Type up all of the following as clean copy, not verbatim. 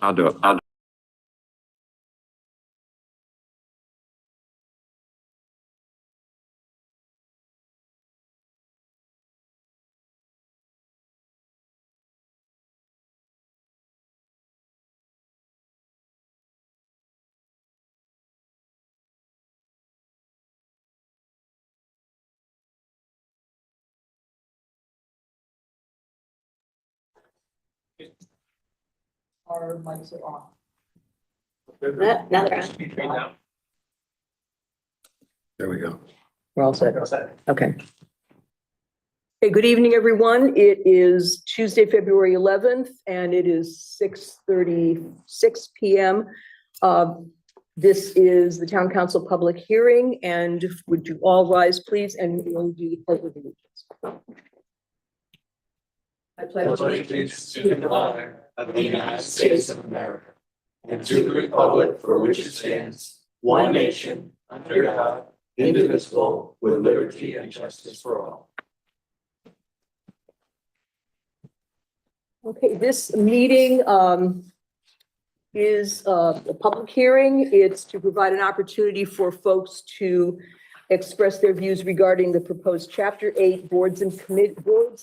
I'll do it. Our mics are on. Now they're on. There we go. We're all set. Okay. Hey, good evening, everyone. It is Tuesday, February 11th, and it is 6:36 p.m. This is the Town Council public hearing, and would you all rise, please, and we'll do the pledge of allegiance. I pledge allegiance to the flag of the United States of America and to the republic for which it stands, one nation, under God, indivisible, with liberty and justice for all. Okay, this meeting is a public hearing. It's to provide an opportunity for folks to express their views regarding the proposed Chapter 8 boards,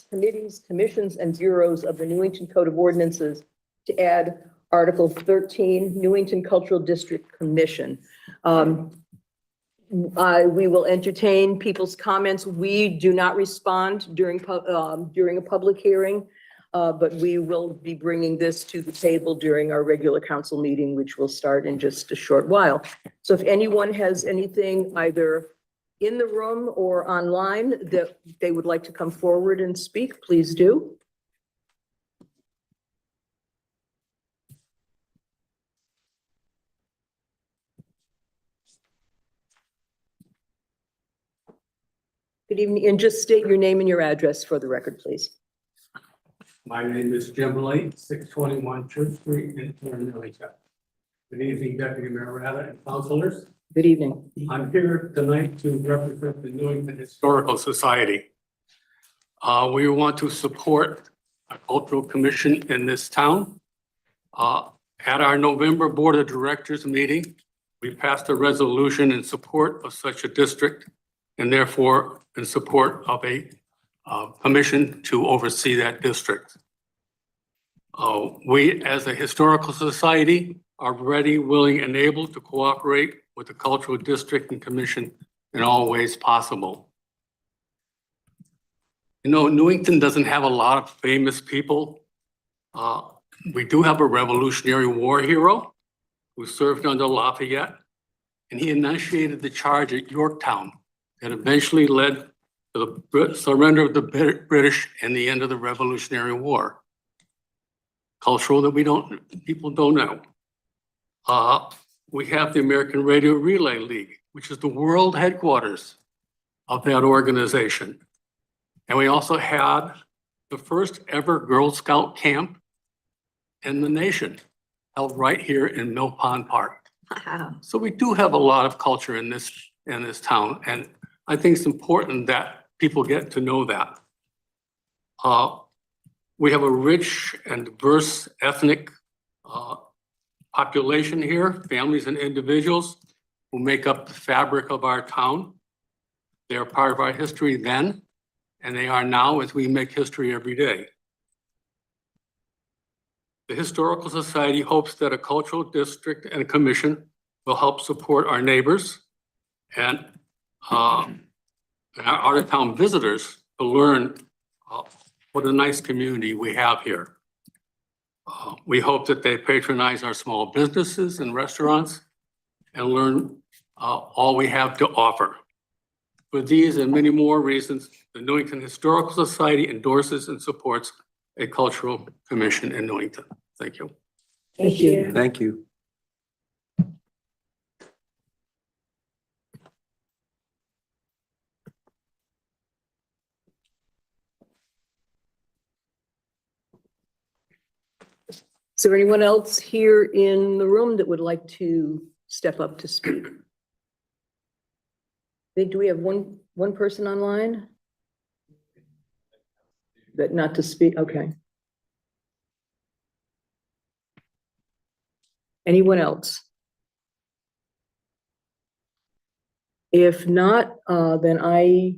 committees, commissions, and bureaus of the Newington Code of Ordinances to add Article 13, Newington Cultural District Commission. We will entertain people's comments. We do not respond during a public hearing, but we will be bringing this to the table during our regular council meeting, which will start in just a short while. So if anyone has anything either in the room or online that they would like to come forward and speak, please do. Good evening, and just state your name and your address for the record, please. My name is Jim Lake, 621 Church Street in Newington. Good evening, Deputy Mayor Rada and councilors. Good evening. I'm here tonight to represent the Newington Historical Society. We want to support a cultural commission in this town. At our November Board of Directors meeting, we passed a resolution in support of such a district and therefore in support of a commission to oversee that district. We, as a historical society, are ready, willing, and able to cooperate with the cultural district and commission in all ways possible. You know, Newington doesn't have a lot of famous people. We do have a Revolutionary War hero who served under Lafayette, and he initiated the charge at Yorktown that eventually led to the surrender of the British and the end of the Revolutionary War. Cultural that people don't know. We have the American Radio Relay League, which is the world headquarters of that organization. And we also had the first ever Girl Scout camp in the nation, held right here in Mill Pond Park. Wow. So we do have a lot of culture in this town, and I think it's important that people get to know that. We have a rich and diverse ethnic population here, families and individuals who make up the fabric of our town. They are part of our history then, and they are now as we make history every day. The Historical Society hopes that a cultural district and a commission will help support our neighbors and our out-of-town visitors to learn what a nice community we have here. We hope that they patronize our small businesses and restaurants and learn all we have to offer. For these and many more reasons, the Newington Historical Society endorses and supports a cultural commission in Newington. Thank you. Thank you. Thank you. Is there anyone else here in the room that would like to step up to speak? Do we have one person online? That not to speak, okay. Anyone else? If not, then I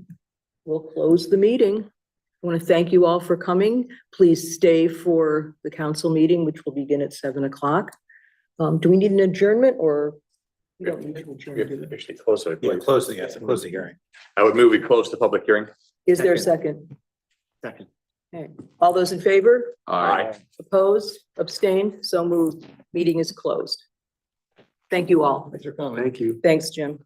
will close the meeting. I want to thank you all for coming. Please stay for the council meeting, which will begin at 7 o'clock. Do we need an adjournment or? We don't need to adjourn, do we? Actually close it. Yeah, close the hearing. I would move we close the public hearing. Is there a second? Second. Okay. All those in favor? Aye. Opposed? Abstained? So moved. Meeting is closed. Thank you all. Thanks for coming. Thank you. Thanks, Jim.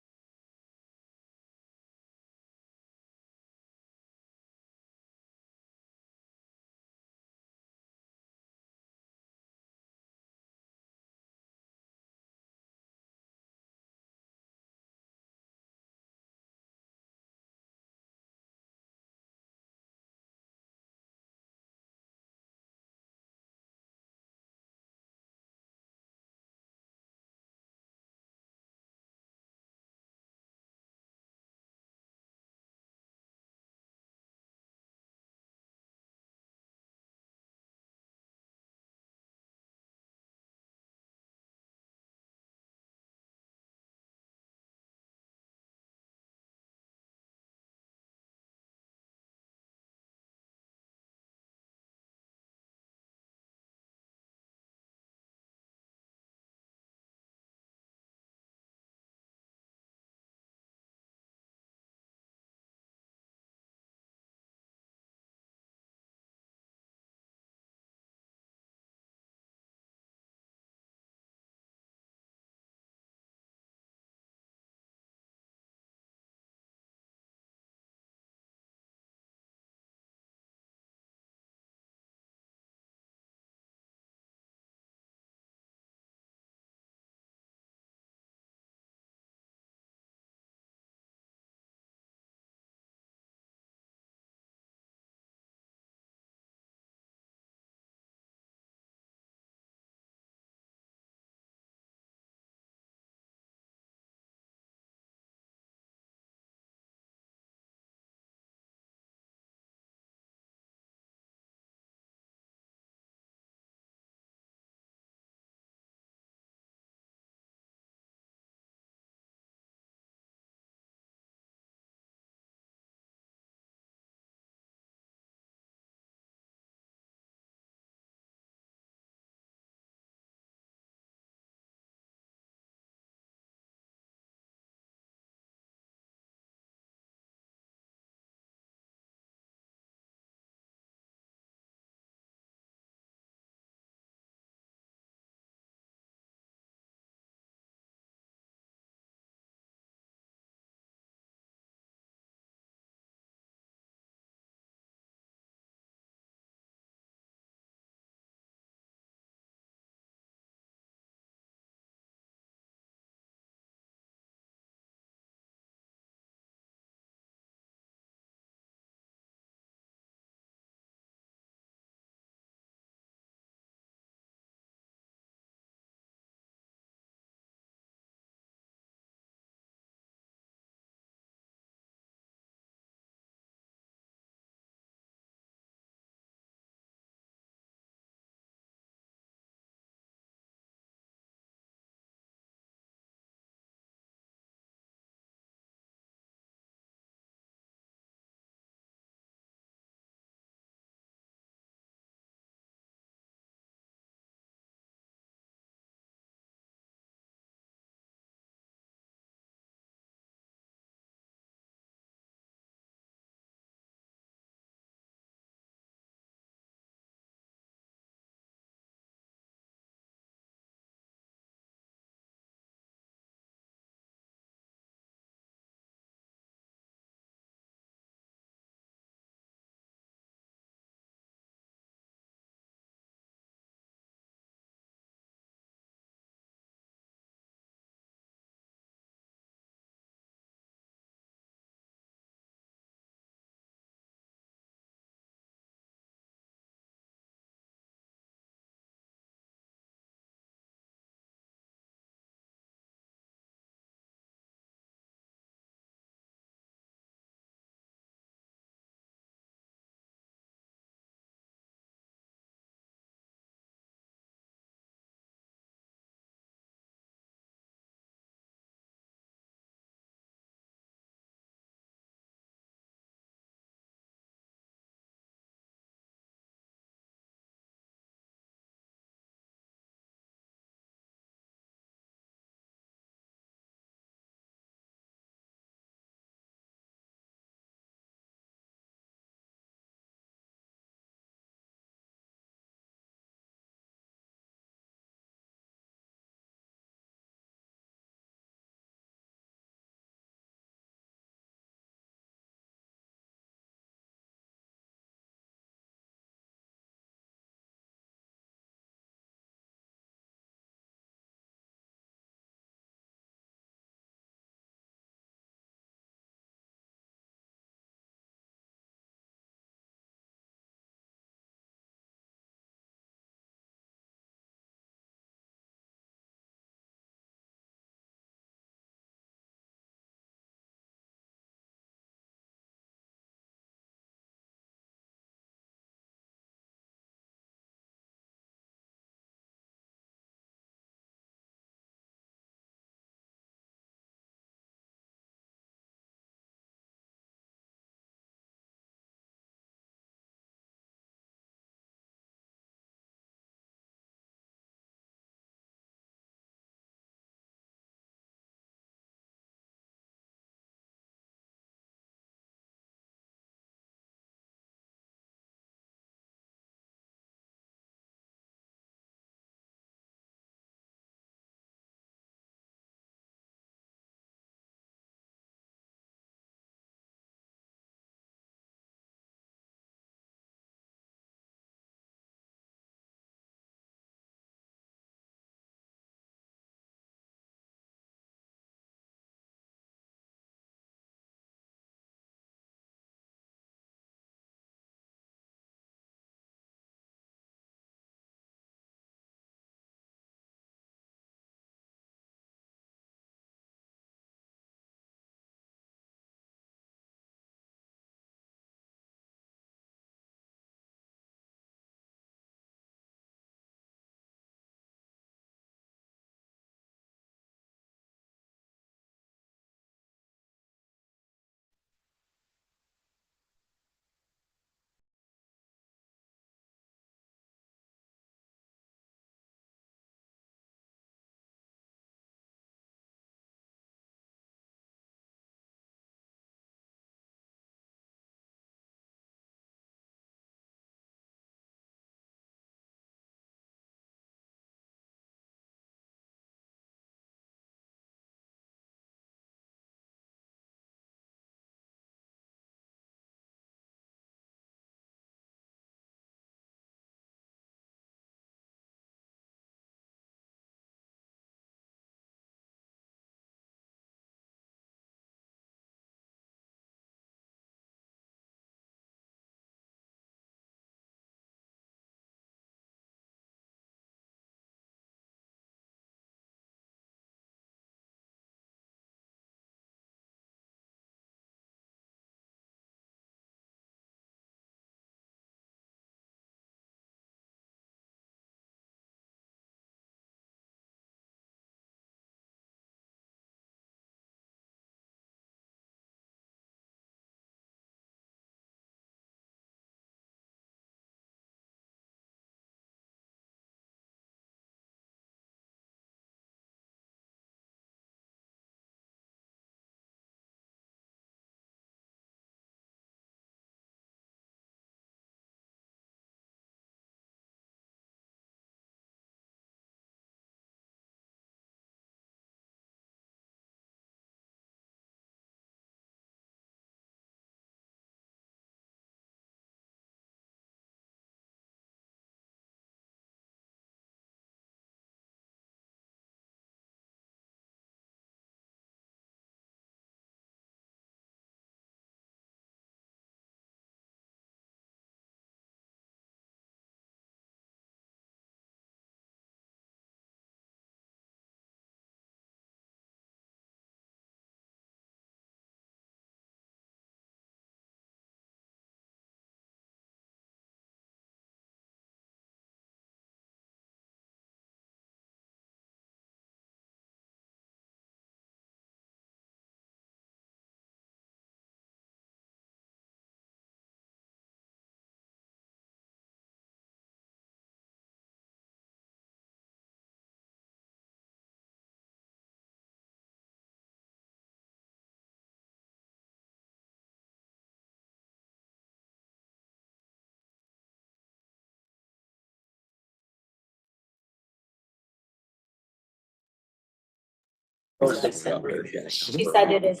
She said it is,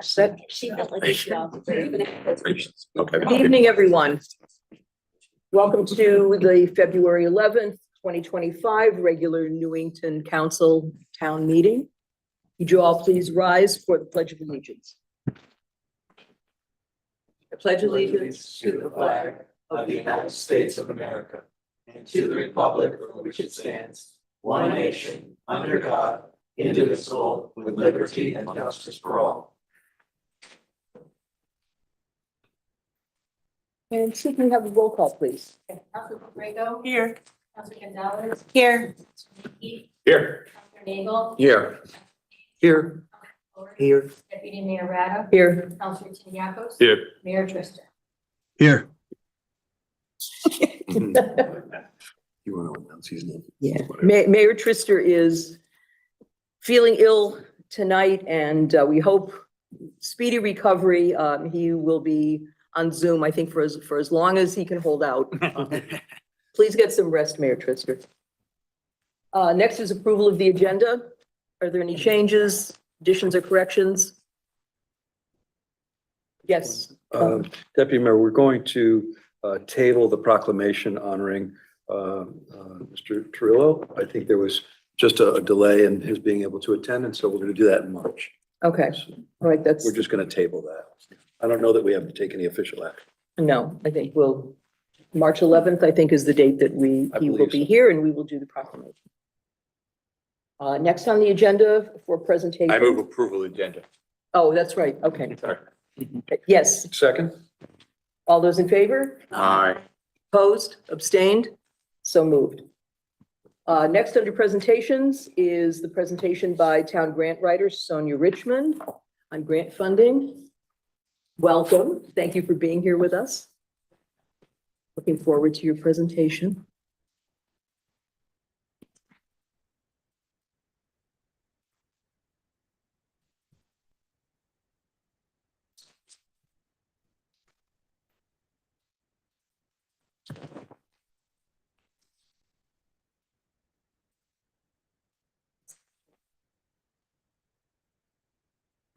Set. she felt like it's, Okay. Good evening, everyone. Welcome to the February 11th, 2025 regular Newington Council Town Meeting. Would you all please rise for the Pledge of Allegiance? I pledge allegiance To the flag of the United States of America and to the republic for which it stands, one nation, under God, indivisible, with liberty and justice for all. And see if we have a roll call, please. Councilor Borrego. Here. Councilor Gonzalez. Here. Here. Councilor Nagel. Here. Here. Here. Deputy Mayor Rada. Here. Councilor Tiniakos. Here. Mayor Trista. Here. You want to announce his name? Yeah, Mayor Trista is feeling ill tonight, and we hope speedy recovery. He will be on Zoom, I think, for as long as he can hold out. Please get some rest, Mayor Trista. Next is approval of the agenda. Are there any changes, additions, or corrections? Yes. Deputy Mayor, we're going to table the proclamation honoring Mr. Trillo. I think there was just a delay in his being able to attend, and so we're going to do that in March. Okay, all right, that's, We're just going to table that. I don't know that we have to take any official action. no, I think March 11th, I think, is the date that I he will believe be so. here, and we will do the proclamation. Next on the agenda for presentation. I move approval of the agenda. Oh, that's right, okay. Sorry. Yes, Second? all those in favor? Aye. Opposed, abstained, so moved. Next under presentations is the presentation by town grant writer Sonia Richmond on grant funding. Welcome, thank you for being here with us. Looking forward to your presentation.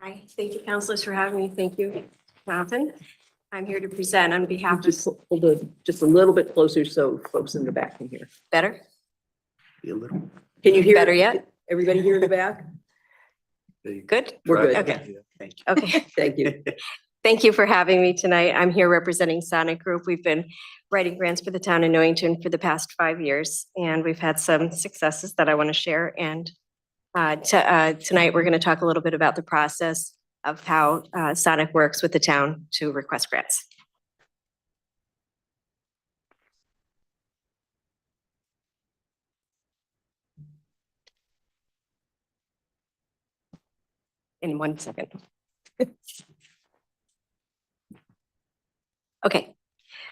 Hi, thank you, councilors, for having me. Thank you, Jonathan. I'm here to present on behalf of, Just hold it just a little bit closer so folks in the back can hear. better, Be a little. Can you hear? Better yet? Everybody here in the back? good? We're good. Okay. Thank you. Okay, Thank you. thank you for having me tonight. I'm here representing Sonic Group. We've been writing grants for the town of Newington for the past 5 years, and we've had some successes that I want to share. And tonight, we're going to talk a little bit about the process of how Sonic works with the town to request grants. In 1 second. Okay,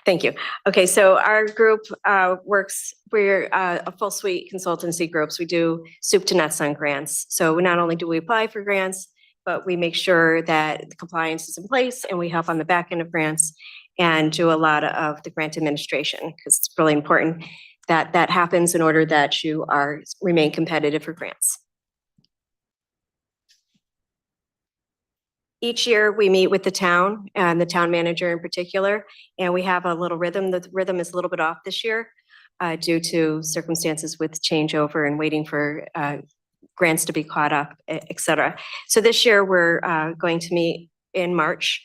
thank you. Okay, so our group works, we're a full suite consultancy groups. We do soup to nuts on grants. So not only do we apply for grants, but we make sure that the compliance is in place, and we help on the back end of grants and do a lot of the grant administration, because it's really important that that happens in order that you remain competitive for grants. Each year, we meet with the town and the town manager in particular, and we have a little rhythm. The rhythm is a little bit off this year due to circumstances with changeover and waiting for grants to be caught up, et cetera. So this year, we're going to meet in March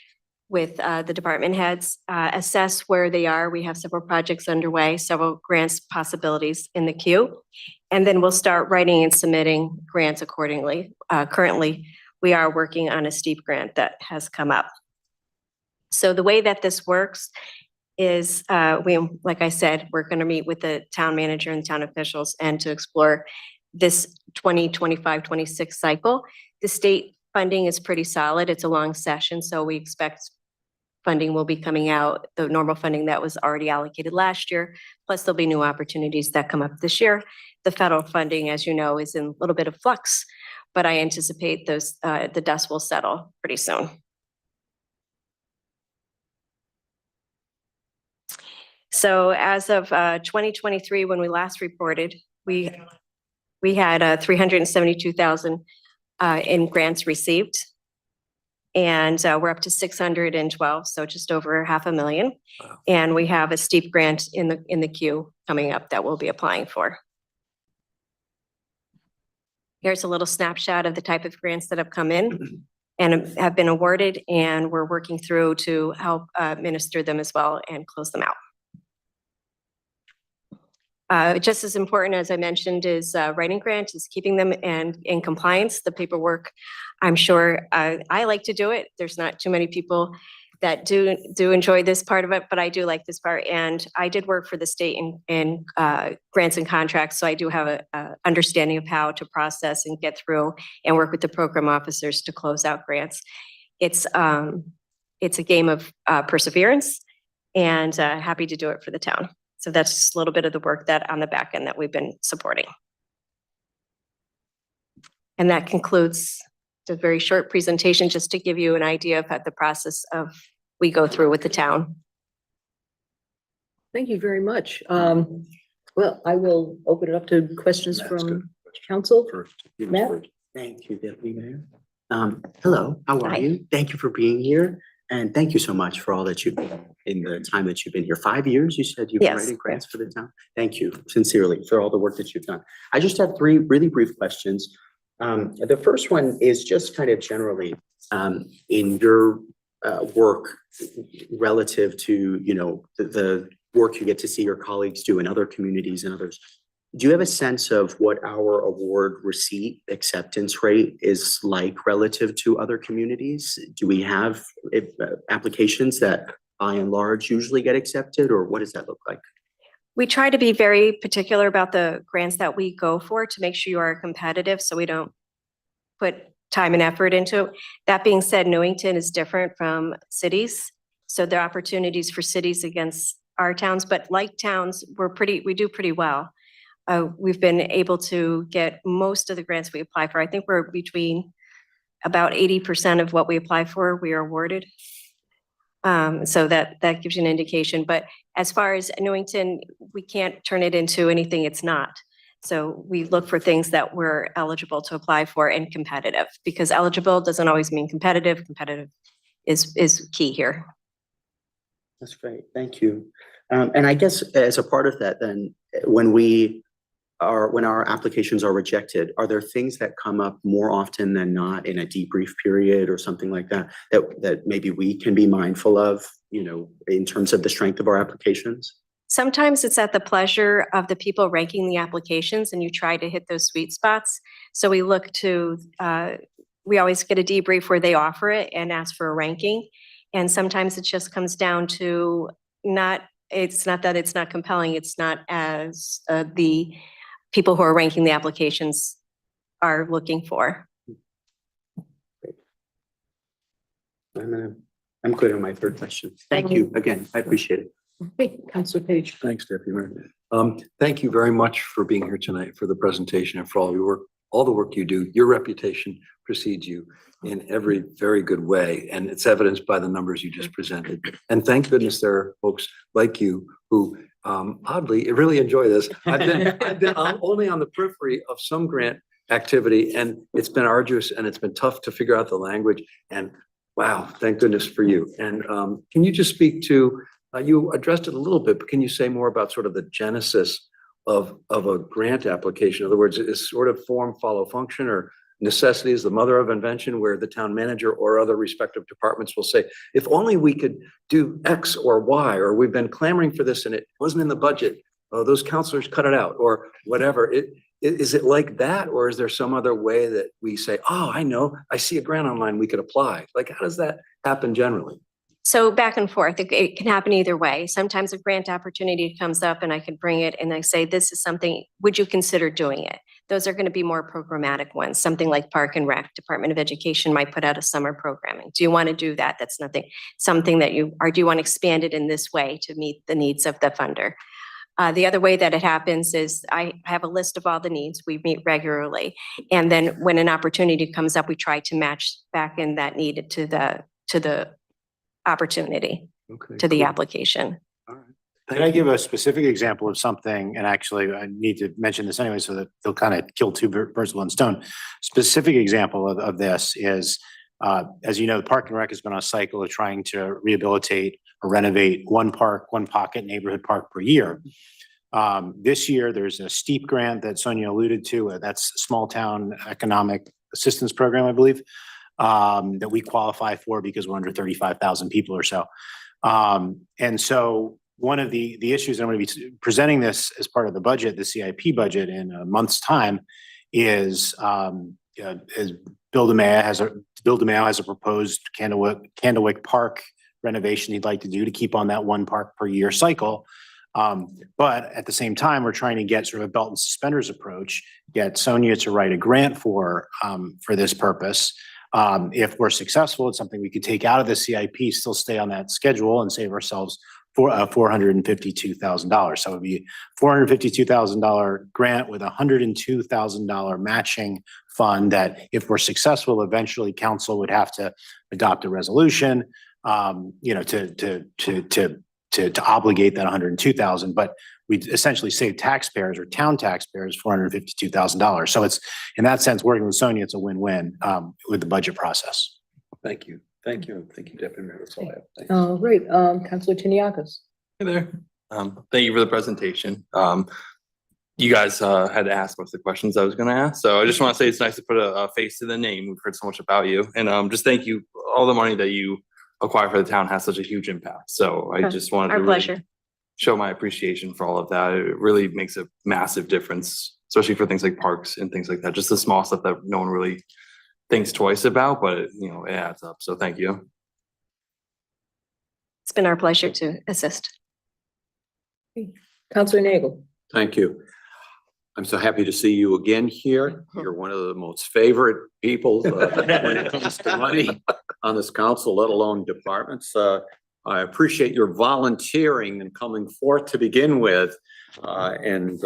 with the department heads, assess where they are. We have several projects underway, several grants possibilities in the queue, and then we'll start writing and submitting grants accordingly. Currently, we are working on a steep grant that has come up. So the way that this works is like I said, we're going to meet with the town manager and town officials and to explore this 2025-26 cycle. The state funding is pretty solid. It's a long session, so we expect funding will be coming out, the normal funding that was already allocated last year, plus there'll be new opportunities that come up this year. The federal funding, as you know, is in a little bit of flux, but I anticipate the dust will settle pretty soon. So as of 2023, when we last reported, we had 372,000 in grants received. And we're up to 612, so just over 500,000. Wow. And we have a steep grant in the queue coming up that we'll be applying for. Here's a little snapshot of the type of grants that have come in and have been awarded, and we're working through to help administer them as well and close them out. Just as important, as I mentioned, is writing grant, is keeping them in compliance, the paperwork. I'm sure I like to do it. There's not too many people that do enjoy this part of it, but I do like this part. And I did work for the state in grants and contracts, so I do have a understanding of how to process and get through and work with the program officers to close out grants. It's a game of perseverance, and happy to do it for the town. So that's just a little bit of the work that on the back end that we've been supporting. And that concludes the very short presentation, just to give you an idea of the process of we go through with the town. Thank you very much. Well, I will open it up to questions Matt's got a from council. First. Matt? Thank you, Deputy Mayor. Hello, how are Hi. you? Thank you for being here. And thank you so much for all that you've done in the time that you've been here. 5 years, you said you've been Yes. writing grants for the town? Thank you sincerely for all the work that you've done. I just have 3 really brief questions. The first one is just kind of generally in your work relative to, you know, the work you get to see your colleagues do in other communities and others. Do you have a sense of what our award receipt acceptance rate is like relative to other communities? Do we have applications that by and large usually get accepted, or what does that look like? We try to be very particular about the grants that we go for to make sure you are competitive, so we don't put time and effort into it. That being said, Newington is different from cities, so there are opportunities for cities against our towns, but like towns, we do pretty well. We've been able to get most of the grants we apply for. I think we're between about 80% of what we apply for, we are awarded. So that gives you an indication. But as far as Newington, we can't turn it into anything it's not. So we look for things that we're eligible to apply for and competitive, because eligible doesn't always mean competitive. Competitive is key here. That's great, thank you. And I guess as a part of that, then, when our applications are rejected, are there things that come up more often than not in a debrief period or something like that, that maybe we can be mindful of, you know, in terms of the strength of our applications? Sometimes it's at the pleasure of the people ranking the applications, and you try to hit those sweet spots. So we look to, we always get a debrief where they offer it and ask for a ranking. And sometimes it just comes down to it's not that it's not compelling, it's not as the people who are ranking the applications are looking for. I'm good on my 3rd question. Thank you again, I appreciate it. Okay, Councilor Page. Thanks, Deputy Mayor. Thank you very much for being here tonight, for the presentation and for all your work, all the work you do. Your reputation precedes you in every very good way, and it's evidenced by the numbers you just presented. And thank goodness there are folks like you who oddly really enjoy this. I've been only on the periphery of some grant activity, and it's been arduous and it's been tough to figure out the language. And wow, thank goodness for you. And can you just speak to, you addressed it a little bit, but can you say more about sort of the genesis of a grant application? In other words, is sort of form follow function, or necessity is the mother of invention, where the town manager or other respective departments will say, if only we could do X or Y, or we've been clamoring for this and it wasn't in the budget. Oh, those counselors cut it out, or whatever. Is it like that, or is there some other way that we say, oh, I know, I see a grant online, we could apply? Like, how does that happen generally? So back and forth, it can happen either way. Sometimes a grant opportunity comes up and I could bring it and I say, this is something, would you consider doing it? Those are going to be more programmatic ones. Something like Park and Rec, Department of Education might put out a summer programming. Do you want to do that? That's something that or do you want to expand it in this way to meet the needs of the funder? The other way that it happens is I have a list of all the needs. We meet regularly. And then when an opportunity comes up, we try to match back in that need to the opportunity, Okay, to the cool. application. All right. Can I give a specific example of something? And actually, I need to mention this anyway, so that they'll kind of kill two birds with one stone. Specific example of this is, as you know, the Park and Rec has been on a cycle of trying to rehabilitate or renovate one park, one pocket neighborhood park per year. This year, there's a STEEP grant that Sonia alluded to. That's Small Town Economic Assistance Program, I believe, that we qualify for because we're under 35,000 people or so. And so one of the issues, I'm going to be presenting this as part of the budget, the CIP budget in a month's time, is Bill DeMaio has a proposed Candlewick Park renovation he'd like to do to keep on that one park per year cycle. But at the same time, we're trying to get sort of a belt and suspenders approach, get Sonia to write a grant for this purpose. If we're successful, it's something we could take out of the CIP, still stay on that schedule and save ourselves for $452,000. So it would be $452,000 grant with $102,000 matching fund that if we're successful, eventually council would have to adopt a resolution, to obligate that 102,000, but we essentially save taxpayers or town taxpayers $452,000. So it's, in that sense, working with Sonia, it's a win-win with the budget process. Thank you. Thank you. Thank you, Deputy Mayor. That's all I have. Thanks. All right, Councilor Tiniakis. Hey there. Thank you for the presentation. You guys had to ask most of the questions I was going to ask. So I just want to say it's nice to put a face to the name. We've heard so much about you. And just thank you. All the money that you acquire for the town has such a huge impact. So I just wanted Our to pleasure. really show my appreciation for all of that. It really makes a massive difference, especially for things like parks and things like that. Just the small stuff that no one really thinks twice about, but it adds up. So thank you. It's been our pleasure to assist. Councilor Nagel. Thank you. I'm so happy to see you again here. You're one of the most favorite people when it comes to money on this council, let alone departments. I appreciate your volunteering and coming forth to begin with, and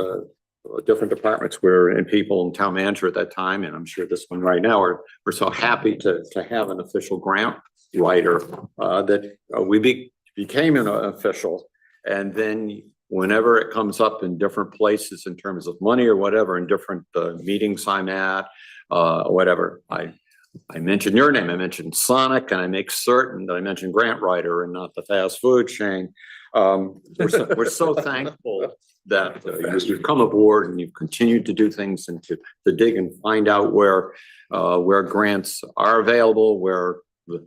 different departments and people and town manager at that time, and I'm sure this one right now, we're so happy to have an official grant writer that we became an official, and then whenever it comes up in different places in terms of money or whatever, in different meetings I'm at, whatever, I mention your name, I mention Sonic, and I make certain that I mention grant writer and not the fast food chain. We're so thankful that you've come aboard and you've continued to do things and to dig and find out where grants are available, where the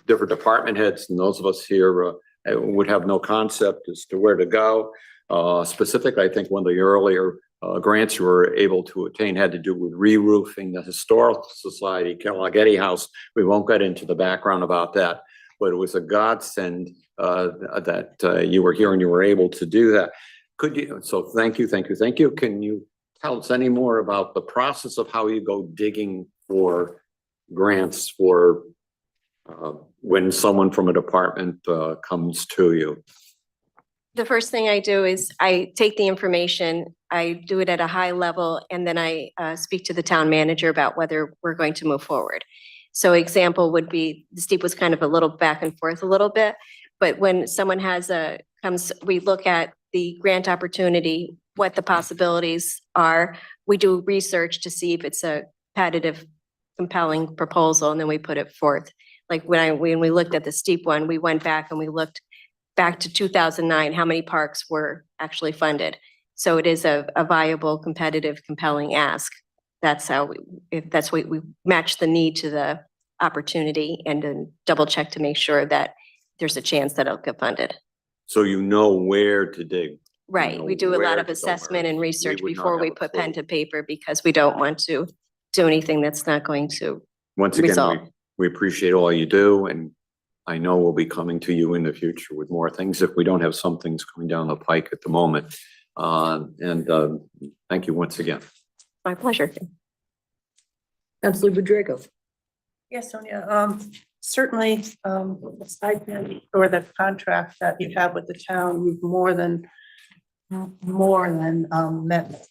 different department heads and those of us here would have no concept as to where to go. Specifically, I think one of the earlier grants you were able to attain had to do with re-roofing the Historical Society Kellogg-Eddy House. We won't get into the background about that, but it was a godsend that you were here and you were able to do that. So thank you. Can you tell us any more about the process of how you go digging for grants for when someone from a department comes to you? The first thing I do is I take the information, I do it at a high level, and then I speak to the town manager about whether we're going to move forward. So example would be, the STEEP was kind of a little back and forth a little bit, but when someone we look at the grant opportunity, what the possibilities are. We do research to see if it's a competitive, compelling proposal, and then we put it forth. Like when we looked at the STEEP one, we went back and we looked back to 2009, how many parks were actually funded. So it is a viable, competitive, compelling ask. That's how we match the need to the opportunity and then double check to make sure that there's a chance that it'll get funded. So you know where to dig. Right, know we do a where lot to of go, assessment where and research we would not before we have a put clue. pen to paper because we don't want to do anything that's not going to Once again, result. we appreciate all you do, and I know we'll be coming to you in the future with more things if we don't have some things coming down the pike at the moment. Thank you once again. My pleasure. Councilor Badrego. Yes, Sonia, certainly, the stipend or the contract that you have with the town, you've more than met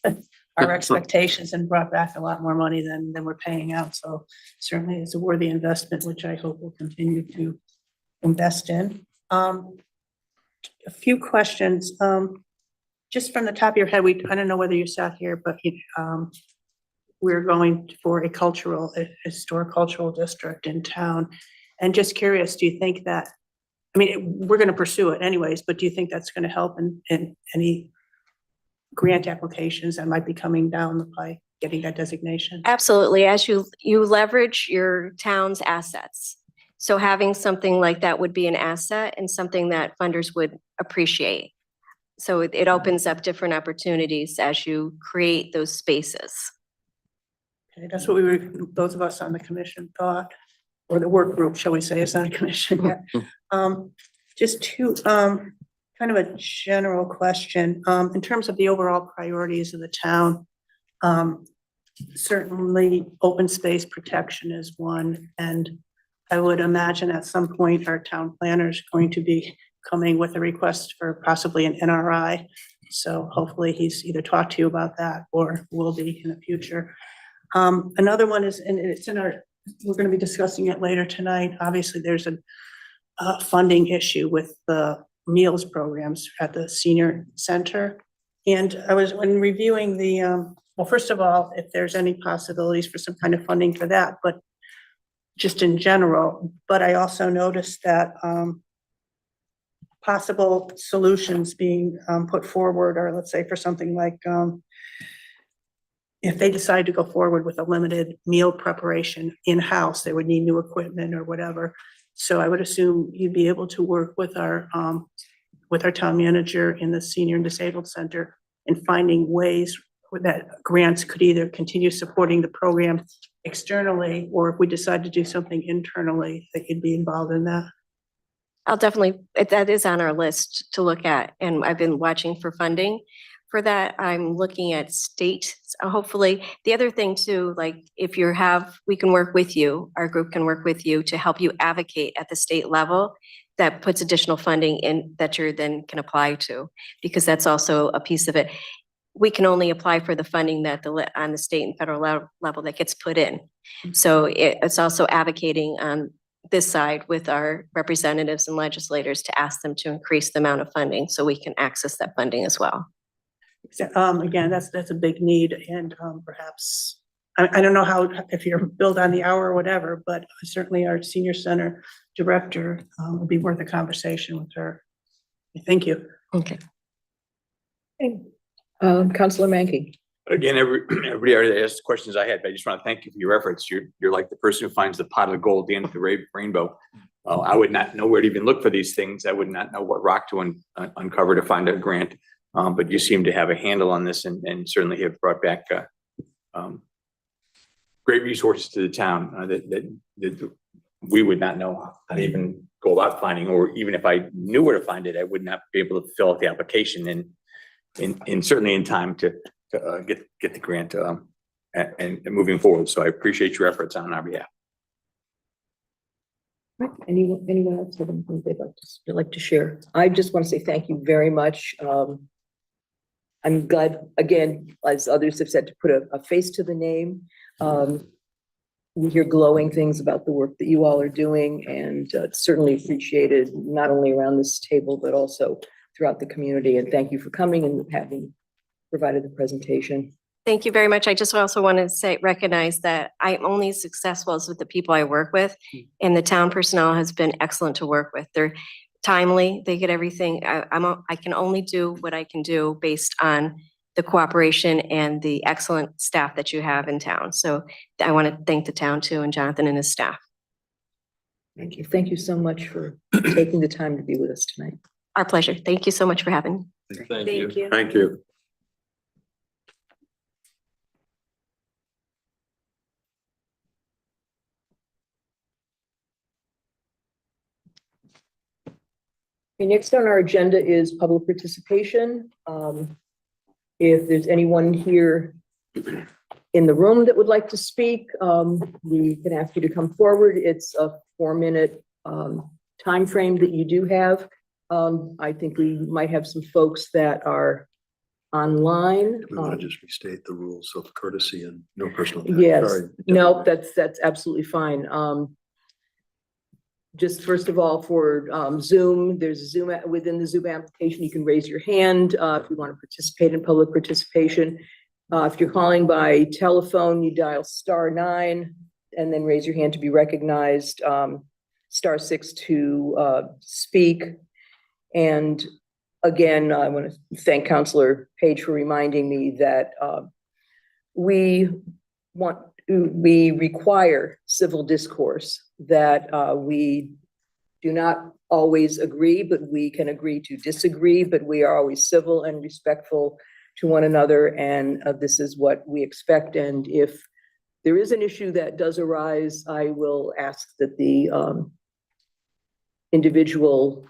our expectations and brought back a lot more money than we're paying out. So certainly it's a worthy investment, which I hope will continue to invest in. a few questions. Just from the top of your head, I don't know whether you sat here, but we're going for a historic cultural district in town. And just curious, do you think that, I mean, we're going to pursue it anyways, but do you think that's going to help in any grant applications that might be coming down the pipe, getting that designation? Absolutely. As you leverage your town's assets. So having something like that would be an asset and something that funders would appreciate. So it opens up different opportunities as you create those spaces. Okay, that's what those of us on the commission thought, or the work group, shall we say, it's not a commission yet. Just two, kind of a general question, in terms of the overall priorities of the town. Certainly, open space protection is one, and I would imagine at some point our town planner is going to be coming with a request for possibly an NRI. So hopefully he's either talked to you about that or will be in the future. Another one is, and it's we're going to be discussing it later tonight. Obviously, there's a funding issue with the meals programs at the senior center. And when reviewing well, first of all, if there's any possibilities for some kind of funding for that, but just in general, but I also noticed that possible solutions being put forward, or let's say for something like if they decide to go forward with a limited meal preparation in-house, they would need new equipment or whatever. So I would assume you'd be able to work with our town manager in the senior and disabled center in finding ways that grants could either continue supporting the program externally, or if we decide to do something internally, that you'd be involved in that. I'll definitely, that is on our list to look at, and I've been watching for funding for that. I'm looking at state, hopefully. The other thing too, like if we can work with you, our group can work with you to help you advocate at the state level. That puts additional funding in that you then can apply to, because that's also a piece of it. We can only apply for the funding that on the state and federal level that gets put in. So it's also advocating on this side with our representatives and legislators to ask them to increase the amount of funding so we can access that funding as well. Again, that's a big need, and perhaps, I don't know how, if you're billed on the hour or whatever, but certainly our senior center director would be worth a conversation with her. Thank you. Okay. Councilor Mankey. Again, everybody already asked the questions I had, but I just want to thank you for your efforts. You're like the person who finds the pot of gold at the end of the rainbow. I would not know where to even look for these things. I would not know what rock to uncover to find a grant. But you seem to have a handle on this and certainly have brought back great resources to the town that we would not know how to even go about finding, or even if I knew where to find it, I would not be able to fill out the application and certainly in time to get the grant and moving forward. So I appreciate your efforts on our behalf. Anyone else have anything they'd like to share? I just want to say thank you very much. I'm glad, again, as others have said, to put a face to the name. We hear glowing things about the work that you all are doing, and it's certainly appreciated, not only around this table, but also throughout the community. And thank you for coming and having provided the presentation. Thank you very much. I just also want to recognize that I'm only as successful as with the people I work with, and the town personnel has been excellent to work with. They're timely, they get everything. I can only do what I can do based on the cooperation and the excellent staff that you have in town. So I want to thank the town too, and Jonathan and his staff. Thank you. Thank you so much for taking the time to be with us tonight. Our pleasure. Thank you so much for having me. Thank you. Thank you. Okay, next on our agenda is public participation. If there's anyone here in the room that would like to speak, we can ask you to come forward. It's a 4-minute time frame that you do have. I think we might have some folks that are online. We want to just restate the rules of courtesy and no personal. Yes, Sorry. no, that's absolutely fine. just first of all, for Zoom, there's a Zoom, within the Zoom application, you can raise your hand if you want to participate in public participation. If you're calling by telephone, you dial *9 and then raise your hand to be recognized, *6 to speak. And again, I want to thank Councilor Page for reminding me that we require civil discourse, that we do not always agree, but we can agree to disagree, but we are always civil and respectful to one another, and this is what we expect. And if there is an issue that does arise, I will ask that the individual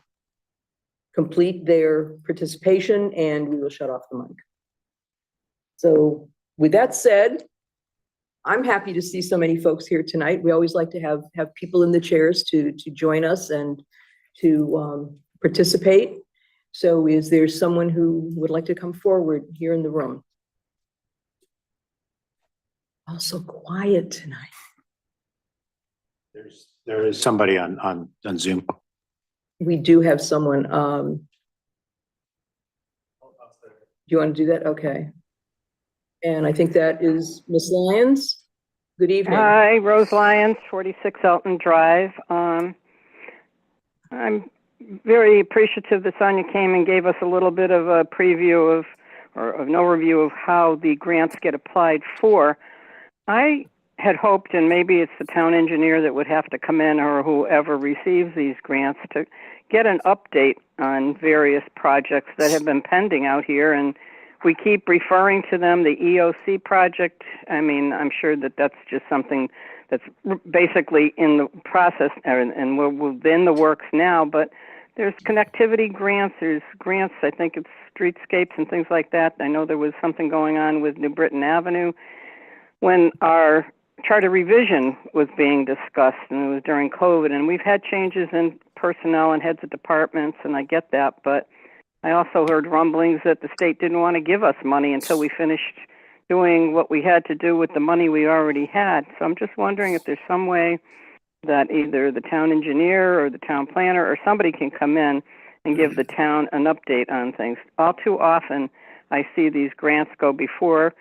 complete their participation and we will shut off the mic. So with that said, I'm happy to see so many folks here tonight. We always like to have people in the chairs to join us and to participate. So is there someone who would like to come forward here in the room? Also quiet tonight. There is somebody on Zoom. We do have someone. Do you want to do that? Okay. And I think that is Miss Lyons. Good evening. Hi, Rose Lyons, 46 Elton Drive. I'm very appreciative that Sonia came and gave us a little bit of a preview of, or an overview of how the grants get applied for. I had hoped, and maybe it's the town engineer that would have to come in, or whoever receives these grants, to get an update on various projects that have been pending out here. And we keep referring to them, the EOC project. I mean, I'm sure that that's just something that's basically in the process, and we're within the works now, but there's connectivity grants, there's grants, I think it's streetscapes and things like that. I know there was something going on with New Britain Avenue when our charter revision was being discussed, and it was during COVID, and we've had changes in personnel and heads of departments, and I get that, but I also heard rumblings that the state didn't want to give us money until we finished doing what we had to do with the money we already had. So I'm just wondering if there's some way that either the town engineer or the town planner or somebody can come in and give the town an update on things. All too often, I see these grants go before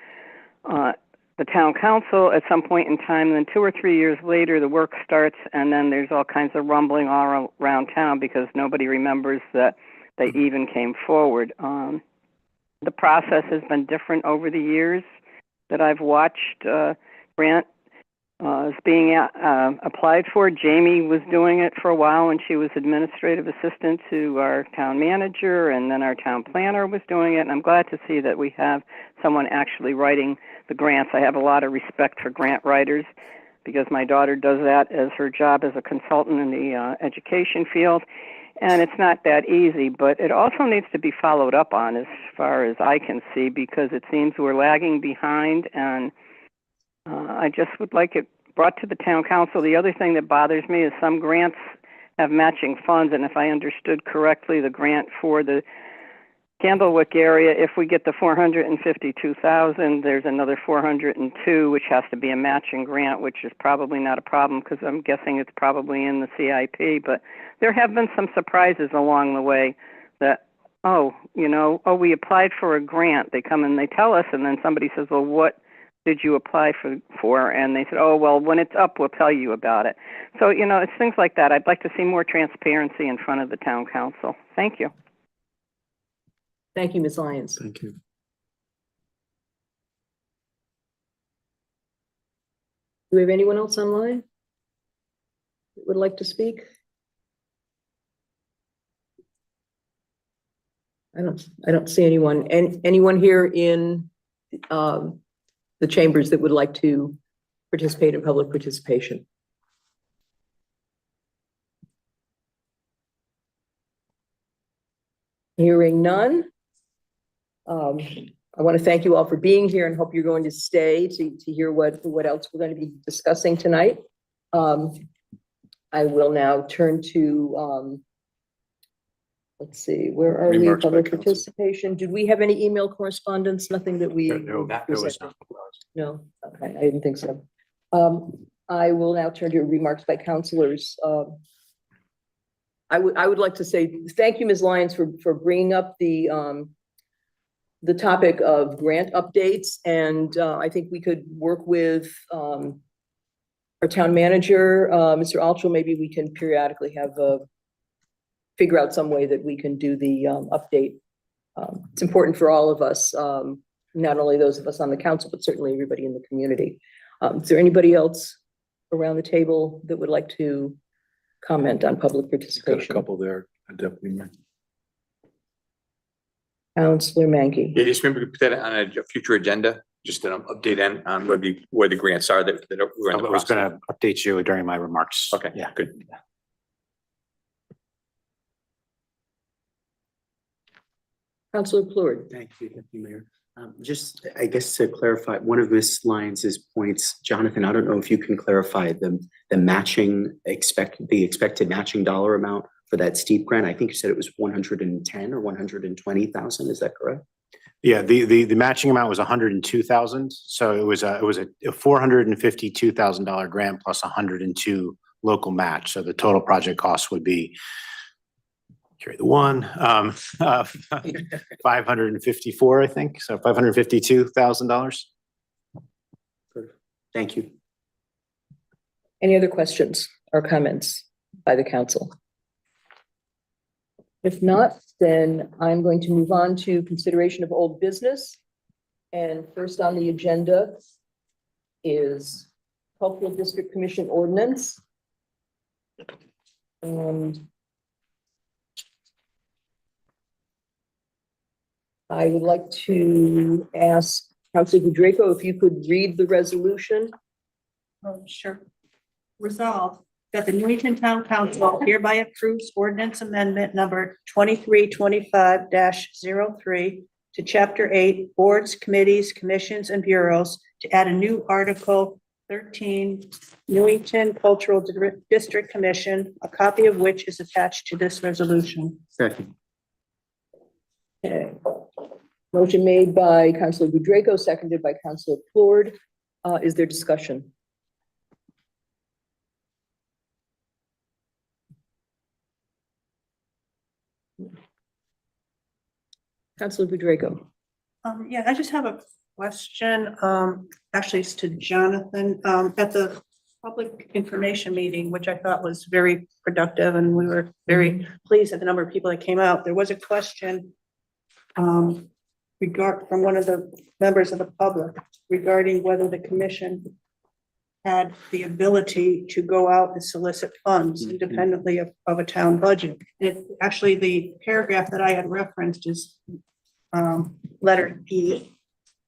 the town council at some point in time, and then 2 or 3 years later, the work starts, and then there's all kinds of rumbling all around town because nobody remembers that they even came forward. The process has been different over the years that I've watched grant is being applied for. Jamie was doing it for a while when she was administrative assistant to our town manager, and then our town planner was doing it. And I'm glad to see that we have someone actually writing the grants. I have a lot of respect for grant writers because my daughter does that as her job as a consultant in the education field. And it's not that easy, but it also needs to be followed up on as far as I can see, because it seems we're lagging behind, and I just would like it brought to the town council. The other thing that bothers me is some grants have matching funds, and if I understood correctly, the grant for the Candlewick area, if we get the $452,000, there's another $402, which has to be a matching grant, which is probably not a problem because I'm guessing it's probably in the CIP. But there have been some surprises along the way that, we applied for a grant. They come and they tell us, and then somebody says, well, what did you apply for? And they said, oh, well, when it's up, we'll tell you about it. So, it's things like that. I'd like to see more transparency in front of the town council. Thank you. Thank you, Ms. Lyons. Thank you. Do we have anyone else online that would like to speak? I don't see anyone. And anyone here in the chambers that would like to participate in public participation? Hearing none. I want to thank you all for being here and hope you're going to stay to hear what else we're going to be discussing tonight. I will now turn to, let's see, where are we? Remarks by Public council. participation. Did we have any email correspondence? Nothing that we? No, that was not. No, okay, I didn't think so. I will now turn to remarks by councilors. I would like to say thank you, Ms. Lyons, for bringing up the topic of grant updates. And I think we could work with our town manager, Mr. Altrell. Maybe we can periodically figure out some way that we can do the update. It's important for all of us, not only those of us on the council, but certainly everybody in the community. Is there anybody else around the table that would like to comment on public Got a participation? couple there, Deputy Mayor. Councilor Mankey. Yeah, just remember to put that on a future agenda, just an update on where the grants are that we're I in the was process. gonna update you during my remarks. Okay, Yeah. good. Councilor Plurd. Thank you, Deputy Mayor. Just, I guess to clarify, one of Ms. Lyons's points, Jonathan, I don't know if you can clarify the expected matching dollar amount for that steep grant. I think you said it was 110 or 120,000. Is that correct? Yeah, the matching amount was 102,000. So it was a $452,000 grant plus 102 local match. So the total project cost would be, carry the one, 554, I think. So $552,000. Thank you. Any other questions or comments by the council? If not, then I'm going to move on to consideration of old business. And first on the agenda is Cultural District Commission ordinance. And I would like to ask Councilor Draco if you could read the resolution. Oh, sure. Resolved that the Newington Town Council hereby approves ordinance amendment number 2325-03 to Chapter 8, Boards, Committees, Commissions, and Bureaus to add a new Article 13, Newington Cultural District Commission, a copy of which is attached to this resolution. Second. Okay. Motion made by Councilor Draco, seconded by Councilor Plurd. Is there discussion? Councilor Draco. Yeah, I just have a question. Actually, it's to Jonathan. At the public information meeting, which I thought was very productive, and we were very pleased at the number of people that came out. There was a question from one of the members of the public regarding whether the commission had the ability to go out and solicit funds independently of a town budget. Actually, the paragraph that I had referenced is letter E.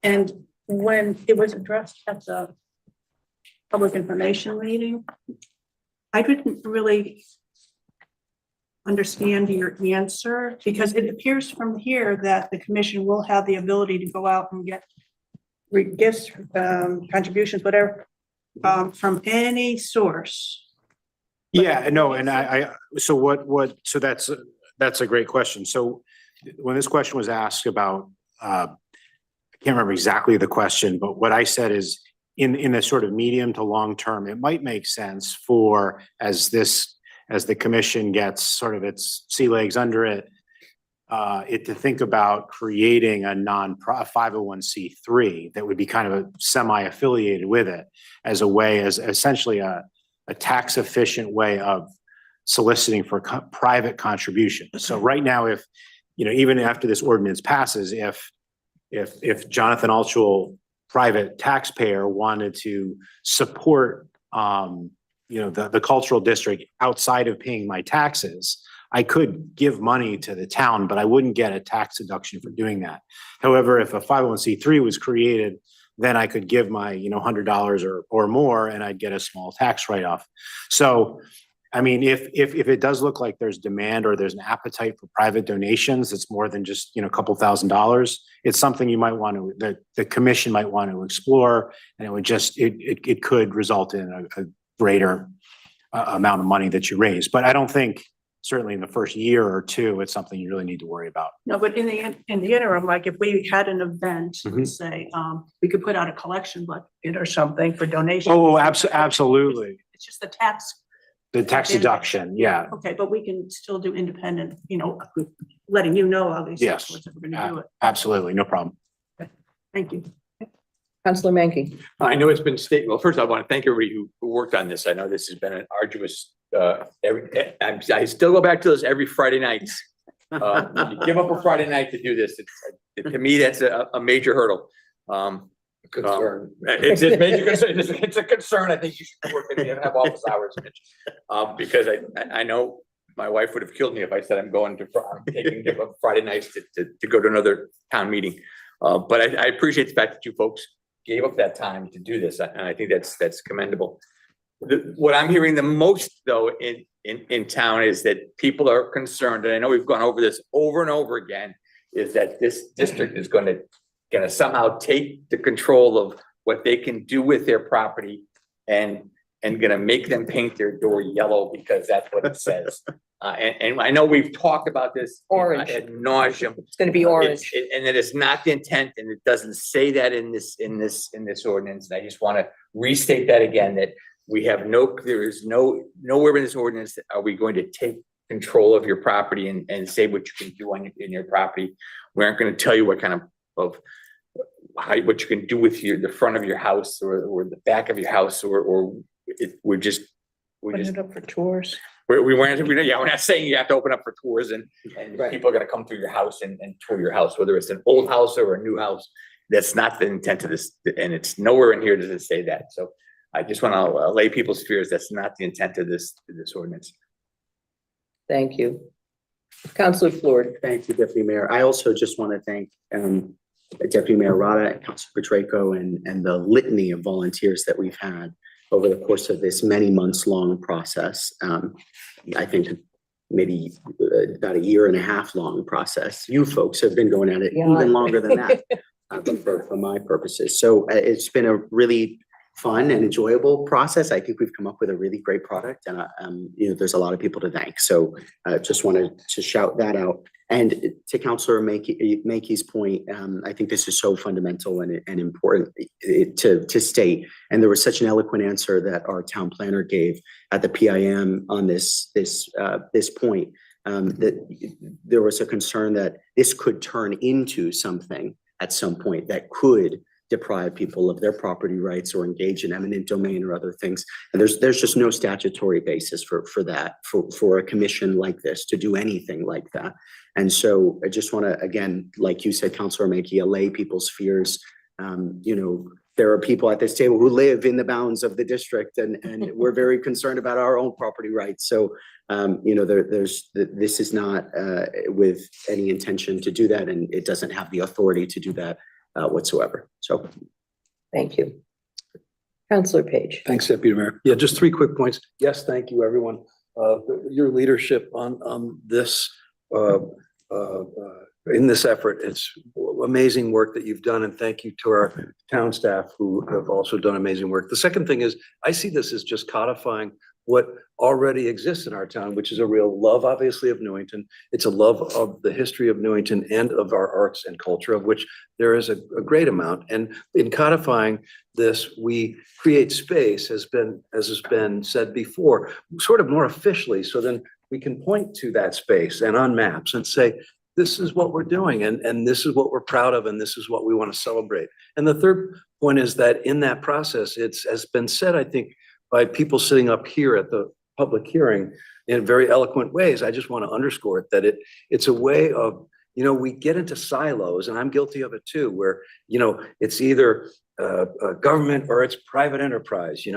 And when it was addressed at the public information meeting, I didn't really understand your answer, because it appears from here that the commission will have the ability to go out and get gifts, contributions, whatever, from any source. Yeah, no, and so that's a great question. So when this question was asked about, I can't remember exactly the question, but what I said is in the sort of medium to long term, it might make sense for, as the commission gets sort of its sea legs under it, to think about creating a 501c3 that would be kind of a semi-affiliated with it as a way, as essentially a tax efficient way of soliciting for private contributions. So right now, if, even after this ordinance passes, if Jonathan Altrell, private taxpayer, wanted to support, the cultural district outside of paying my taxes, I could give money to the town, but I wouldn't get a tax deduction for doing that. However, if a 501c3 was created, then I could give my, $100 or more, and I'd get a small tax write-off. So, I mean, if it does look like there's demand or there's an appetite for private donations, it's more than just, a couple $1,000s. It's something you might want to, that the commission might want to explore, and it would just, it could result in a greater amount of money that you raise. But I don't think, certainly in the first year or two, it's something you really need to worry about. No, but in the interim, like if we had an event, Mhm. say, we could put out a collection bucket or something for donations. Oh, absolutely. It's just the tax The tax deduction, yeah. Okay, but we can still do independent, letting you know, obviously. Yes. We're gonna do it. Absolutely, no problem. Thank you. Counselor Menke. I know it's been stated, well, first I want to thank everybody who worked on this. I know this has been an arduous, I still go back to this every Friday night. You give up a Friday night to do this. To me, that's a major hurdle. Concern. It's a major concern. It's a concern. I think you should work and have office hours, Mitch. Because I know my wife would have killed me if I said I'm taking give up Friday nights to go to another town meeting. But I appreciate the fact that you folks gave up that time to do this, and I think that's commendable. What I'm hearing the most though in town is that people are concerned, and I know we've gone over this over and over again, is that this district is gonna somehow take the control of what they can do with their property and gonna make them paint their door yellow because that's what it says. And I know we've talked about this Orange. ad nauseum. It's going to be orange. And that is not the intent, and it doesn't say that in this ordinance. And I just want to restate that again, that there is nowhere in this ordinance are we going to take control of your property and say what you can do in your property. We aren't going to tell you what kind of what you can do with the front of your house or the back of your house, we're just Put it up for tours. we're not saying you have to open up for tours and people are gonna come through your house and tour your house, whether it's an old house or a new house. That's not the intent of this, and it's nowhere in here does it say that. So I just want to allay people's fears. That's not the intent of this ordinance. Thank you. Counselor Floyd. Thank you, Deputy Mayor. I also just want to thank Deputy Mayor Rada and Councilor Petreco and the litany of volunteers that we've had over the course of this many months long process. I think maybe about 1.5 years long process. You folks have been going at it even longer than that, but for my purposes. So it's been a really fun and enjoyable process. I think we've come up with a really great product, and there's a lot of people to thank. So just wanted to shout that out. And to Councillor Mackey's point, I think this is so fundamental and important to state. And there was such an eloquent answer that our town planner gave at the PIM on this point, that there was a concern that this could turn into something at some point that could deprive people of their property rights or engage in eminent domain or other things. And there's just no statutory basis for that, for a commission like this to do anything like that. And so I just want to, again, like you said, Councillor Mackey, allay people's fears. There are people at this table who live in the bounds of the district, and we're very concerned about our own property rights. So, this is not with any intention to do that, and it doesn't have the authority to do that whatsoever. So, Thank you. Counselor Page. Thanks, Deputy Mayor. Yeah, just 3 quick points. Yes, thank you, everyone. Your leadership on this, in this effort, it's amazing work that you've done, and thank you to our town staff who have also done amazing work. The second thing is, I see this as just codifying what already exists in our town, which is a real love, obviously, of Newington. It's a love of the history of Newington and of our arts and culture, of which there is a great amount. And in codifying this, we create space, as has been said before, sort of more officially, so then we can point to that space and on maps and say, this is what we're doing, and this is what we're proud of, and this is what we want to celebrate. And the third point is that in that process, it's, has been said, I think, by people sitting up here at the public hearing in very eloquent ways. I just want to underscore it, that it's a way of, we get into silos, and I'm guilty of it too, where, it's either government or it's private enterprise,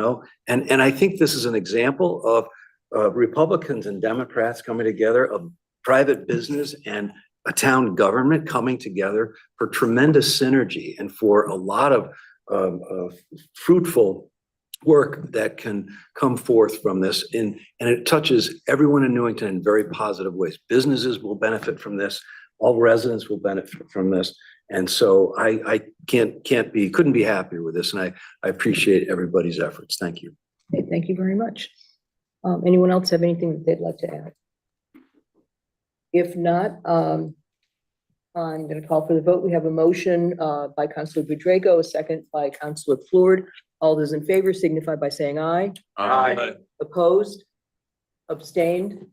and I think this is an example of Republicans and Democrats coming together, of private business and a town government coming together for tremendous synergy and for a lot of fruitful work that can come forth from this, and it touches everyone in Newington in very positive ways. Businesses will benefit from this. All residents will benefit from this. And so I couldn't be happier with this. And I appreciate everybody's efforts. Thank you. Okay, thank you very much. Anyone else have anything that they'd like to add? If not, I'm going to call for the vote. We have a motion by Councilor Budrago, a second by Councilor Floyd. All those in favor signify by saying aye. Aye. Opposed? Abstained?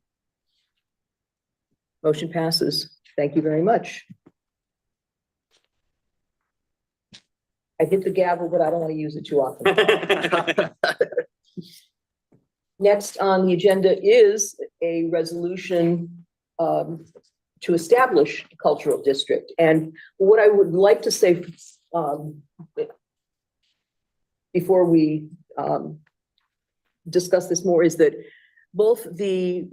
Motion passes. Thank you very much. I hit the gavel, but I don't want to use it too often. Next on the agenda is a resolution to establish a cultural district. And what I would like to say before we discuss this more is that both the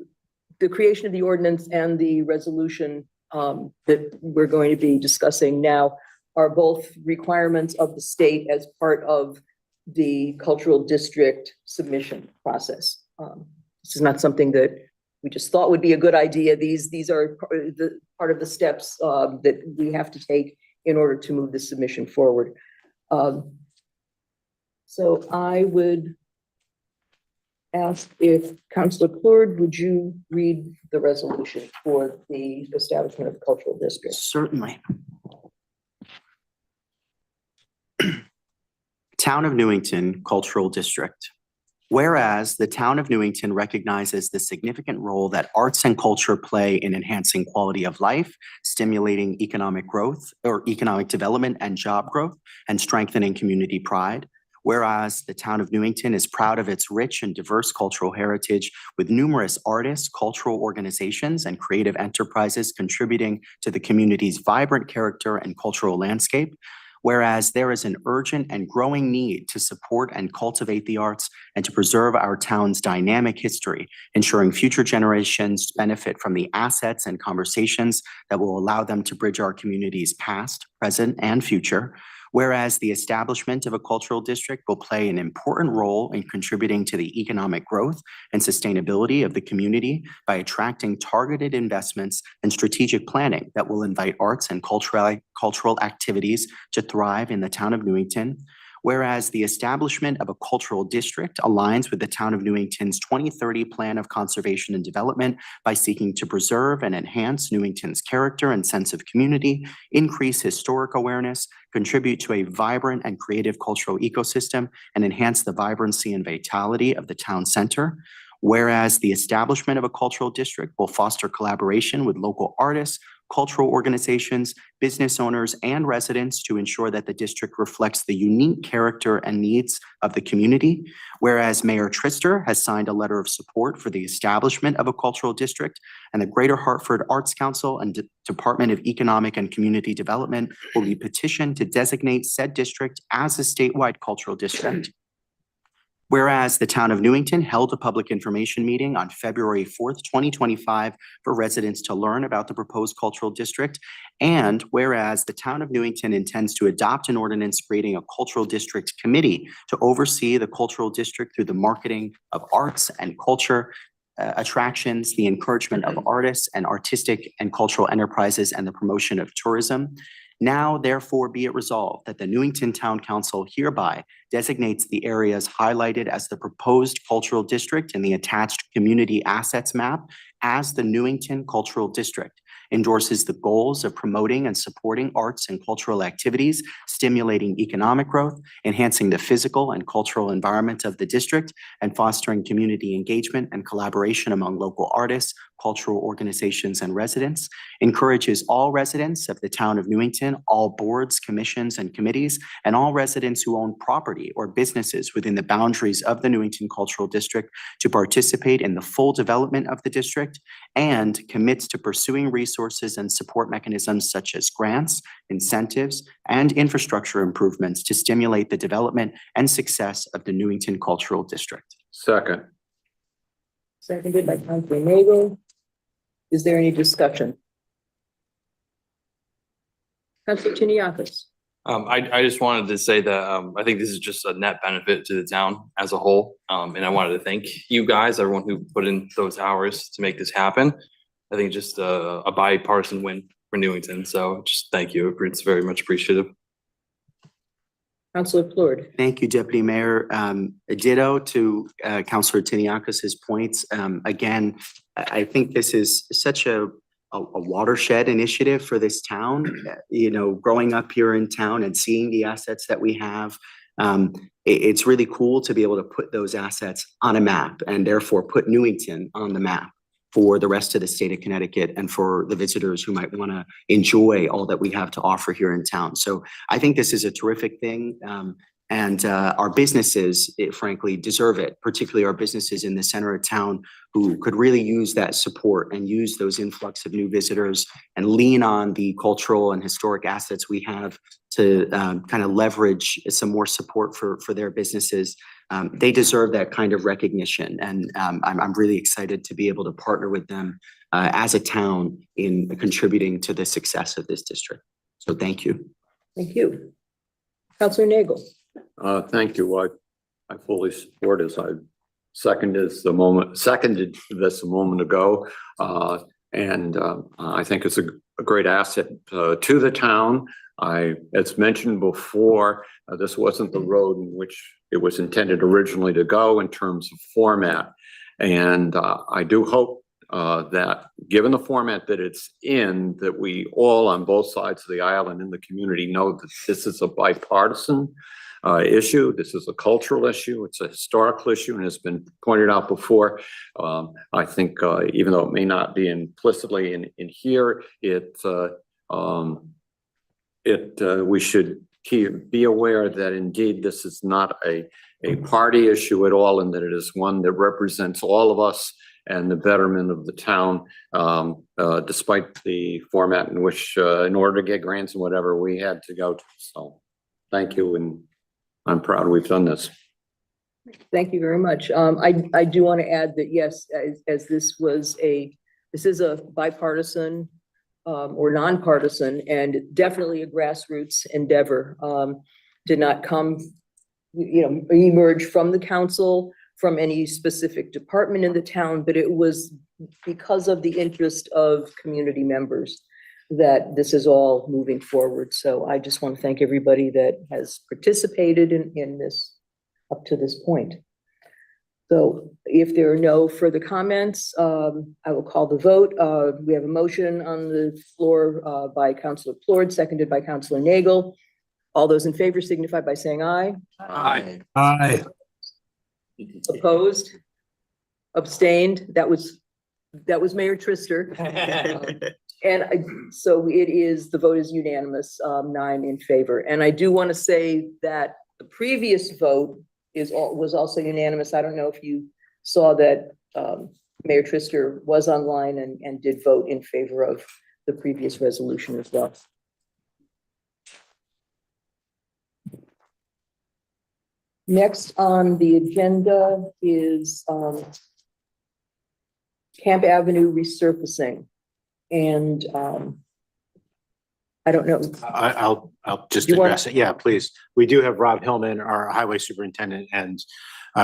creation of the ordinance and the resolution that we're going to be discussing now are both requirements of the state as part of the cultural district submission process. This is not something that we just thought would be a good idea. These are part of the steps that we have to take in order to move the submission forward. So I would ask if Councilor Plurd, would you read the resolution for the establishment of the cultural district? Certainly. Town of Newington Cultural District. Whereas the town of Newington recognizes the significant role that arts and culture play in enhancing quality of life, stimulating economic growth or economic development and job growth, and strengthening community pride. Whereas the town of Newington is proud of its rich and diverse cultural heritage with numerous artists, cultural organizations, and creative enterprises contributing to the community's vibrant character and cultural landscape. Whereas there is an urgent and growing need to support and cultivate the arts and to preserve our town's dynamic history, ensuring future generations benefit from the assets and conversations that will allow them to bridge our community's past, present, and future. Whereas the establishment of a cultural district will play an important role in contributing to the economic growth and sustainability of the community by attracting targeted investments and strategic planning that will invite arts and cultural activities to thrive in the town of Newington. Whereas the establishment of a cultural district aligns with the town of Newington's 2030 Plan of Conservation and Development by seeking to preserve and enhance Newington's character and sense of community, increase historic awareness, contribute to a vibrant and creative cultural ecosystem, and enhance the vibrancy and vitality of the town center. Whereas the establishment of a cultural district will foster collaboration with local artists, cultural organizations, business owners, and residents to ensure that the district reflects the unique character and needs of the community. Whereas Mayor Trister has signed a letter of support for the establishment of a cultural district, and the Greater Hartford Arts Council and Department of Economic and Community Development will be petitioned to designate said district as a statewide cultural district. Whereas the town of Newington held a public information meeting on February 4th, 2025 for residents to learn about the proposed cultural district. And whereas the town of Newington intends to adopt an ordinance creating a cultural district committee to oversee the cultural district through the marketing of arts and culture attractions, the encouragement of artists and artistic and cultural enterprises, and the promotion of tourism. Now, therefore, be it resolved that the Newington Town Council hereby designates the areas highlighted as the proposed cultural district in the attached community assets map as the Newington Cultural District, endorses the goals of promoting and supporting arts and cultural activities, stimulating economic growth, enhancing the physical and cultural environment of the district, and fostering community engagement and collaboration among local artists, cultural organizations, and residents, encourages all residents of the town of Newington, all boards, commissions, and committees, and all residents who own property or businesses within the boundaries of the Newington Cultural District to participate in the full development of the district, and commits to pursuing resources and support mechanisms such as grants, incentives, and infrastructure improvements to stimulate the development and success of the Newington Cultural District. Second. Seconded by Councilor Nagel. Is there any discussion? Councilor Tiniakis. I just wanted to say that I think this is just a net benefit to the town as a whole. And I wanted to thank you guys, everyone who put in those hours to make this happen. I think just a bipartisan win for Newington. So just thank you. It's very much appreciative. Councilor Plurd. Thank you, Deputy Mayor. Ditto to Councilor Tiniakis's points. Again, I think this is such a watershed initiative for this town. You know, growing up here in town and seeing the assets that we have, It's really cool to be able to put those assets on a map and therefore put Newington on the map for the rest of the state of Connecticut and for the visitors who might want to enjoy all that we have to offer here in town. So I think this is a terrific thing. And our businesses, frankly, deserve it, particularly our businesses in the center of town who could really use that support and use those influx of new visitors and lean on the cultural and historic assets we have to kind of leverage some more support for their businesses. They deserve that kind of recognition. And I'm really excited to be able to partner with them as a town in contributing to the success of this district. So thank you. Thank you. Counselor Nagel. Thank you. I fully support as I seconded this a moment ago. And I think it's a great asset to the town. As mentioned before, this wasn't the road in which it was intended originally to go in terms of format. And I do hope that given the format that it's in, that we all on both sides of the aisle and in the community know that this is a bipartisan issue. This is a cultural issue. It's a historical issue, and has been pointed out before. I think even though it may not be implicitly in here, we should be aware that indeed this is not a party issue at all, and that it is one that represents all of us and the betterment of the town, despite the format in which, in order to get grants and whatever, we had to go to. So thank you, and I'm proud we've done this. Thank you very much. I do want to add that, yes, as this is a bipartisan or nonpartisan and definitely a grassroots endeavor. Did not come, emerge from the council, from any specific department in the town, but it was because of the interest of community members that this is all moving forward. So I just want to thank everybody that has participated in this up to this point. So if there are no further comments, I will call the vote. We have a motion on the floor by Councilor Plord, seconded by Councilor Nagel. All those in favor signify by saying aye. Aye. Aye. Opposed? Abstained? That was Mayor Trister. So the vote is unanimous, 9 in favor. And I do want to say that the previous vote was also unanimous. I don't know if you saw that Mayor Trister was online and did vote in favor of the previous resolution as well. Next on the agenda is Camp Avenue resurfacing. And I don't know. I'll just You want- address it. Yeah, please. We do have Rob Hillman, our highway superintendent, and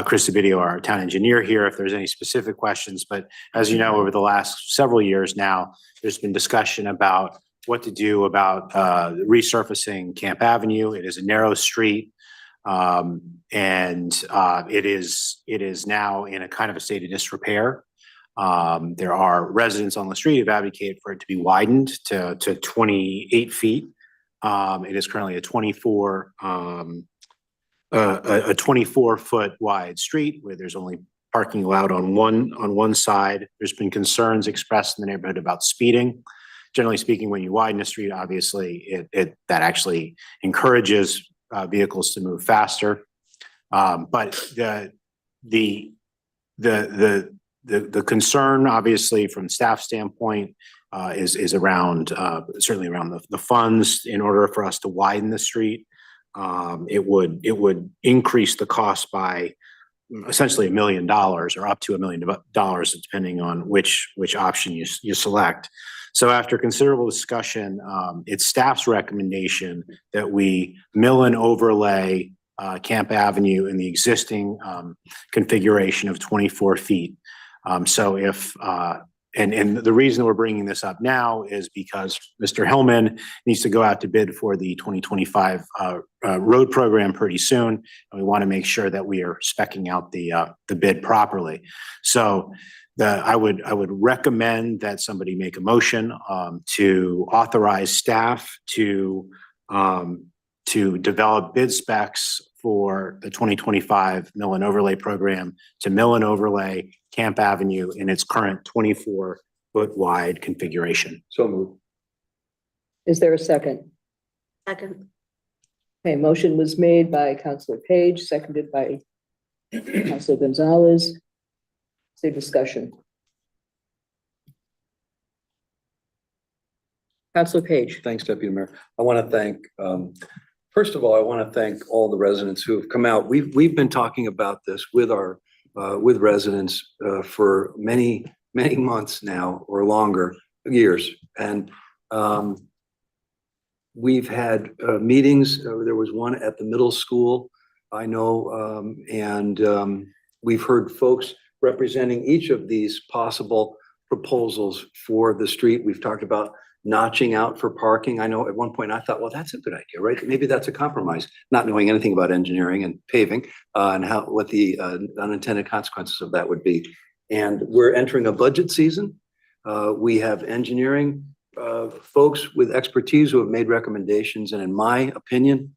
Chris Savidio, our town engineer here, if there's any specific questions. But as you know, over the last several years now, there's been discussion about what to do about resurfacing Camp Avenue. It is a narrow street. It is now in a kind of a state of disrepair. There are residents on the street who've advocated for it to be widened to 28 feet. It is currently a 24-foot wide street where there's only parking allowed on one side. There's been concerns expressed in the neighborhood about speeding. Generally speaking, when you widen a street, obviously that actually encourages vehicles to move faster. But the concern, obviously, from staff standpoint, is around certainly around the funds in order for us to widen the street. It would increase the cost by essentially $1 million or up to $1 million, depending on which option you select. So after considerable discussion, it's staff's recommendation that we mill and overlay Camp Avenue in the existing configuration of 24 feet. So and the reason we're bringing this up now is because Mr. Hillman needs to go out to bid for the 2025 road program pretty soon. And we want to make sure that we are speccing out the bid properly. So I would recommend that somebody make a motion to authorize staff to develop bid specs for the 2025 mill and overlay program to mill and overlay Camp Avenue in its current 24-foot wide configuration. So moved. Is there a second? Second. Okay, motion was made by Counselor Page, seconded by Counselor Gonzalez. Is there discussion? Counselor Page. Thanks, Deputy Mayor. I want to thank, first of all, I want to thank all the residents who have come out. We've been talking about this with our, with residents for many months now or longer, years. And we've had meetings. There was one at the middle school, I know, and we've heard folks representing each of these possible proposals for the street. We've talked about notching out for parking. I know at one point I thought, well, that's a good idea, right? Maybe that's a compromise, not knowing anything about engineering and paving and what the unintended consequences of that would be. And we're entering a budget season. We have engineering folks with expertise who have made recommendations. And in my opinion,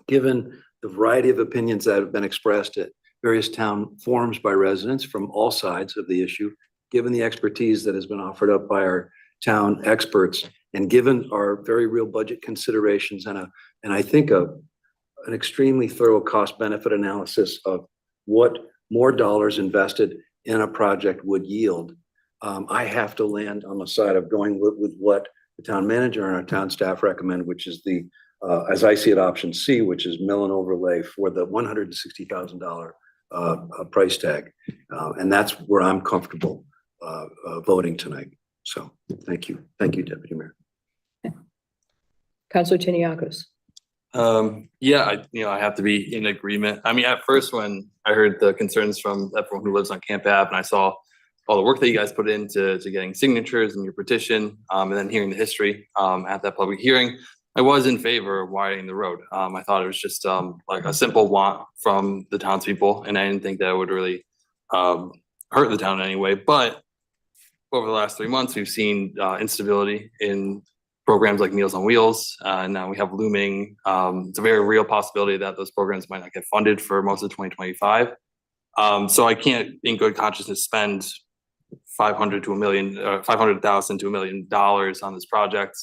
given the variety of opinions that have been expressed at various town forums by residents from all sides of the issue, given the expertise that has been offered up by our town experts, and given our very real budget considerations and I think an extremely thorough cost benefit analysis of what more dollars invested in a project would yield, I have to land on the side of going with what the town manager and our town staff recommend, which is the, as I see it, option C, which is mill and overlay for the $160,000 price tag. And that's where I'm comfortable voting tonight. So thank you. Thank you, Deputy Mayor. Counselor Tiniakos. Yeah, I have to be in agreement. I mean, at first, when I heard the concerns from everyone who lives on Camp Ave, and I saw all the work that you guys put into getting signatures and your petition, and then hearing the history at that public hearing, I was in favor of widening the road. I thought it was just like a simple want from the townspeople, and I didn't think that it would really hurt the town in any way. But over the last 3 months, we've seen instability in programs like Meals on Wheels. And now we have looming, it's a very real possibility that those programs might not get funded for most of 2025. So I can't in good consciousness spend $500,000 to $1 million on this project,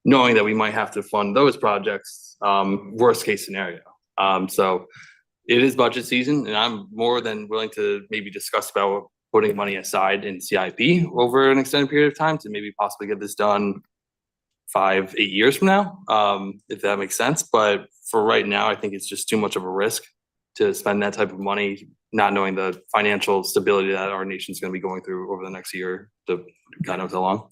knowing that we might have to fund those projects, worst case scenario. So it is budget season, and I'm more than willing to maybe discuss about putting money aside in CIP over an extended period of time to maybe possibly get this done 5-8 years from now, if that makes sense. But for right now, I think it's just too much of a risk to spend that type of money, not knowing the financial stability that our nation's going to be going through over the next year to God knows how long.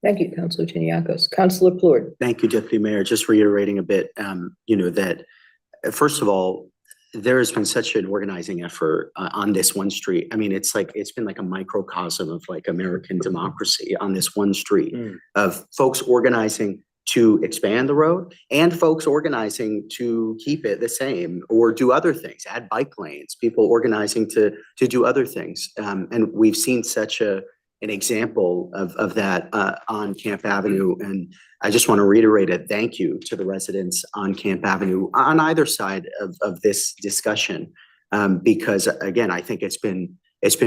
Thank you, Counselor Tiniakos. Counselor Plord. Thank you, Deputy Mayor. Just reiterating a bit, that first of all, there has been such an organizing effort on this one street. I mean, it's been like a microcosm of like American democracy on this one street of folks organizing to expand the road and folks organizing to keep it the same or do other things, add bike lanes, people organizing to do other things. And we've seen such an example of that on Camp Avenue. And I just want to reiterate a thank you to the residents on Camp Avenue on either side of this discussion. Because again, I think it's been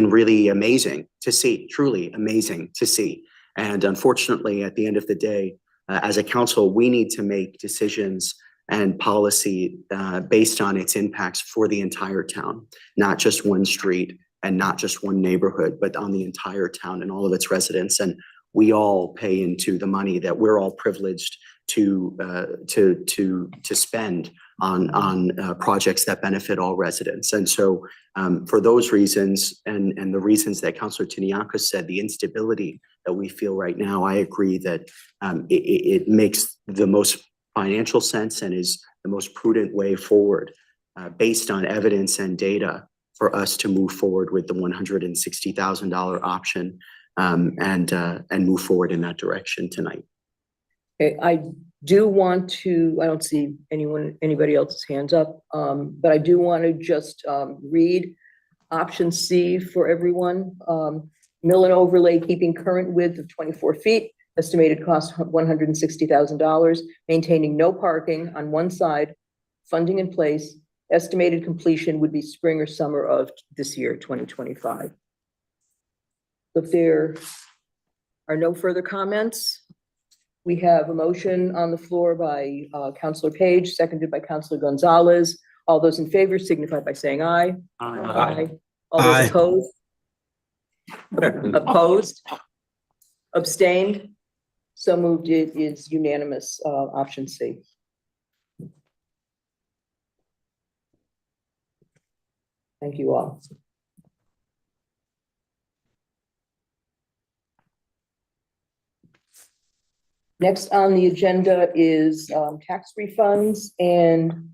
really amazing to see, truly amazing to see. And unfortunately, at the end of the day, as a council, we need to make decisions and policy based on its impacts for the entire town, not just one street and not just one neighborhood, but on the entire town and all of its residents. And we all pay into the money that we're all privileged to spend on projects that benefit all residents. And so for those reasons and the reasons that Councilor Tiniakos said, the instability that we feel right now, I agree that it makes the most financial sense and is the most prudent way forward based on evidence and data for us to move forward with the $160,000 option and move forward in that direction tonight. Okay, I do want to, I don't see anybody else's hands up, but I do want to just read option C for everyone. Mill and overlay keeping current width of 24 feet, estimated cost $160,000, maintaining no parking on one side funding in place. Estimated completion would be spring or summer of this year, 2025. If there are no further comments, we have a motion on the floor by Councilor Page, seconded by Councilor Gonzalez. All those in favor signify by saying aye. Aye. All those opposed? Opposed? Abstained? So moved. It is unanimous, option C. Thank you all. Next on the agenda is tax refunds, and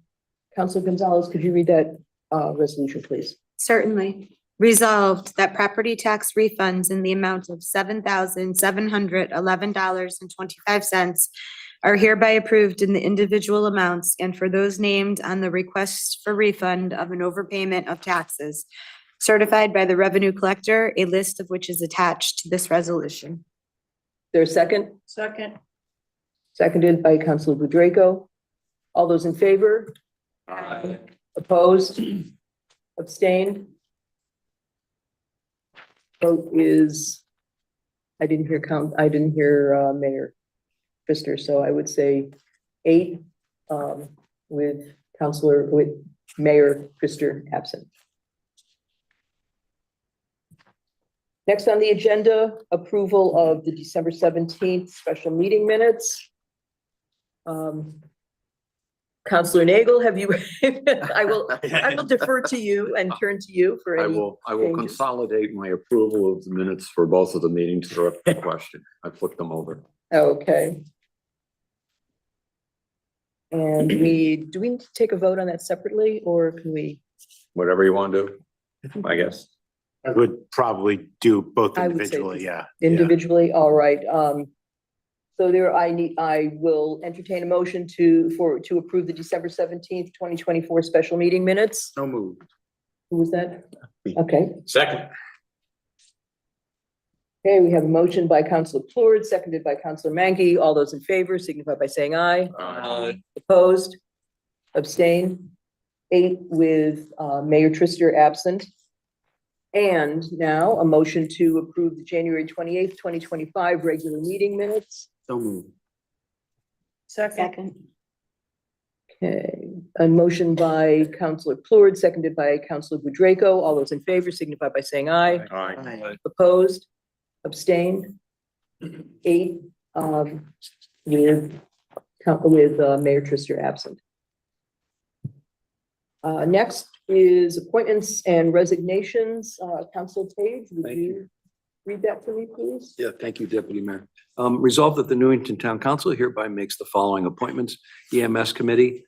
Councilor Gonzalez, could you read that resolution, please? Certainly. Resolved that property tax refunds in the amount of $7,711.25 are hereby approved in the individual amounts and for those named on the request for refund of an overpayment of taxes certified by the revenue collector, a list of which is attached to this resolution. There's a second? Second. Seconded by Councilor Budraco. All those in favor? Aye. Opposed? Abstained? Vote is, I didn't hear Mayor Pfister, so I would say 8 with Mayor Pfister absent. Next on the agenda, approval of the December 17th special meeting minutes. Councilor Nagel, have you, I will defer to you and turn to you for I any. will changes. consolidate my approval of the minutes for both of the meetings that are up for question. I flipped them over. Okay. And do we need to take a vote on that separately, or can we? Whatever you want to do, I guess. I would probably do both I would say individually, just yeah. Individually, all right. So I will entertain a motion to approve the December 17th, 2024 special meeting minutes. So moved. Who was that? Okay. Second. Okay, we have a motion by Councilor Plord, seconded by Councilor Mankey. All those in favor signify by saying aye. Aye. Opposed? Abstain? 8 with Mayor Trister absent. And now a motion to approve the January 28th, 2025 regular meeting minutes. So moved. Second. Okay, a motion by Councilor Plord, seconded by Councilor Budraco. All those in favor signify by saying aye. Aye. Opposed? Abstained? 8 with Mayor Trister absent. Next is appointments and resignations. Councilor Page, would Thank you read that for me, please? Yeah, thank you, Deputy Mayor. Resolved that the Newington Town Council hereby makes the following appointments. EMS Committee,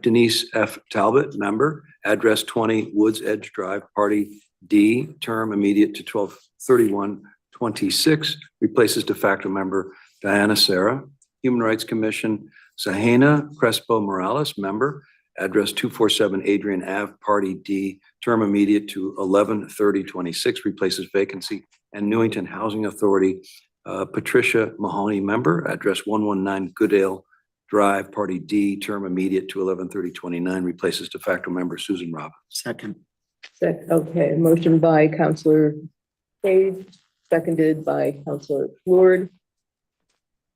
Denise F. Talbot, member, address 20 Woods Edge Drive, Party D, term immediate to 12/31/26, replaces de facto member Diana Sarah. Human Rights Commission, Sahena Crespo Morales, member, address 247 Adrian Ave, Party D, term immediate to 11/30/26, replaces vacancy. And Newington Housing Authority, Patricia Mahoney, member, address 119 Goodale Drive, Party D, term immediate to 11/30/29, replaces de facto member Susan Robbins. Second. Okay, motion by Councilor Page, seconded by Councilor Plord.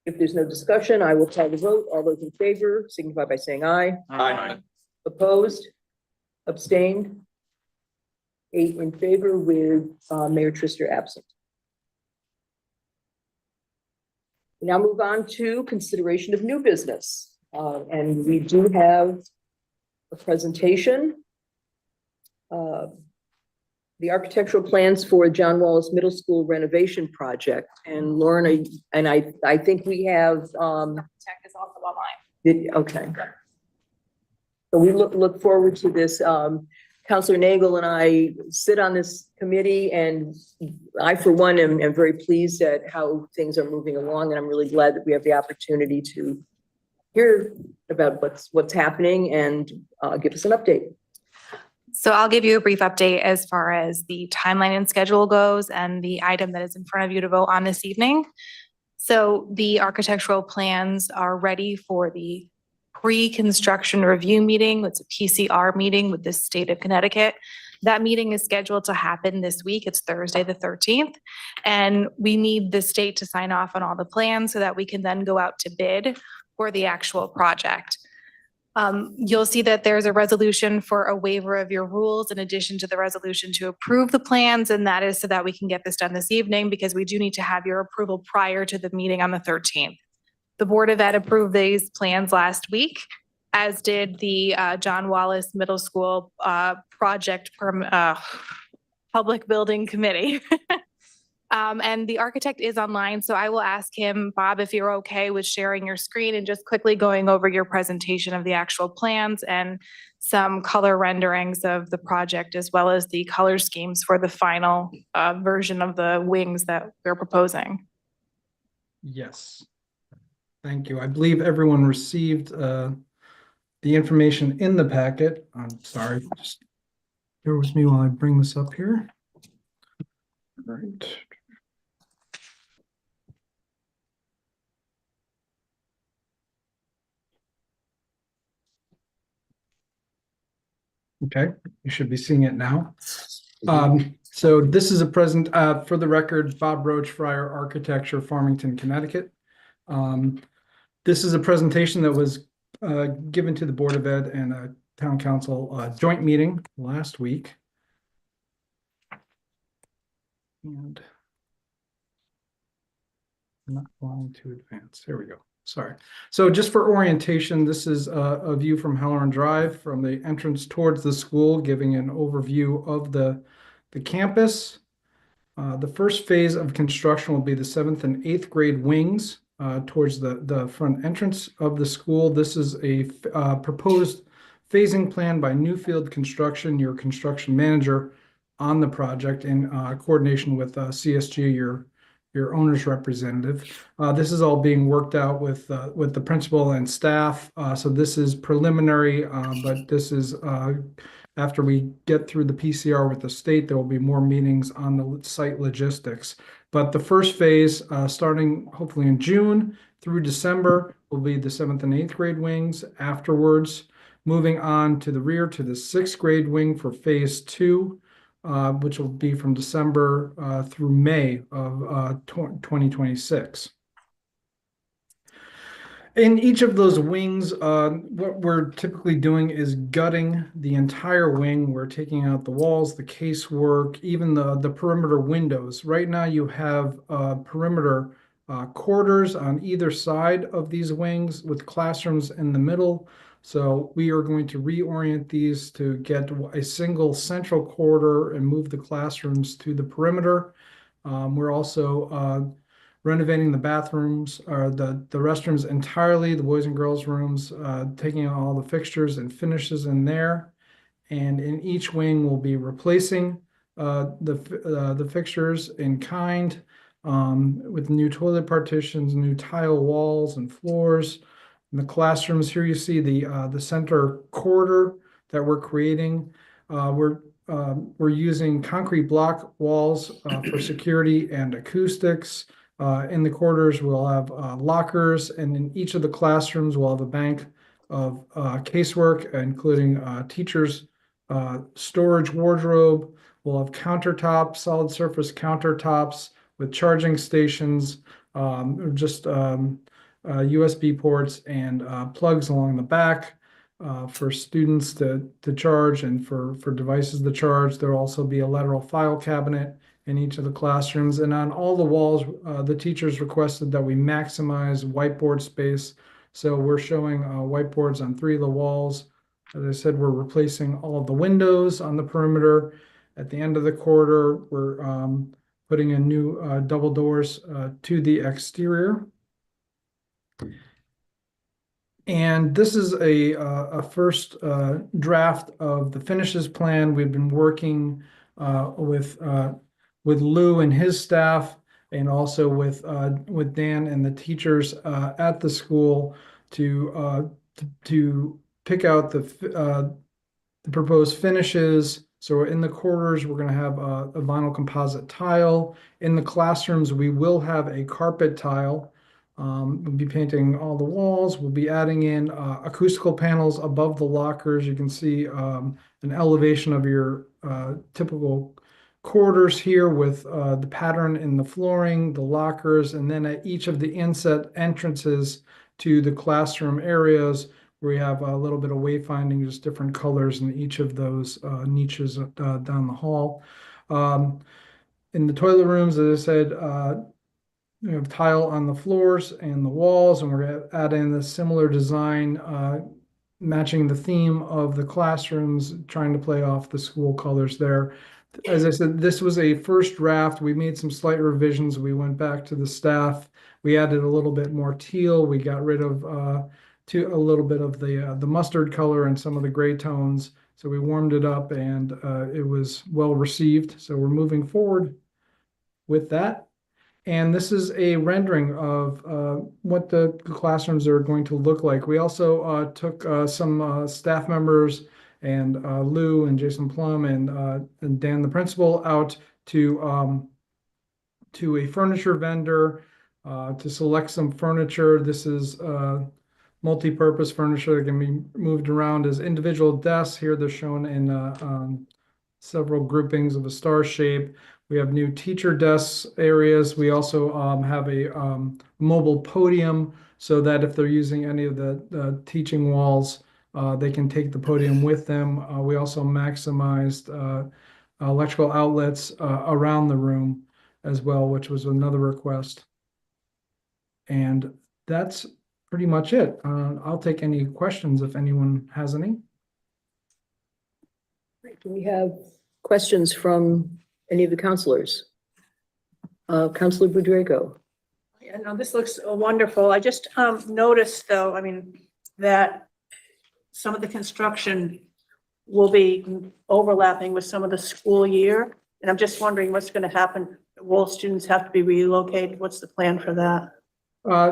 If there's no discussion, I will call the vote. All those in favor signify by saying aye. Aye. Opposed? Abstained? 8 in favor with Mayor Trister absent. We now move on to consideration of new business. And we do have a presentation. The architectural plans for John Wallace Middle School renovation project. And Lauren, I think we have, Tech is also online. okay. So we look forward to this. Councilor Nagel and I sit on this committee, and I, for one, am very pleased at how things are moving along, and I'm really glad that we have the opportunity to hear about what's happening and give us an update. So I'll give you a brief update as far as the timeline and schedule goes and the item that is in front of you to vote on this evening. So the architectural plans are ready for the pre-construction review meeting. It's a PCR meeting with the state of Connecticut. That meeting is scheduled to happen this week. It's Thursday, the 13th. And we need the state to sign off on all the plans so that we can then go out to bid for the actual project. You'll see that there's a resolution for a waiver of your rules in addition to the resolution to approve the plans. And that is so that we can get this done this evening because we do need to have your approval prior to the meeting on the 13th. The Board of Ed approved these plans last week, as did the John Wallace Middle School Public Building Committee. And the architect is online, so I will ask him, Bob, if you're okay with sharing your screen and just quickly going over your presentation of the actual plans and some color renderings of the project, as well as the color schemes for the final version of the wings that we're proposing. Yes. Thank you. I believe everyone received the information in the packet. I'm sorry, just bear with me while I bring this up here. All right. Okay, you should be seeing it now. So this is a present, for the record, Bob Roach, Friar Architecture, Farmington, Connecticut. This is a presentation that was given to the Board of Ed and a Town Council joint meeting last week. And I'm not going to advance. Here we go. Sorry. So just for orientation, this is a view from Halloran Drive from the entrance towards the school, giving an overview of the campus. The first phase of construction will be the 7th and 8th grade wings towards the front entrance of the school. This is a proposed phasing plan by Newfield Construction, your construction manager on the project, in coordination with CSG, your owner's representative. This is all being worked out with the principal and staff. So this is preliminary, but this is after we get through the PCR with the state, there will be more meetings on the site logistics. But the first phase, starting hopefully in June through December, will be the 7th and 8th grade wings. Afterwards, moving on to the rear to the 6th grade wing for phase 2. Which will be from December through May of 2026. In each of those wings, what we're typically doing is gutting the entire wing. We're taking out the walls, the casework, even the perimeter windows. Right now you have perimeter corridors on either side of these wings with classrooms in the middle. So we are going to reorient these to get a single central corridor and move the classrooms to the perimeter. We're also renovating the bathrooms or the restrooms entirely, the boys and girls rooms, taking out all the fixtures and finishes in there. And in each wing, we'll be replacing the fixtures in kind with new toilet partitions, new tile walls and floors. In the classrooms here, you see the center corridor that we're creating. We're using concrete block walls for security and acoustics. In the corridors, we'll have lockers, and in each of the classrooms, we'll have a bank of casework, including teachers' storage wardrobe. We'll have countertops, solid surface countertops with charging stations, USB ports and plugs along the back for students to charge and for devices to charge. There'll also be a lateral file cabinet in each of the classrooms. And on all the walls, the teachers requested that we maximize whiteboard space. So we're showing whiteboards on 3 of the walls. As I said, we're replacing all of the windows on the perimeter. At the end of the corridor, we're putting in new double doors to the exterior. And this is a first draft of the finishes plan. We've been working with Lou and his staff, and also with Dan and the teachers at the school to pick out the proposed finishes. So in the corridors, we're going to have a vinyl composite tile. In the classrooms, we will have a carpet tile. We'll be painting all the walls. We'll be adding in acoustical panels above the lockers. You can see an elevation of your typical corridors here with the pattern in the flooring, the lockers, and then at each of the inset entrances to the classroom areas, we have a little bit of wayfinding, just different colors in each of those niches down the hall. In the toilet rooms, as I said, we have tile on the floors and the walls, and we're going to add in a similar design, matching the theme of the classrooms, trying to play off the school colors there. As I said, this was a first draft. We made some slight revisions. We went back to the staff. We added a little bit more teal. We got rid of a little bit of the mustard color and some of the gray tones. So we warmed it up, and it was well received. So we're moving forward with that. And this is a rendering of what the classrooms are going to look like. We also took some staff members and Lou and Jason Plum and Dan, the principal, out to a furniture vendor to select some furniture. This is multi-purpose furniture that can be moved around as individual desks. Here they're shown in several groupings of a star shape. We have new teacher desks areas. We also have a mobile podium so that if they're using any of the teaching walls, they can take the podium with them. We also maximized electrical outlets around the room as well, which was another request. And that's pretty much it. I'll take any questions if anyone has any. Do we have questions from any of the counselors? Counselor Budrago. Yeah, no, this looks wonderful. I just noticed though, I mean, that some of the construction will be overlapping with some of the school year. And I'm just wondering what's going to happen. Will students have to be relocated? What's the plan for that?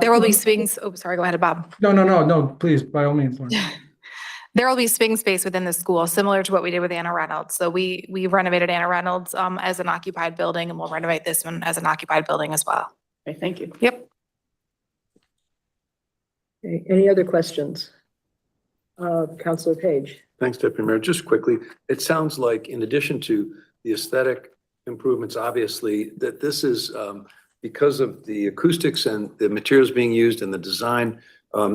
There will be swings. Oh, sorry. Go ahead, Bob. No, please, by all means. Lauren. There will be swing space within the school, similar to what we did with Anna Reynolds. So we renovated Anna Reynolds as an occupied building, and we'll renovate this one as an occupied building as well. Okay, thank you. Yep. Okay, any other questions? Counselor Page. Thanks, Deputy Mayor. Just quickly, it sounds like in addition to the aesthetic improvements, obviously, that this is because of the acoustics and the materials being used and the design,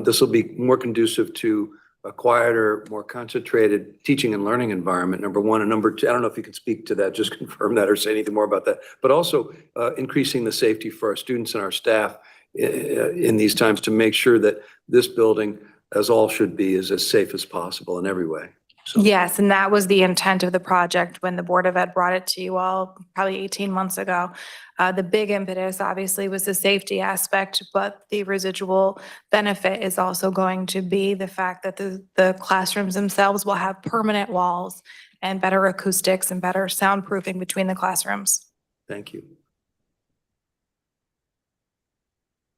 this will be more conducive to a quieter, more concentrated teaching and learning environment, number one. And number two, I don't know if you can speak to that, just confirm that or say anything more about that, but also increasing the safety for our students and our staff in these times to make sure that this building, as all should be, is as safe as possible in every way. So. Yes, and that was the intent of the project when the Board of Ed brought it to you all probably 18 months ago. The big impetus obviously was the safety aspect, but the residual benefit is also going to be the fact that the classrooms themselves will have permanent walls and better acoustics and better soundproofing between the classrooms. Thank you.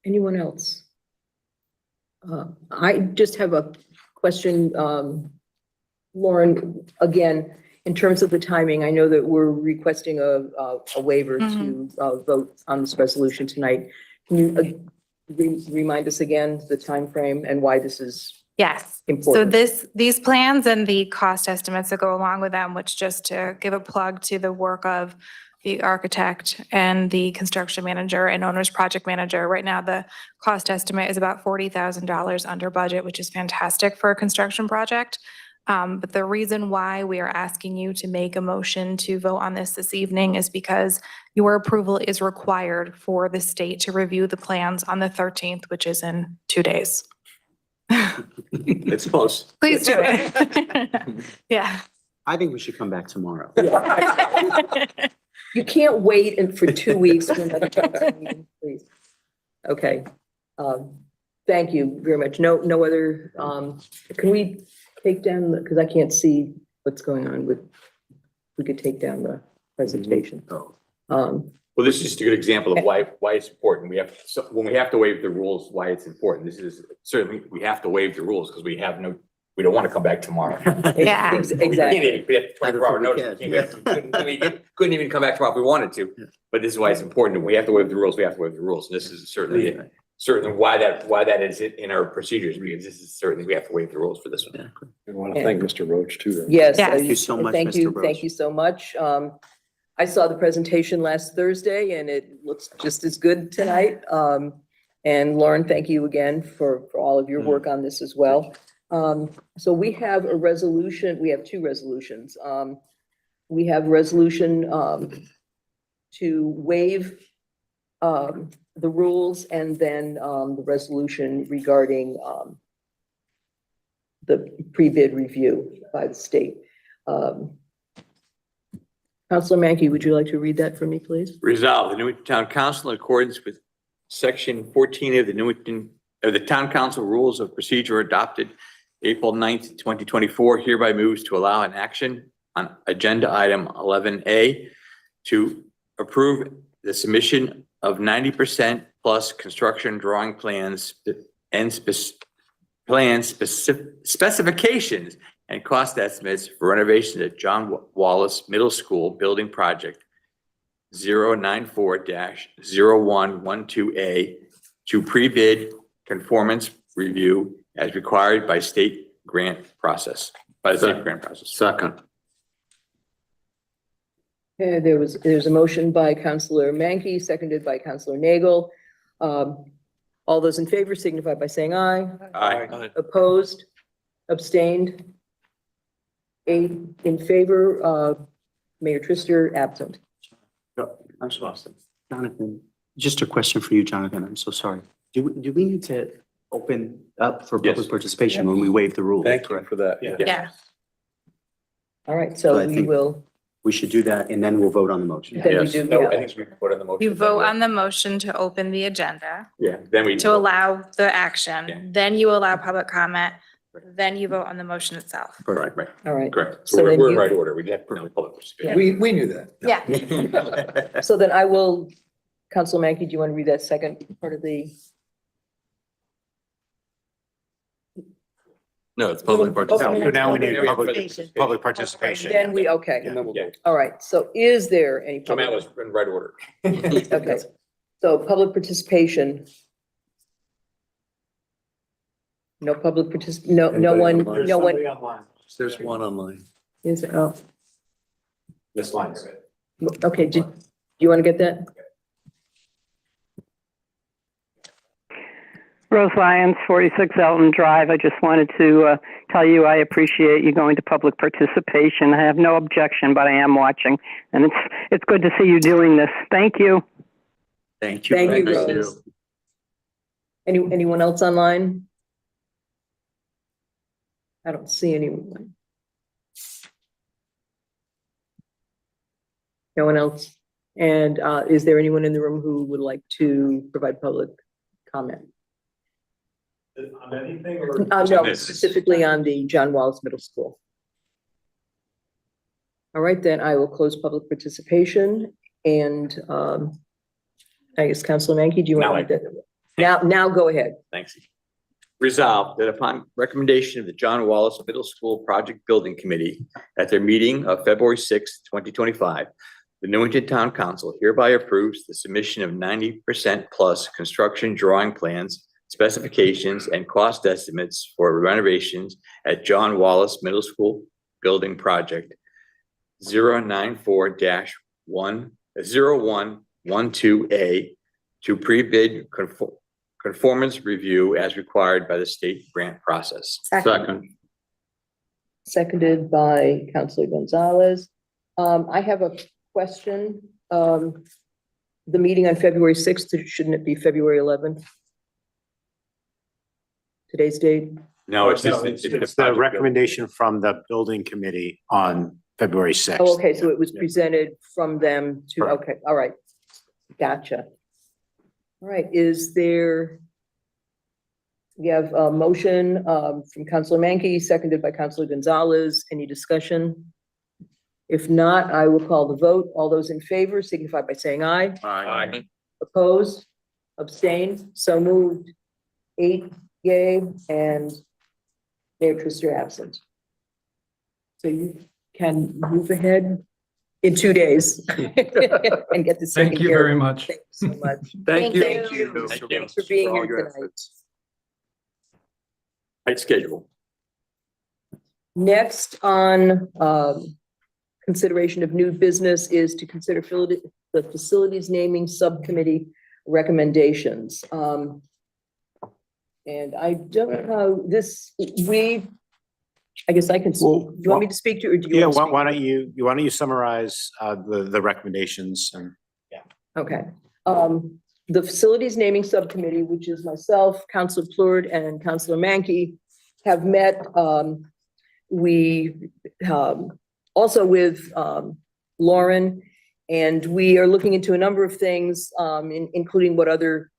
Anyone else? I just have a question, Lauren, again, in terms of the timing. I know that we're requesting a waiver to vote on this resolution tonight. Can you remind us again the time frame and why this is Yes. important? So these plans and the cost estimates that go along with them, which just to give a plug to the work of the architect and the construction manager and owner's project manager. Right now, the cost estimate is about $40,000 under budget, which is fantastic for a construction project. But the reason why we are asking you to make a motion to vote on this evening is because your approval is required for the state to review the plans on the 13th, which is in 2 days. It's close. Please do it. Yeah. I think we should come back tomorrow. You can't wait for 2 weeks for another council meeting, please. Okay. Thank you very much. No other, can we take down because I can't see what's going on with, we could take down the presentation. Well, this is just a good example of why it's important. When we have to waive the rules, why it's important. This is certainly, we have to waive the rules because we don't want to come back tomorrow. Yeah. Exactly. We have 24-hour notice. Couldn't even come back tomorrow if we wanted to. But this is why it's important. We have to waive the rules. We have to waive the rules. And this is certainly certainly why that is in our procedures, because this is certainly, we have to waive the rules for this one. I want to thank Mr. Roach too. then. Yes. Yes. Thank you so much, Thank Mr. you, Rose. thank you so much. I saw the presentation last Thursday and it looks just as good tonight. And Lauren, thank you again for all of your work on this as well. So we have a resolution, we have two resolutions. We have resolution to waive the rules and then the resolution regarding the pre-bid review by the state. Counselor Mankey, would you like to read that for me, please? Resolved, the Newington Town Council, in accordance with section 14 of the Town Council Rules of Procedure adopted April 9th, 2024, hereby moves to allow an action on agenda item 11A to approve the submission of 90% plus construction drawing plans and specifications and cost estimates for renovations at John Wallace Middle School Building Project 094-0112A to pre-bid conformance review as required by state grant process, Second. Okay, there's a motion by Counselor Mankey, seconded by Counselor Nagel. All those in favor signify by saying aye. Aye. Opposed, abstained. 8 in favor, Mayor Trister absent. I'm sorry. Jonathan, just a question for you, Jonathan. I'm so sorry. Do we need to open up for public Yes. participation when we waive the rules? Thank you correct? for that. Yeah. All right, So so I we think- will, We should do that and then we'll vote on the motion. then we Yes, do, no, I yeah. think we can put on the motion. You vote on the motion to open the agenda, Yeah, then we. to allow the Yeah. action, then you allow public comment, then you vote on the motion itself. Right, right, All right. correct. So So we're then we're in you- right order. We have to public participation. We knew that. Yeah. So then I will, Counselor Mankey, do you want to read that second part of the? No, it's public participation. So now we need Yeah. public participation. Then we, okay, And then we'll Yeah. vote. all right, so is there any? So Matt public- was in right order. Okay, so public participation. No public no one, Anybody no one There's one online. is, oh, This line. okay, do you want to get that? Rose Lyons, 46 Elton Drive. I just wanted to tell you I appreciate you going to public participation. I have no objection, but I am watching, and it's good to see you doing this. Thank you. Thank you. Thank you, Thank Rose. Anyone else online? I don't see anyone. No one else? And is there anyone in the room who would like to provide public comment? On anything or? No, specifically on the John Wallace Middle School. All right, then I will close public participation and I guess Councilor Mankey, do you want to? Now go ahead. Thanks. Resolved that upon recommendation of the John Wallace Middle School Project Building Committee at their meeting of February 6th, 2025, the Newington Town Council hereby approves the submission of 90% plus construction drawing plans, specifications, and cost estimates for renovations at John Wallace Middle School Building Project 094-0112A to pre-bid conformance review as required by the state grant process. Second. Seconded by Councilor Gonzalez. I have a question. The meeting on February 6th, shouldn't it be February 11th? Today's date? No, it's No, it's the recommendation from the building committee on February 6th. Oh, okay, so it was presented from them to, Correct. okay, all right. Gotcha. All right, is there? We have a motion from Councilor Mankey, seconded by Councilor Gonzalez. Any discussion? If not, I will call the vote. All those in favor signify by saying aye. Aye. Opposed? Abstained? So moved. 8 yay and Mayor Trister absent. So you can move ahead in 2 days and get this taken Thank you care of. very much. Thank you so much. Thank Thank you. you. Thanks for being all here your tonight. efforts. Tight schedule. Next on consideration of new business is to consider the facilities naming subcommittee recommendations. And I don't know, I guess I can, do Well, you want me to speak to, or do you? Yeah, want to why speak to don't you summarize the recommendations and Okay. The facilities naming subcommittee, which is myself, Councilor Plurd, and Councilor Mankey, have met. We also with Lauren, and we are looking into a number of things, including what other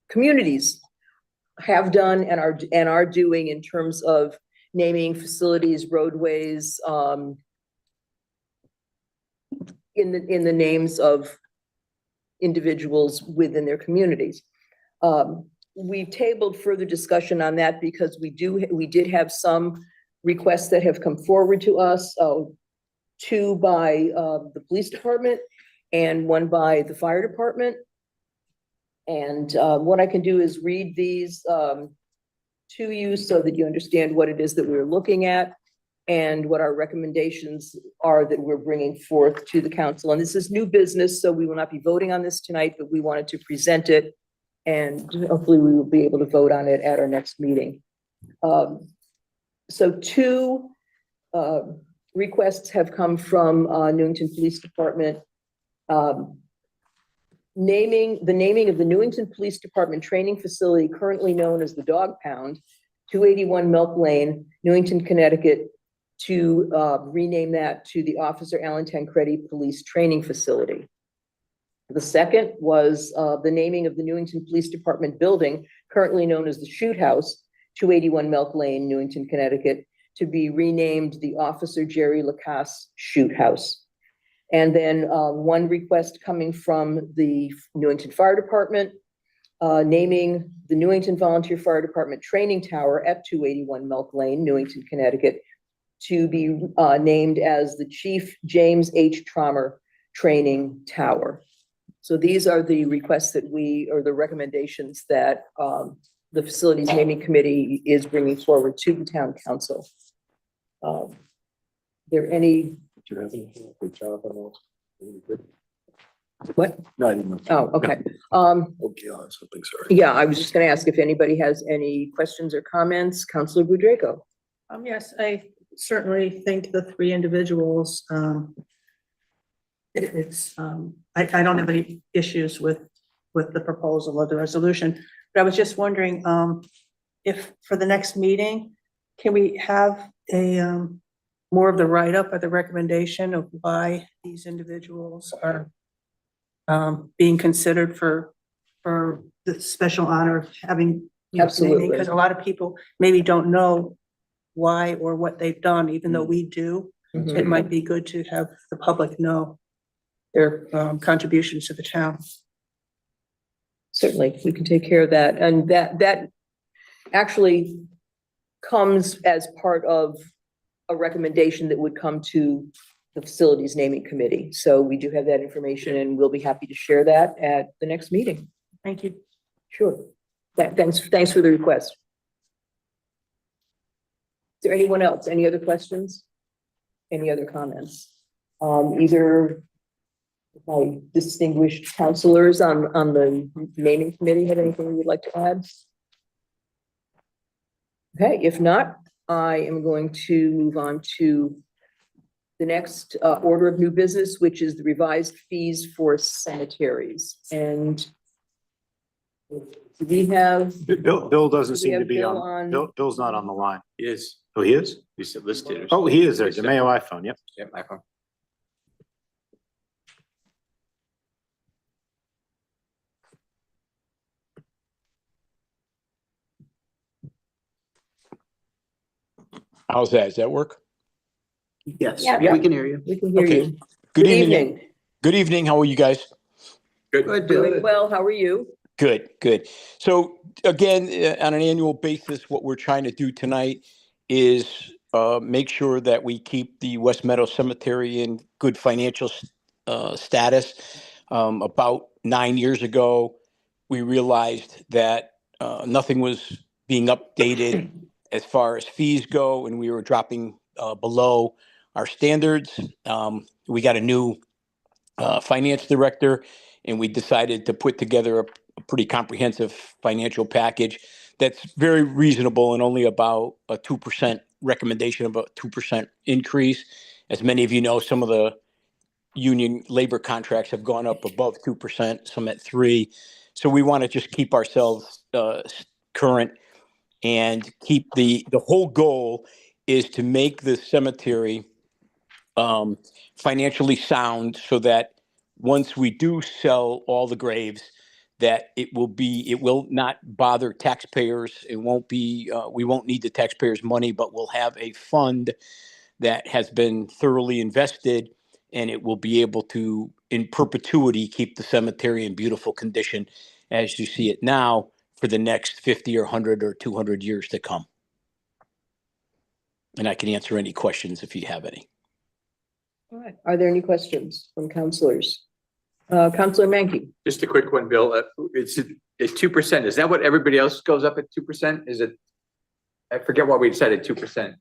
communities have done and are doing in terms of naming facilities, roadways, in the names of individuals within their communities. We tabled further discussion on that because we did have some requests that have come forward to us, two by the police department and one by the fire department. And what I can do is read these to you so that you understand what it is that we're looking at and what our recommendations are that we're bringing forth to the council. And this is new business, so we will not be voting on this tonight, but we wanted to present it, and hopefully we will be able to vote on it at our next meeting. So two requests have come from Newington Police Department. The naming of the Newington Police Department training facility, currently known as the Dog Pound, 281 Milk Lane, Newington, Connecticut, to rename that to the Officer Alan Tancredi Police Training Facility. The second was the naming of the Newington Police Department building, currently known as the Shoot House, 281 Milk Lane, Newington, Connecticut, to be renamed the Officer Jerry Lacasse Shoot House. And then one request coming from the Newington Fire Department, naming the Newington Volunteer Fire Department Training Tower at 281 Milk Lane, Newington, Connecticut, to be named as the Chief James H. Trommer Training Tower. So these are the requests that or the recommendations that the Facilities Naming Committee is bringing forward to the town council. There any? Do you have anything for Jonathan? What? No, I didn't know. Oh, okay. Okay, on something, sorry. Yeah, I was just gonna ask if anybody has any questions or comments. Councilor Budraco. Yes, I certainly think the three individuals, I don't have any issues with the proposal of the resolution, but I was just wondering, if for the next meeting, can we have more of the write-up or the recommendation of why these individuals are being considered for the special honor of having. Absolutely. Because a lot of people maybe don't know why or what they've done, even though we do. Mhm. It might be good to have the public know their contributions to the town. Certainly, we can take care of that. And that actually comes as part of a recommendation that would come to the Facilities Naming Committee. So we do have that information and we'll be happy to share that at the next meeting. Thank you. Sure. Thanks for the request. Is there anyone else? Any other questions? Any other comments? Either my distinguished counselors on the naming committee have anything you would like to add? Okay, if not, I am going to move on to the next order of new business, which is the revised fees for cemeteries. And we have. Bill doesn't Do we seem to have be Bill on, on? Bill's not on the line. He is. Oh, he is? He's listed. Oh, he is there. The Mayo iPhone, yep. Yep, iPhone. How's that? Does that work? Yes, Yeah. we can hear you. We can hear Okay. you. Good evening. Good evening. How are you guys? Good, doing well. How are you? Good, good. So again, on an annual basis, what we're trying to do tonight is make sure that we keep the West Meadow Cemetery in good financial status. About 9 years ago, we realized that nothing was being updated as far as fees go, and we were dropping below our standards. We got a new finance director, and we decided to put together a pretty comprehensive financial package that's very reasonable and only about a 2% recommendation, about 2% increase. As many of you know, some of the union labor contracts have gone up above 2%, some at 3%. So we want to just keep ourselves current and keep the whole goal is to make the cemetery financially sound, so that once we do sell all the graves, that it will not bother taxpayers. It won't be, we won't need the taxpayers' money, but we'll have a fund that has been thoroughly invested, and it will be able to, in perpetuity, keep the cemetery in beautiful condition as you see it now for the next 50 or 100 or 200 years to come. And I can answer any questions if you have any. All right. Are there any questions from counselors? Counselor Mankey? Just a quick one, Bill. It's 2%. Is that what everybody else goes up at 2%? Is it? I forget what we said at 2%.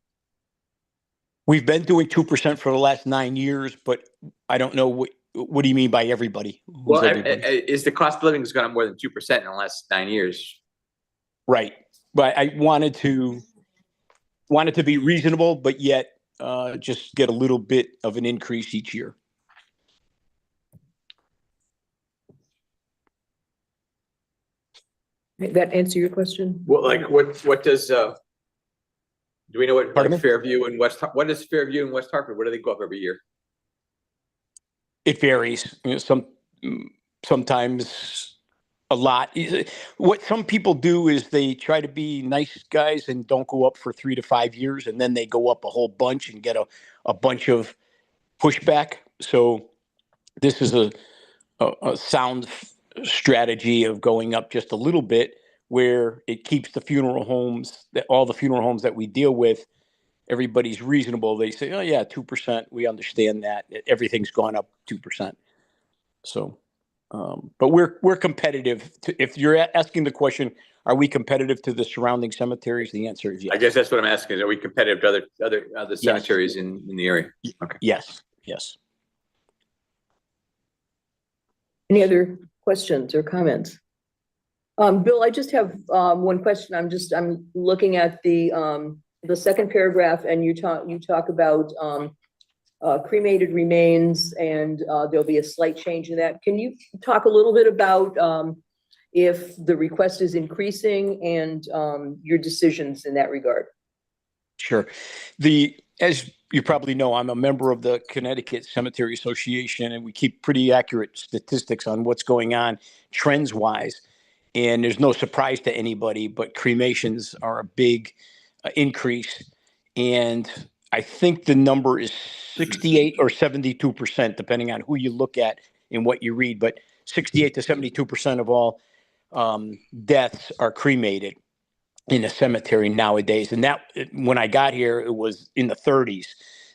We've been doing 2% for the last 9 years, but I don't know what do you mean by everybody? Who's Well, everybody? is the cost of living has gone up more than 2% in the last 9 years? Right. But I wanted to be reasonable, but yet just get a little bit of an increase each year. That answer your question? Well, like what does do we know what Pardon me? Fairview and what is Fairview and West Hartford? What do they go up every year? It varies. You know, sometimes a lot. What some people do is they try to be nice guys and don't go up for 3 to 5 years, and then they go up a whole bunch and get a bunch of pushback. So this is a sound strategy of going up just a little bit, where it keeps the funeral homes, all the funeral homes that we deal with, everybody's reasonable. They say, oh yeah, 2%. We understand that everything's gone up 2%. So, but we're competitive. If you're asking the question, are we competitive to the surrounding cemeteries? The answer is yes. I guess that's what I'm asking. Are we competitive to other cemeteries in the area? Okay. Yes. Yes. Any other questions or comments? Bill, I just have one question. I'm looking at the second paragraph, and you talk about cremated remains, and there'll be a slight change in that. Can you talk a little bit about if the request is increasing and your decisions in that regard? Sure. As you probably know, I'm a member of the Connecticut Cemetery Association, and we keep pretty accurate statistics on what's going on trends wise. And there's no surprise to anybody, but cremations are a big increase. And I think the number is 68 or 72%, depending on who you look at and what you read. But 68 to 72% of all deaths are cremated in a cemetery nowadays. And that, when I got here, it was in the 30s.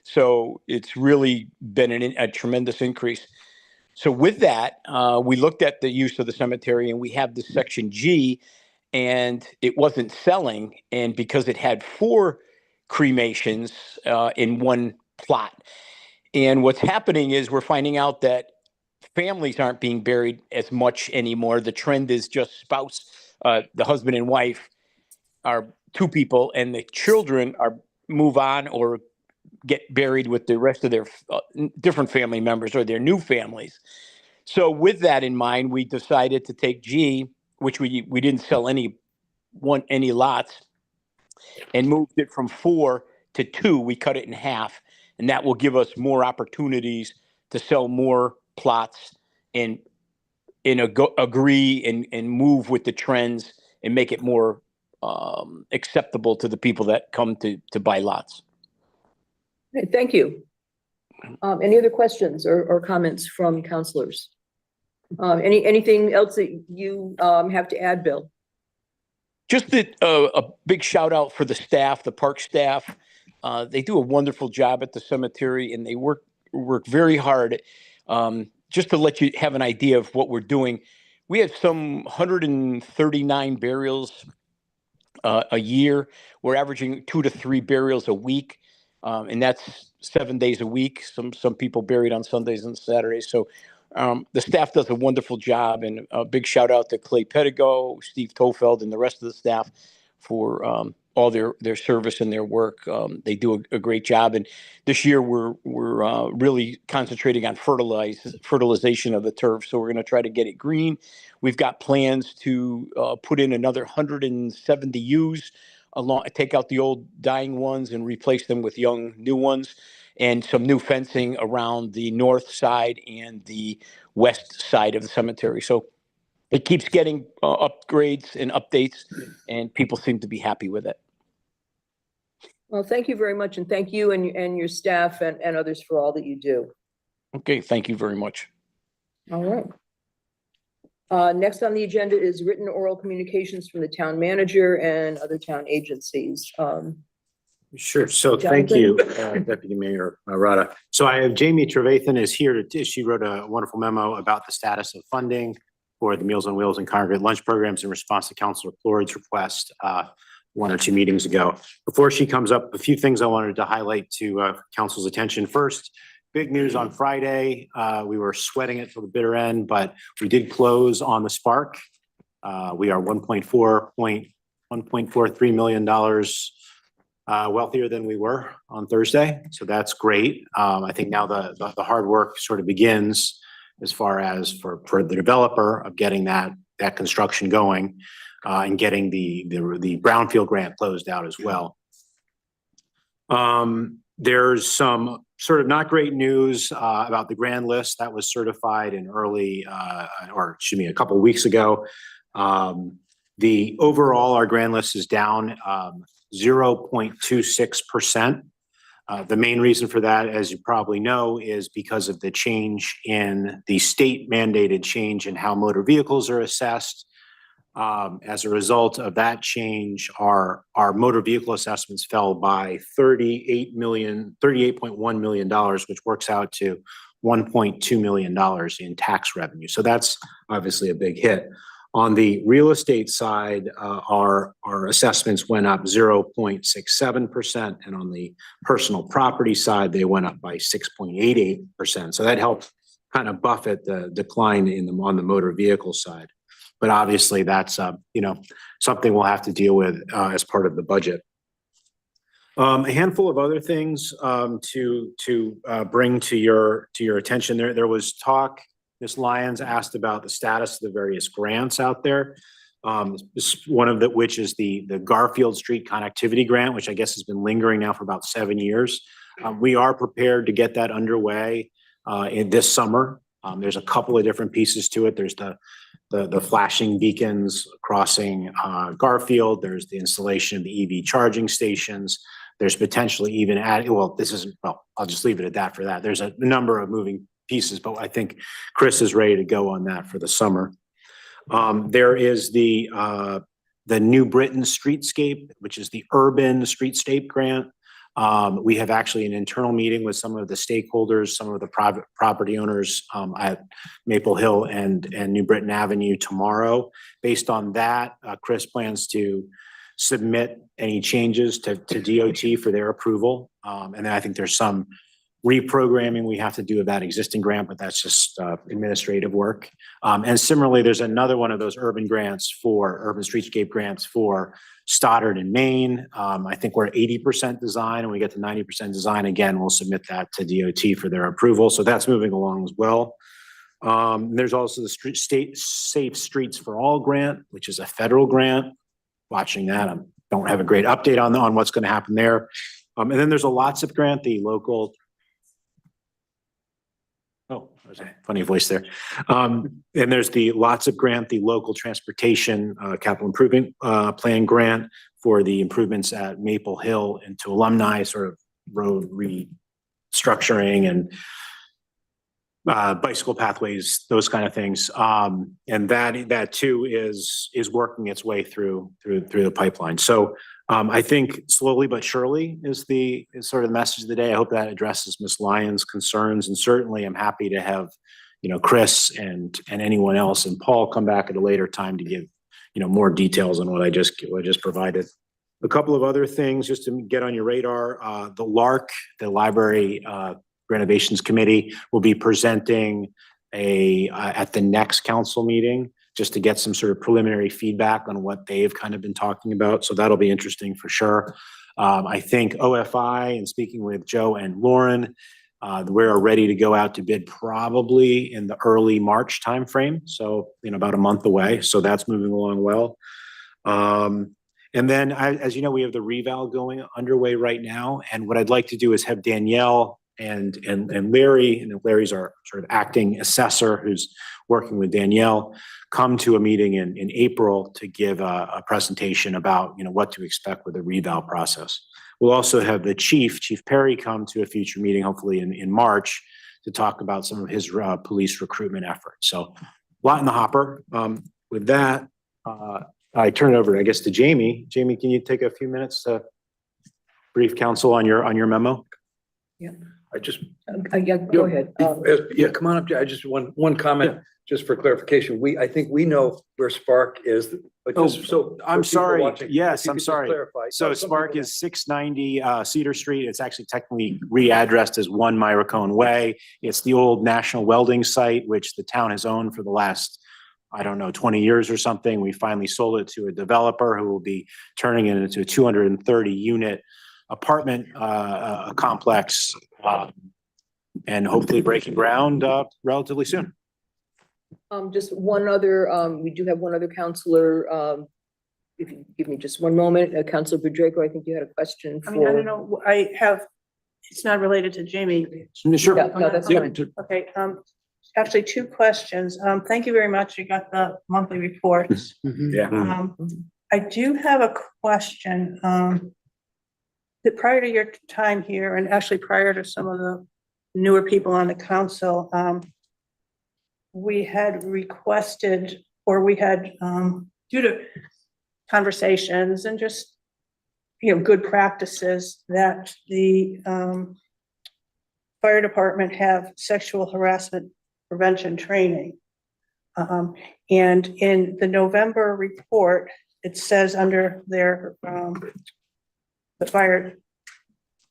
So it's really been a tremendous increase. So with that, we looked at the use of the cemetery, and we have this section G, and it wasn't selling. And because it had 4 cremations in one plot. And what's happening is we're finding out that families aren't being buried as much anymore. The trend is just the husband and wife are 2 people, and the children move on or get buried with the rest of their different family members or their new families. So with that in mind, we decided to take G, which we didn't sell any lots, and moved it from 4 to 2. We cut it in half, and that will give us more opportunities to sell more plots and agree and move with the trends and make it more acceptable to the people that come to buy lots. Okay, thank you. Any other questions or comments from counselors? Anything else that you have to add, Bill? Just a big shout out for the staff, the park staff. They do a wonderful job at the cemetery and they work very hard. Just to let you have an idea of what we're doing, we have some 139 burials a year. We're averaging 2 to 3 burials a week, and that's 7 days a week. Some people buried on Sundays and Saturdays. So the staff does a wonderful job, and a big shout out to Clay Pedigo, Steve Tofeld, and the rest of the staff for all their service and their work. They do a great job, and this year we're really concentrating on fertilization of the turf. So we're going to try to get it green. We've got plans to put in another 170 ewes, take out the old dying ones and replace them with young new ones, and some new fencing around the north side and the west side of the cemetery. So it keeps getting upgrades and updates, and people seem to be happy with it. Well, thank you very much, and thank you and your staff and others for all that you do. Okay, thank you very much. All right. Next on the agenda is written oral communications from the town manager and other town agencies. Sure. So thank you, Deputy Mayor Rada. So I have Jamie Trevathan is here she wrote a wonderful memo about the status of funding for the Meals on Wheels and congregate lunch programs in response to Councilor Florid's request 1 or 2 meetings ago. Before she comes up, a few things I wanted to highlight to council's attention. First, big news on Friday. We were sweating it till the bitter end, but we did close on the Spark. We are $1.43 million wealthier than we were on Thursday. So that's great. I think now the hard work sort of begins as far as for the developer of getting that construction going and getting the brownfield grant closed out as well. There's some sort of not great news about the grand list that was certified in a couple of weeks ago. The overall, our grand list is down 0.26%. The main reason for that, as you probably know, is because of the change in the state mandated change in how motor vehicles are assessed. As a result of that change, our motor vehicle assessments fell by $38.1 million, which works out to $1.2 million in tax revenue. So that's obviously a big hit. On the real estate side, our assessments went up 0.67%, and on the personal property side, they went up by 6.88%. So that helped kind of buffet the decline on the motor vehicle side. But obviously, that's something we'll have to deal with as part of the budget. A handful of other things to bring to your attention. There was talk. Ms. Lyons asked about the status of the various grants out there. One of which is the Garfield Street Connectivity Grant, which I guess has been lingering now for about 7 years. We are prepared to get that underway in this summer. There's a couple of different pieces to it. There's the flashing beacons crossing Garfield. There's the installation of the EV charging stations. There's potentially even I'll just leave it at that for that. There's a number of moving pieces, but I think Chris is ready to go on that for the summer. There is the New Britain Streetscape, which is the urban streetscape grant. We have actually an internal meeting with some of the stakeholders, some of the private property owners at Maple Hill and New Britain Avenue tomorrow. Based on that, Chris plans to submit any changes to DOT for their approval. And then I think there's some reprogramming we have to do of that existing grant, but that's just administrative work. And similarly, there's another one of those urban streetscape grants for Stoddard in Maine. I think we're at 80% design, and we get to 90% design. Again, we'll submit that to DOT for their approval. So that's moving along as well. There's also the State Safe Streets for All grant, which is a federal grant. Watching that, I don't have a great update on what's going to happen there. And then there's a lots of grant, the local. Oh, there's a funny voice there. And there's the lots of grant, the local transportation capital improvement plan grant for the improvements at Maple Hill into alumni, sort of road restructuring and bicycle pathways, those kind of things. And that too is working its way through the pipeline. So I think slowly but surely is sort of the message of the day. I hope that addresses Ms. Lyons' concerns, and certainly I'm happy to have, Chris and anyone else and Paul come back at a later time to give, more details on what I just provided. A couple of other things just to get on your radar, the LARC, the Library Renovations Committee, will be presenting at the next council meeting, just to get some sort of preliminary feedback on what they've kind of been talking about. So that'll be interesting for sure. I think OFI, and speaking with Joe and Lauren, we're ready to go out to bid probably in the early March timeframe. So, about a month away. So that's moving along well. And then as you know, we have the reval underway right now. And what I'd like to do is have Danielle and Larry, and Larry's our sort of acting assessor who's working with Danielle, come to a meeting in April to give a presentation about, what to expect with the reval process. We'll also have the Chief Perry, come to a future meeting, hopefully in March, to talk about some of his police recruitment efforts. So a lot in the hopper. With that, I turn it over, I guess, to Jamie. Jamie, can you take a few minutes to brief council on your memo? Yeah. Yeah, go ahead. Yeah, come on up. I just one comment, just for clarification. I think we know where Spark is, but just so. I'm for people sorry. watching, Yes, if you I'm could just sorry. clarify. So Some Spark people- is 690 Cedar Street. It's actually technically readdressed as 1 Myricone Way. It's the old National Welding site, which the town has owned for the last, 20 years or something. We finally sold it to a developer who will be turning it into a 230 unit apartment complex, and hopefully breaking ground relatively soon. Just one other, we do have one other counselor, if you give me just one moment, Counselor Bedrejko, I think you had a question for. I mean, I don't know, it's not related to Jamie. Sure. Yeah, no, that's fine. Okay, actually 2 questions. Thank you very much. You got the monthly reports. Yeah. I do have a question. That prior to your time here, and actually prior to some of the newer people on the council, we had requested, or we had, due to conversations and just, good practices, that the fire department have sexual harassment prevention training. And in the November report, it says under their, the fire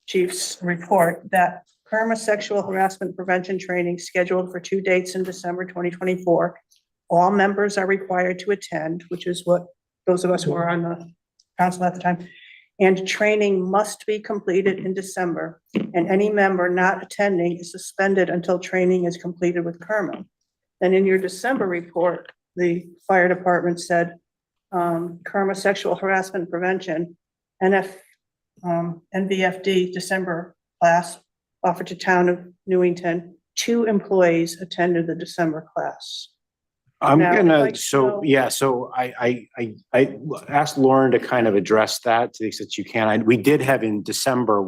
chief's report, that PERMA sexual harassment prevention training scheduled for 2 dates in December 2024. All members are required to attend, which is what those of us who were on the council at the time. And training must be completed in December, and any member not attending is suspended until training is completed with PERMA. And in your December report, the fire department said, PERMA sexual harassment prevention, NVFD December class offered to town of Newington. 2 employees attended the December class. I'm Now, gonna, like, so I asked Lauren to kind of address that to the extent you can. We did have in December,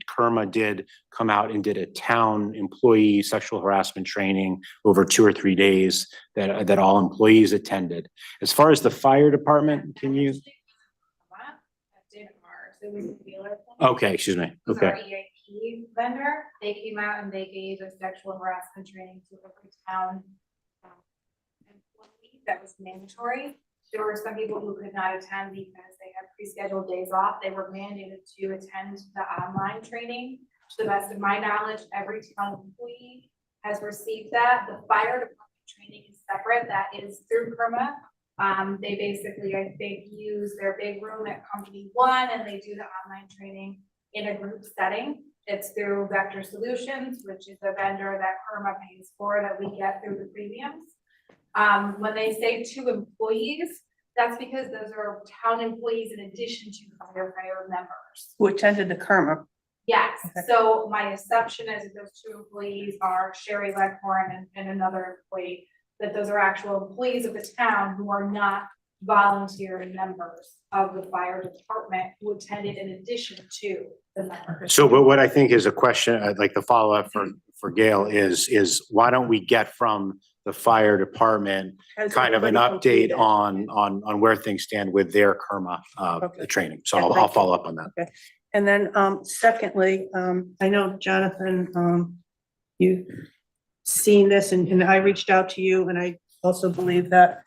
Kerma did come out and did a town employee sexual harassment training over 2 or 3 days that all employees attended. As far as the fire department, can you? Okay, excuse me. Okay. Our EAP vendor, they came out and they gave a sexual harassment training to every town employee that was mandatory. There were some people who could not attend because they had pre-scheduled days off. They were mandated to attend the online training. To the best of my knowledge, every town employee has received that. The fire department training is separate. That is through PERMA. They basically, I think, use their big room at Company 1 and they do the online training in a group setting. It's through Vector Solutions, which is a vendor that PERMA pays for that we get through the premiums. When they say 2 employees, that's because those are town employees in addition to firefighter members. Who attended the PERMA. Yes, Okay. so my assumption is that those 2 employees are Sherry Leghorn and another employee, that those are actual employees of the town who are not volunteer members of the fire department who attended in addition to the members. So, but what I think is a question, like the follow-up for Gail is why don't we get from the fire department Has kind of an everybody update completed? on where things stand with their KERMA, Okay. training. So Yeah, I'll thank you. follow up on that. Okay. And then, secondly, I know Jonathan, you've seen this and I reached out to you and I also believe that,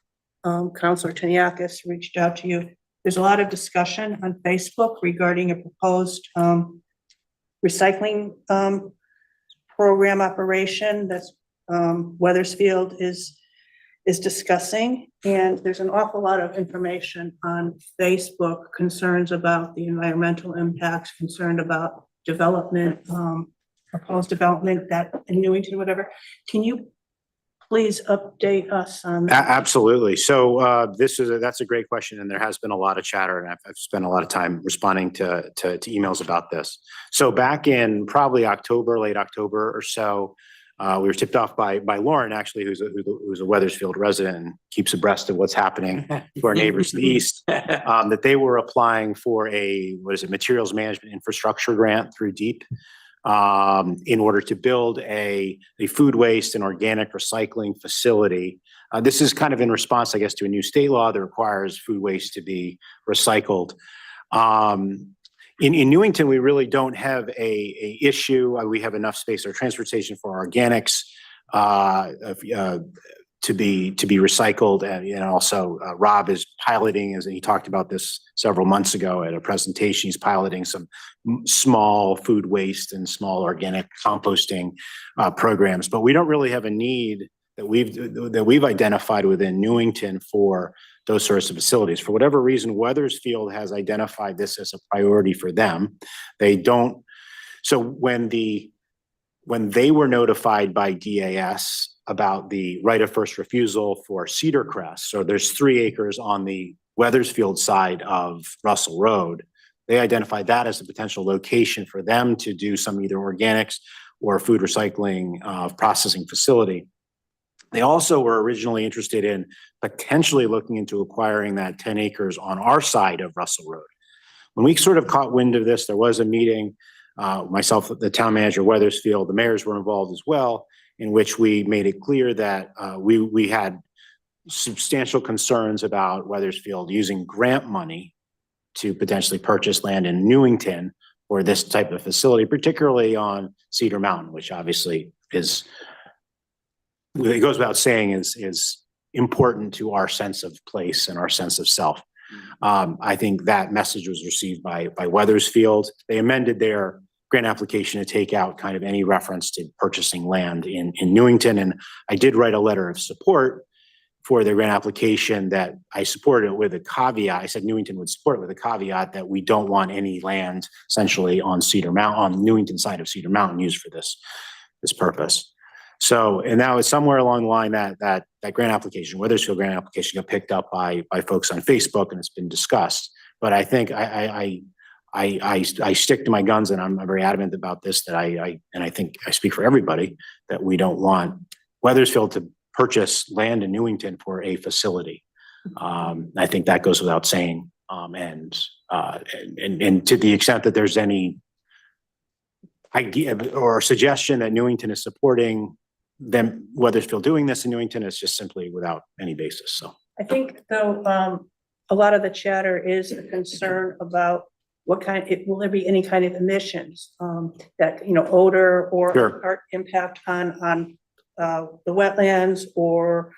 Counselor Taniakis reached out to you. There's a lot of discussion on Facebook regarding a proposed, recycling, program operation that's, Weathersfield is discussing. And there's an awful lot of information on Facebook, concerns about the environmental impacts, concerned about development, proposed development that in Newington, whatever. Can you please update us on that? Absolutely. So that's a great question, and there has been a lot of chatter, and I've spent a lot of time responding to emails about this. So back in probably October, late October or so, we were tipped off by Lauren, actually, who's a Weathersfield resident and keeps abreast of what's happening to our neighbors to the east, that they were applying for a materials management infrastructure grant through DEEP. In order to build a food waste and organic recycling facility. This is kind of in response, I guess, to a new state law that requires food waste to be recycled. In Newington, we really don't have a issue. We have enough space or transportation for organics to be recycled. And also Rob is piloting, as he talked about this several months ago at a presentation, he's piloting some small food waste and small organic composting programs. But we don't really have a need that we've identified within Newington for those sorts of facilities. For whatever reason, Weathersfield has identified this as a priority for them. They don't. So when they were notified by DAS about the right of first refusal for Cedar Crest, so there's 3 acres on the Weathersfield side of Russell Road, they identified that as a potential location for them to do some either organics or food recycling processing facility. They also were originally interested in potentially looking into acquiring that 10 acres on our side of Russell Road. When we sort of caught wind of this, there was a meeting, myself, the town manager, Weathersfield, the mayors were involved as well, in which we made it clear that we had substantial concerns about Weathersfield using grant money to potentially purchase land in Newington for this type of facility, particularly on Cedar Mountain, which obviously is, it goes without saying, is important to our sense of place and our sense of self. I think that message was received by Weathersfield. They amended their grant application to take out kind of any reference to purchasing land in Newington. And I did write a letter of support for the grant application that I supported it with a caveat. I said Newington would support it with a caveat that we don't want any land essentially on Cedar Mountain, on Newington side of Cedar Mountain used for this purpose. So, and that was somewhere along the line that grant application, Weathersfield grant application, got picked up by folks on Facebook and it's been discussed. But I think I stick to my guns and I'm very adamant about this, that I think I speak for everybody, that we don't want Weathersfield to purchase land in Newington for a facility. I think that goes without saying. And to the extent that there's any idea or suggestion that Newington is supporting them, Weathersfield doing this in Newington, is just simply without any basis. So I think though, a lot of the chatter is a concern about what kind, will there be any kind of emissions, that, odor or Sure. impact on the wetlands or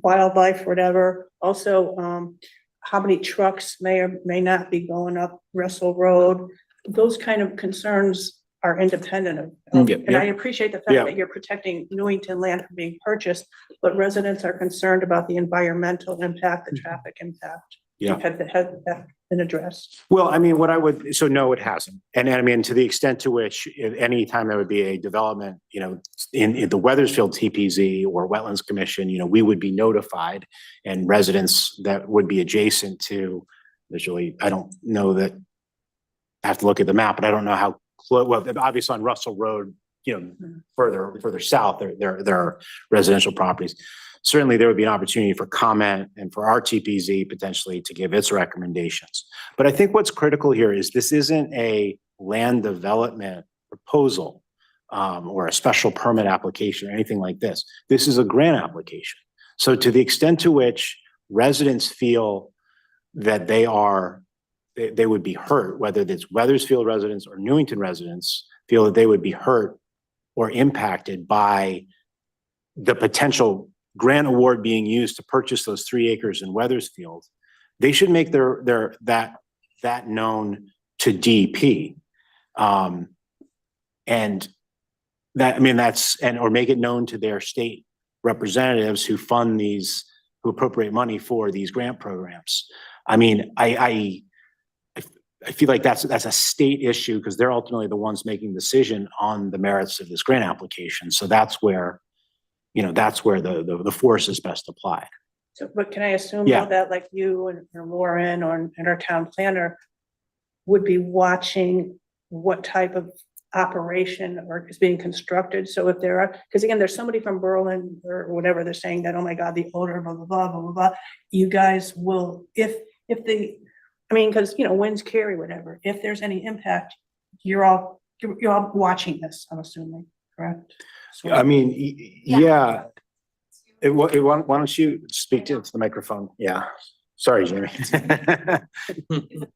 wildlife, whatever. Also, how many trucks may or may not be going up Russell Road. Those kind of concerns are independent of, and I appreciate the fact that you're protecting Newington land from being purchased, but residents are concerned about the environmental impact, the traffic impact. Yeah. Had that been addressed? Well, I mean, no, it hasn't. And I mean, to the extent to which any time there would be a development, in the Weathersfield TPZ or Wetlands Commission, we would be notified, and residents that would be adjacent to, visually, I don't know that, I have to look at the map, but I don't know how close, well, obviously on Russell Road, further south, there are residential properties. Certainly there would be an opportunity for comment and for our TPZ potentially to give its recommendations. But I think what's critical here is this isn't a land development proposal. or a special permit application or anything like this. This is a grant application. So to the extent to which residents feel that they would be hurt, whether it's Weathersfield residents or Newington residents feel that they would be hurt or impacted by the potential grant award being used to purchase those 3 acres in Weathersfield, they should make that known to DEP. And that, I mean, or make it known to their state representatives who fund these, who appropriate money for these grant programs. I mean, I feel like that's a state issue because they're ultimately the ones making the decision on the merits of this grant application. So that's where, that's where the force is best applied. So, but can I assume Yeah. though that like you and Warren and our town planner would be watching what type of operation or is being constructed? So if there are, because again, there's somebody from Berlin or whatever, they're saying that, oh my God, the odor, blah, blah, blah, blah, blah, blah. You guys will, if because, winds carry whatever, if there's any impact, you're all watching this, I'm assuming, correct? So- I mean, yeah. Why don't you speak to the microphone? Yeah. Sorry, Jamie.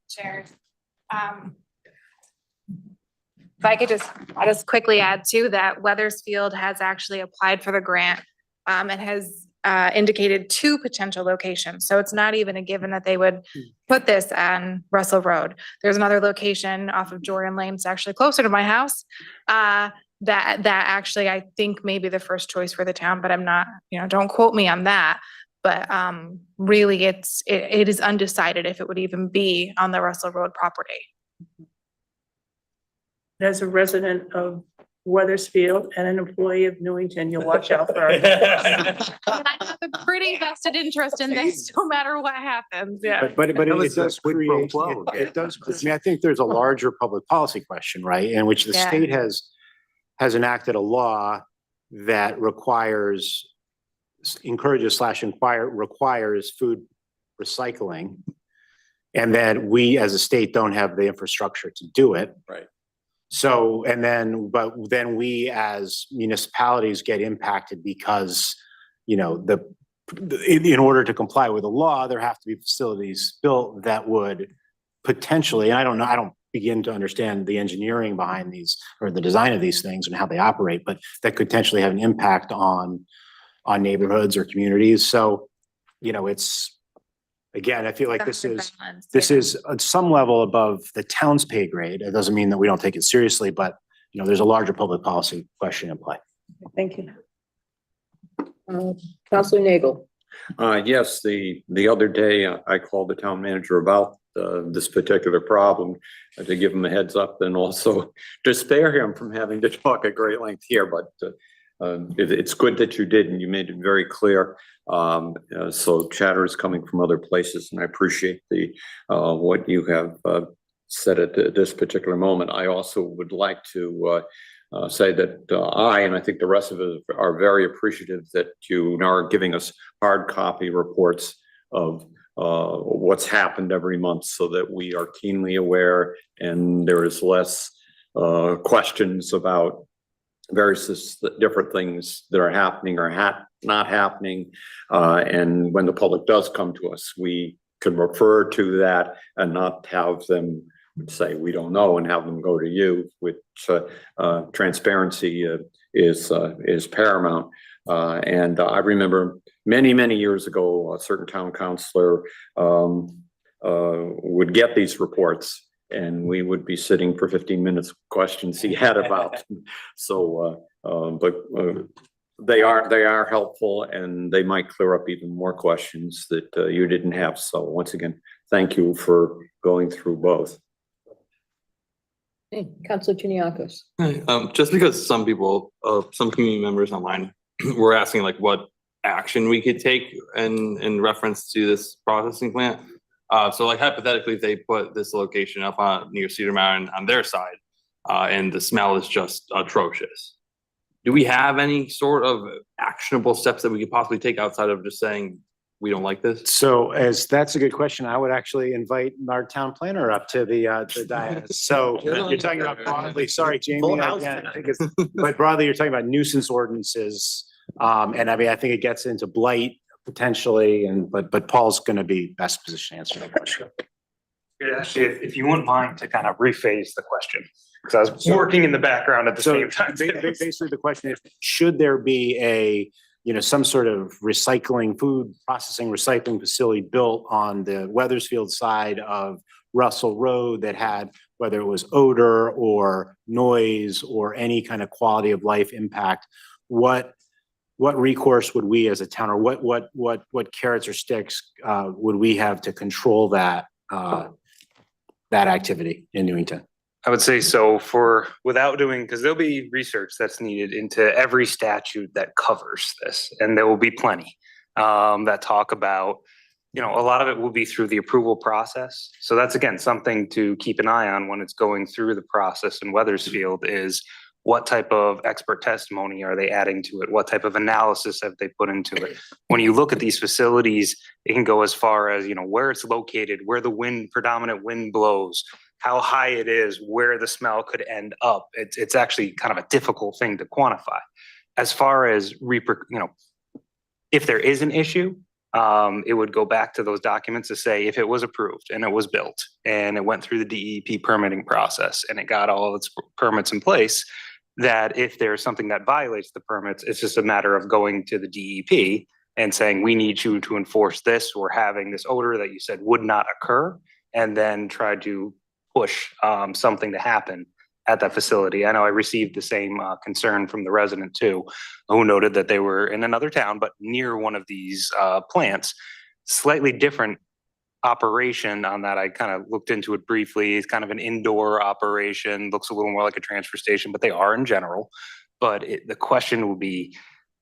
Chair. If I could just quickly add too, that Weathersfield has actually applied for the grant and has indicated 2 potential locations. So it's not even a given that they would put this on Russell Road. There's another location off of Jordan Lane. It's actually closer to my house. That actually I think may be the first choice for the town, but I'm not, don't quote me on that. But really it is undecided if it would even be on the Russell Road property. As a resident of Weathersfield and an employee of Newington, you'll watch out for. And I have a pretty vested interest in this, no matter what happens, yeah. But it was does a quid pro create, quo. it does, I mean, I think there's a larger public policy question, right? In which the Yeah. state has enacted a law that requires food recycling. And that we as a state don't have the infrastructure to do it. Right. So, but then we as municipalities get impacted because, in order to comply with the law, there have to be facilities built that would potentially, and I don't know, I don't begin to understand the engineering behind these or the design of these things and how they operate, but that could potentially have an impact on neighborhoods or communities. So, it's, again, I feel like this is at some level above the town's pay grade. It doesn't mean that we don't take it seriously, but there's a larger public policy question in play. Thank you. Counselor Nagel. Yes, the other day I called the town manager about this particular problem to give him a heads up and also to spare him from having to talk at great length here, but it's good that you did and you made it very clear. So chatter is coming from other places and I appreciate what you have said at this particular moment. I also would like to say that and I think the rest of us are very appreciative that you are giving us hard copy reports of what's happened every month so that we are keenly aware and there is less questions about various different things that are happening or not happening. And when the public does come to us, we can refer to that and not have them say, we don't know, and have them go to you, which transparency is paramount. And I remember many years ago, a certain town councilor would get these reports and we would be sitting for 15 minutes questions he had about them. So, but they are helpful and they might clear up even more questions that you didn't have. So once again, thank you for going through both. Hey, Counselor Chiniakos. Just because some people, some community members online were asking like what action we could take in reference to this processing plant. So like hypothetically, if they put this location up near Cedar Mountain on their side, and the smell is just atrocious. Do we have any sort of actionable steps that we could possibly take outside of just saying we don't like this? So that's a good question. I would actually invite our town planner up to the dais. So you're talking about broadly, sorry, Jamie. Full house I tonight. think it's- But broadly, you're talking about nuisance ordinances. And I mean, I think it gets into blight potentially, but Paul's going to be best positioned to answer that question. Actually, if you wouldn't mind to kind of rephrase the question, because I was working in the background at the So same time. basically the question is, should there be some sort of food processing recycling facility built on the Weathersfield side of Russell Road that had, whether it was odor or noise or any kind of quality of life impact, what recourse would we as a town, or what carrots or sticks would we have to control that activity in Newington? I would say so without doing, because there'll be research that's needed into every statute that covers this, and there will be plenty that talk about, a lot of it will be through the approval process. So that's, again, something to keep an eye on when it's going through the process in Weathersfield is what type of expert testimony are they adding to it? What type of analysis have they put into it? When you look at these facilities, it can go as far as, where it's located, where the predominant wind blows, how high it is, where the smell could end up. It's actually kind of a difficult thing to quantify. As far as, if there is an issue, it would go back to those documents to say if it was approved and it was built and it went through the DEP permitting process and it got all its permits in place, that if there's something that violates the permits, it's just a matter of going to the DEP and saying, we need you to enforce this. We're having this odor that you said would not occur, and then try to push something to happen at that facility. I know I received the same concern from the resident too, who noted that they were in another town, but near one of these plants. Slightly different operation on that. I kind of looked into it briefly. It's kind of an indoor operation, looks a little more like a transfer station, but they are in general. But the question will be,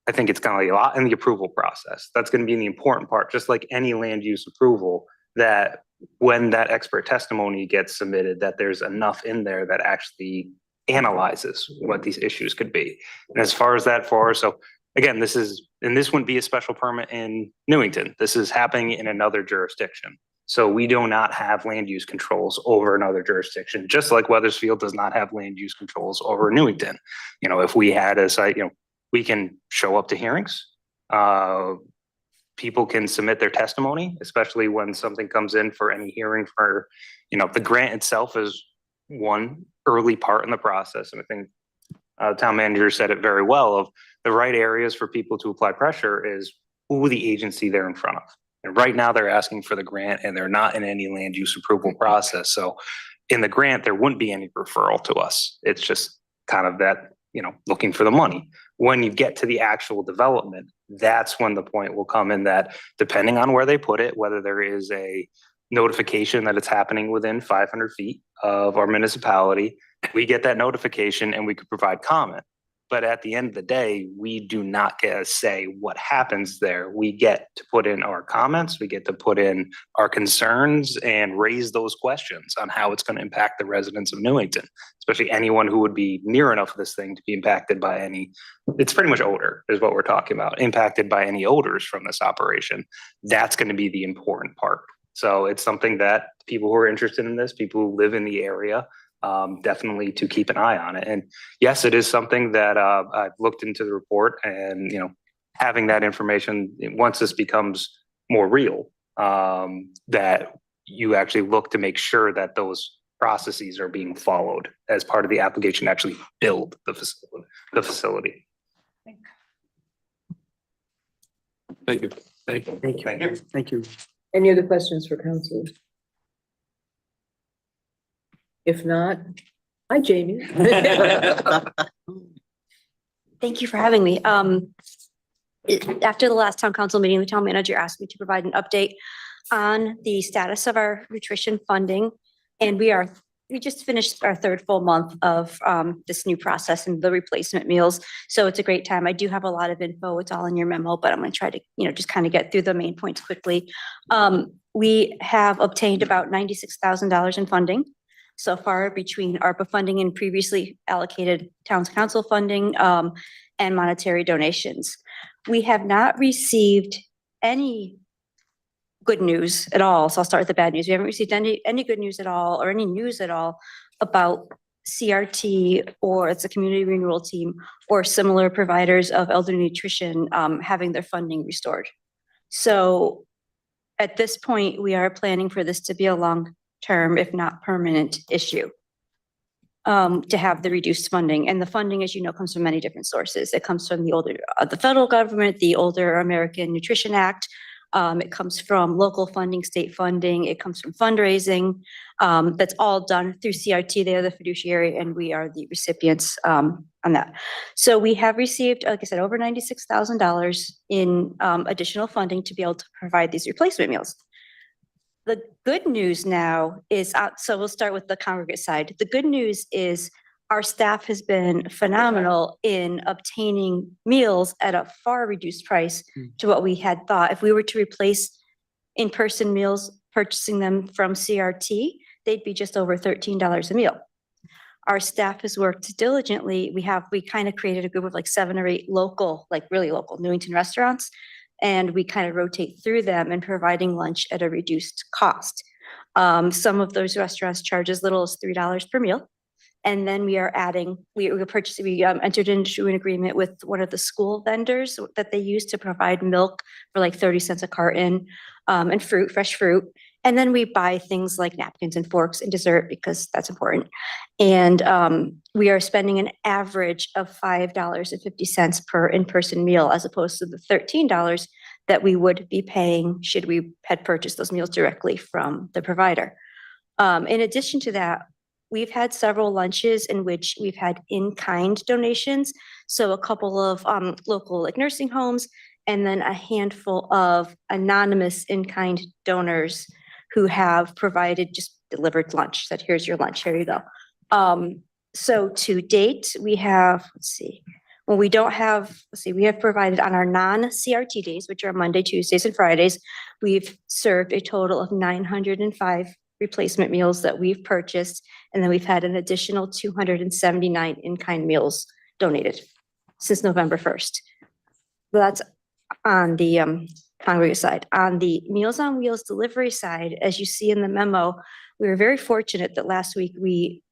I think it's going to be a lot in the approval process. That's going to be the important part, just like any land use approval, that when that expert testimony gets submitted, that there's enough in there that actually analyzes what these issues could be. And as far as that so again, this wouldn't be a special permit in Newington. This is happening in another jurisdiction. So we do not have land use controls over another jurisdiction, just like Weathersfield does not have land use controls over Newington. If we had a site, we can show up to hearings. People can submit their testimony, especially when something comes in for any hearing for, the grant itself is one early part in the process. And I think the town manager said it very well, of the right areas for people to apply pressure is who the agency they're in front of. And right now they're asking for the grant and they're not in any land use approval process. So in the grant, there wouldn't be any referral to us. It's just kind of that, looking for the money. When you get to the actual development, that's when the point will come in that, depending on where they put it, whether there is a notification that it's happening within 500 feet of our municipality, we get that notification and we could provide comment. But at the end of the day, we do not get a say what happens there. We get to put in our comments, we get to put in our concerns and raise those questions on how it's going to impact the residents of Newington, especially anyone who would be near enough of this thing to be impacted by it's pretty much odor is what we're talking about, impacted by any odors from this operation. That's going to be the important part. So it's something that people who are interested in this, people who live in the area, definitely to keep an eye on it. And yes, it is something that I've looked into the report, and having that information, once this becomes more real, that you actually look to make sure that those processes are being followed as part of the application to actually build the facility. Thank you. Thank you. Thank you. Thank you. Any other questions for council? If not, hi, Jamie. Thank you for having me. After the last town council meeting, the town manager asked me to provide an update on the status of our nutrition funding. And we just finished our third full month of this new process and the replacement meals. So it's a great time. I do have a lot of info. It's all in your memo, but I'm going to try to, just kind of get through the main points quickly. We have obtained about $96,000 in funding so far between ARPA funding and previously allocated town's council funding and monetary donations. We have not received any good news at all. So I'll start with the bad news. We haven't received any good news at all or any news at all about CRT or it's a community renewal team or similar providers of elderly nutrition having their funding restored. So at this point, we are planning for this to be a long-term, if not permanent issue. To have the reduced funding. And the funding, as you know, comes from many different sources. It comes from the federal government, the Older American Nutrition Act. It comes from local funding, state funding. It comes from fundraising. That's all done through CRT. They are the fiduciary and we are the recipients on that. So we have received, like I said, over $96,000 in additional funding to be able to provide these replacement meals. The good news now is, so we'll start with the congregate side. The good news is our staff has been phenomenal in obtaining meals at a far reduced price to what we had thought. If we were to replace in-person meals, purchasing them from CRT, they'd be just over $13 a meal. Our staff has worked diligently. We kind of created a group of like 7 or 8 local, like really local Newington restaurants. And we kind of rotate through them and providing lunch at a reduced cost. Some of those restaurants charge as little as $3 per meal. And then we are adding, we entered into an agreement with one of the school vendors that they use to provide milk for like 30 cents a carton and fruit, fresh fruit. And then we buy things like napkins and forks and dessert because that's important. And we are spending an average of $5.50 per in-person meal as opposed to the $13 that we would be paying should we had purchased those meals directly from the provider. In addition to that, we've had several lunches in which we've had in-kind donations. So a couple of local like nursing homes and then a handful of anonymous in-kind donors who have provided just delivered lunch, said, here's your lunch, here you go. So to date, we have, we have provided on our non-CRT days, which are Monday, Tuesdays, and Fridays, we've served a total of 905 replacement meals that we've purchased. And then we've had an additional 279 in-kind meals donated since November 1st. That's on the congregate side. On the Meals on Wheels delivery side, as you see in the memo, we were very fortunate that last week we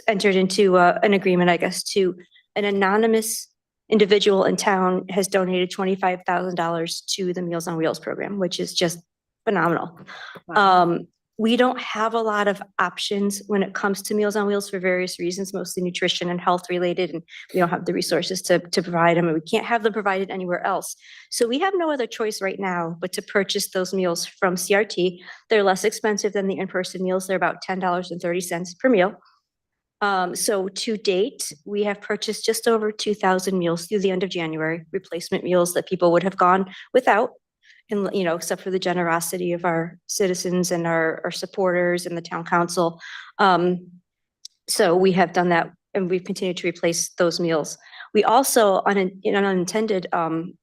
entered into an agreement, I guess, to an anonymous individual in town has donated $25,000 to the Meals on Wheels program, which is just phenomenal. Wow. We don't have a lot of options when it comes to Meals on Wheels for various reasons, mostly nutrition and health related, and we don't have the resources to provide them, and we can't have them provided anywhere else. So we have no other choice right now but to purchase those meals from CRT. They're less expensive than the in-person meals. They're about $10.30 per meal. So to date, we have purchased just over 2,000 meals through the end of January, replacement meals that people would have gone without. And, you know, except for the generosity of our citizens and our supporters and the town council. So we have done that and we've continued to replace those meals. We also, an unintended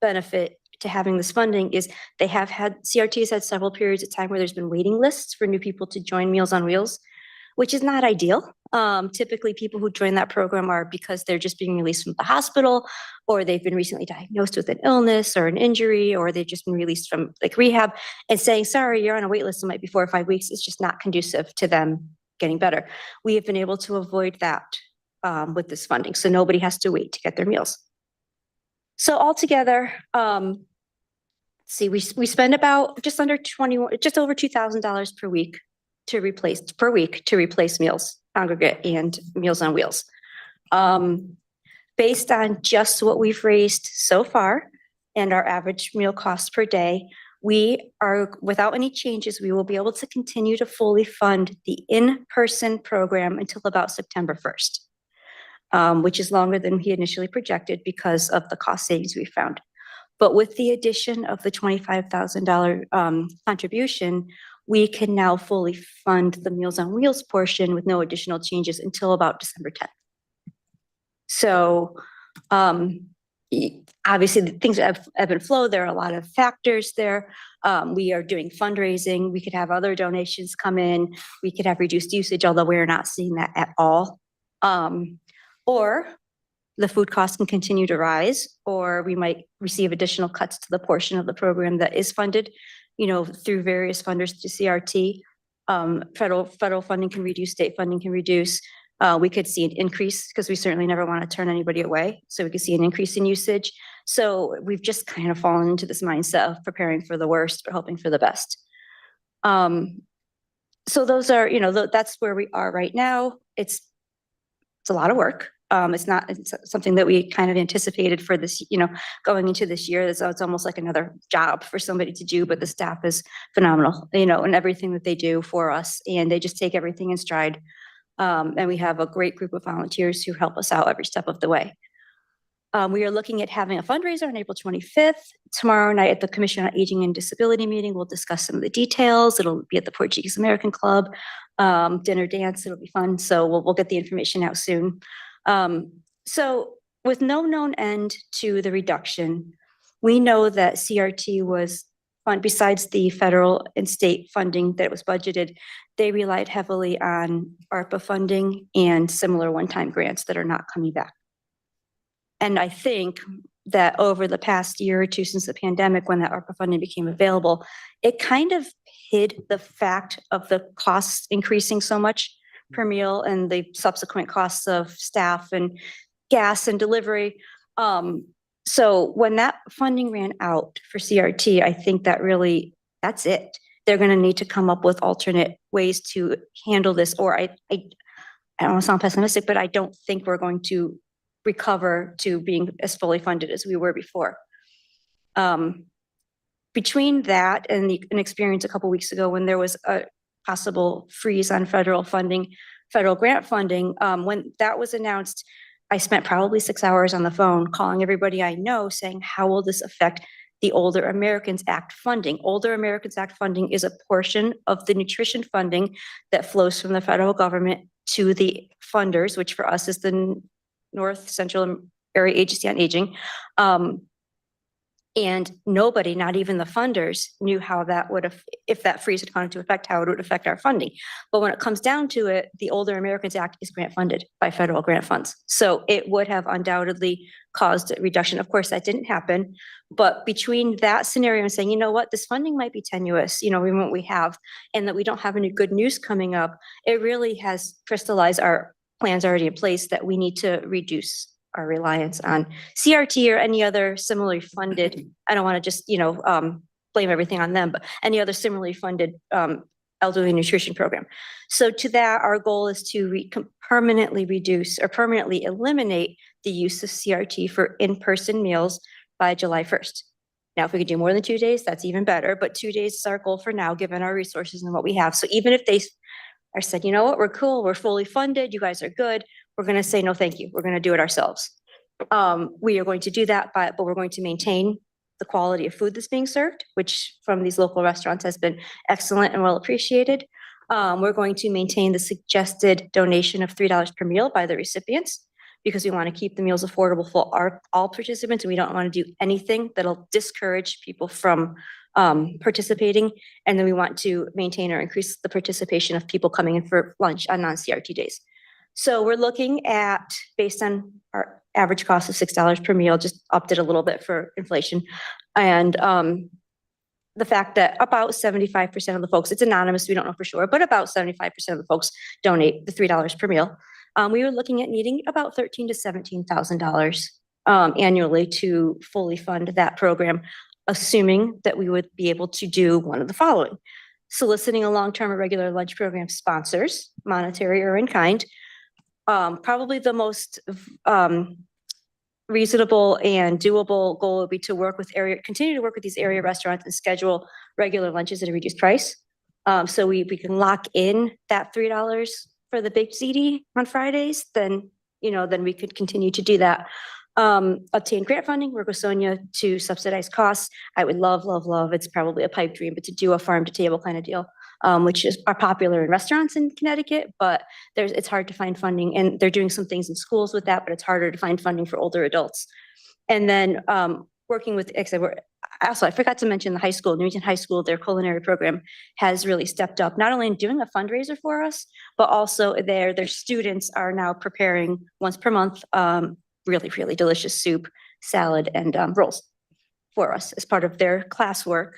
benefit to having this funding is CRT has had several periods of time where there's been waiting lists for new people to join Meals on Wheels, which is not ideal. Typically people who join that program are because they're just being released from the hospital, or they've been recently diagnosed with an illness or an injury, or they've just been released from like rehab, and saying, sorry, you're on a wait list, it might be 4 or 5 weeks. It's just not conducive to them getting better. We have been able to avoid that with this funding. So nobody has to wait to get their meals. So altogether, we spend about just over $2,000 per week to replace meals, congregate and Meals on Wheels. Based on just what we've raised so far and our average meal cost per day, we are, without any changes, we will be able to continue to fully fund the in-person program until about September 1st, which is longer than we initially projected because of the cost savings we found. But with the addition of the $25,000 contribution, we can now fully fund the Meals on Wheels portion with no additional changes until about December 10th. So obviously the things ebb and flow. There are a lot of factors there. We are doing fundraising. We could have other donations come in. We could have reduced usage, although we're not seeing that at all. Or the food costs can continue to rise, or we might receive additional cuts to the portion of the program that is funded through various funders to CRT. Federal funding can reduce, state funding can reduce. We could see an increase because we certainly never want to turn anybody away. So we could see an increase in usage. So we've just kind of fallen into this mindset of preparing for the worst, but hoping for the best. So those are, that's where we are right now. It's a lot of work. It's something that we kind of anticipated for this, going into this year. So it's almost like another job for somebody to do, but the staff is phenomenal, and everything that they do for us, and they just take everything in stride. And we have a great group of volunteers who help us out every step of the way. We are looking at having a fundraiser on April 25th. Tomorrow night at the Commission on Aging and Disability meeting, we'll discuss some of the details. It'll be at the Portuguese American Club, dinner dance. It'll be fun. So we'll get the information out soon. So with no known end to the reduction, we know that CRT was besides the federal and state funding that was budgeted, they relied heavily on ARPA funding and similar one-time grants that are not coming back. And I think that over the past year or two since the pandemic, when that ARPA funding became available, it kind of hid the fact of the costs increasing so much per meal and the subsequent costs of staff and gas and delivery. So when that funding ran out for CRT, I think that's it. They're going to need to come up with alternate ways to handle this, or I don't want to sound pessimistic, but I don't think we're going to recover to being as fully funded as we were before. Between that and an experience a couple weeks ago when there was a possible freeze on federal grant funding, when that was announced, I spent probably 6 hours on the phone calling everybody I know saying, how will this affect the Older Americans Act funding? Older Americans Act funding is a portion of the nutrition funding that flows from the federal government to the funders, which for us is the North Central Area Agency on Aging. And nobody, not even the funders, knew how that would have, if that freeze had gone into effect, how it would affect our funding. But when it comes down to it, the Older Americans Act is grant funded by federal grant funds. So it would have undoubtedly caused a reduction. Of course, that didn't happen. But between that scenario and saying, you know what, this funding might be tenuous, what we have, and that we don't have any good news coming up, it really has crystallized our plans already in place that we need to reduce our reliance on CRT or any other similarly funded, I don't want to just, blame everything on them, but any other similarly funded elderly nutrition program. So to that, our goal is to permanently reduce or permanently eliminate the use of CRT for in-person meals by July 1st. Now, if we could do more than 2 days, that's even better, but 2 days is our goal for now, given our resources and what we have. So even if they are said, you know what, we're cool, we're fully funded, you guys are good, we're going to say, no, thank you. We're going to do it ourselves. We are going to do that, but we're going to maintain the quality of food that's being served, which from these local restaurants has been excellent and well appreciated. We're going to maintain the suggested donation of $3 per meal by the recipients because we want to keep the meals affordable for all participants, and we don't want to do anything that'll discourage people from participating. And then we want to maintain or increase the participation of people coming in for lunch on non-CRT days. So we're looking at, based on our average cost of $6 per meal, just upped it a little bit for inflation. And the fact that about 75% of the folks, it's anonymous, we don't know for sure, but about 75% of the folks donate the $3 per meal. We were looking at needing about $13,000 to $17,000 annually to fully fund that program, assuming that we would be able to do one of the following: soliciting a long-term or regular lunch program sponsors, monetary or in kind. Probably the most reasonable and doable goal would be to continue to work with these area restaurants and schedule regular lunches at a reduced price. So we can lock in that $3 for the baked ziti on Fridays, then we could continue to do that. Obtain grant funding, work with Sonia to subsidize costs. I would love, it's probably a pipe dream, but to do a farm to table kind of deal, which are popular in restaurants in Connecticut, but it's hard to find funding, and they're doing some things in schools with that, but it's harder to find funding for older adults. And then working with, I forgot to mention the high school, Newington High School, their culinary program has really stepped up, not only in doing a fundraiser for us, but also their students are now preparing once per month, really, really delicious soup, salad, and rolls. for us as part of their classwork.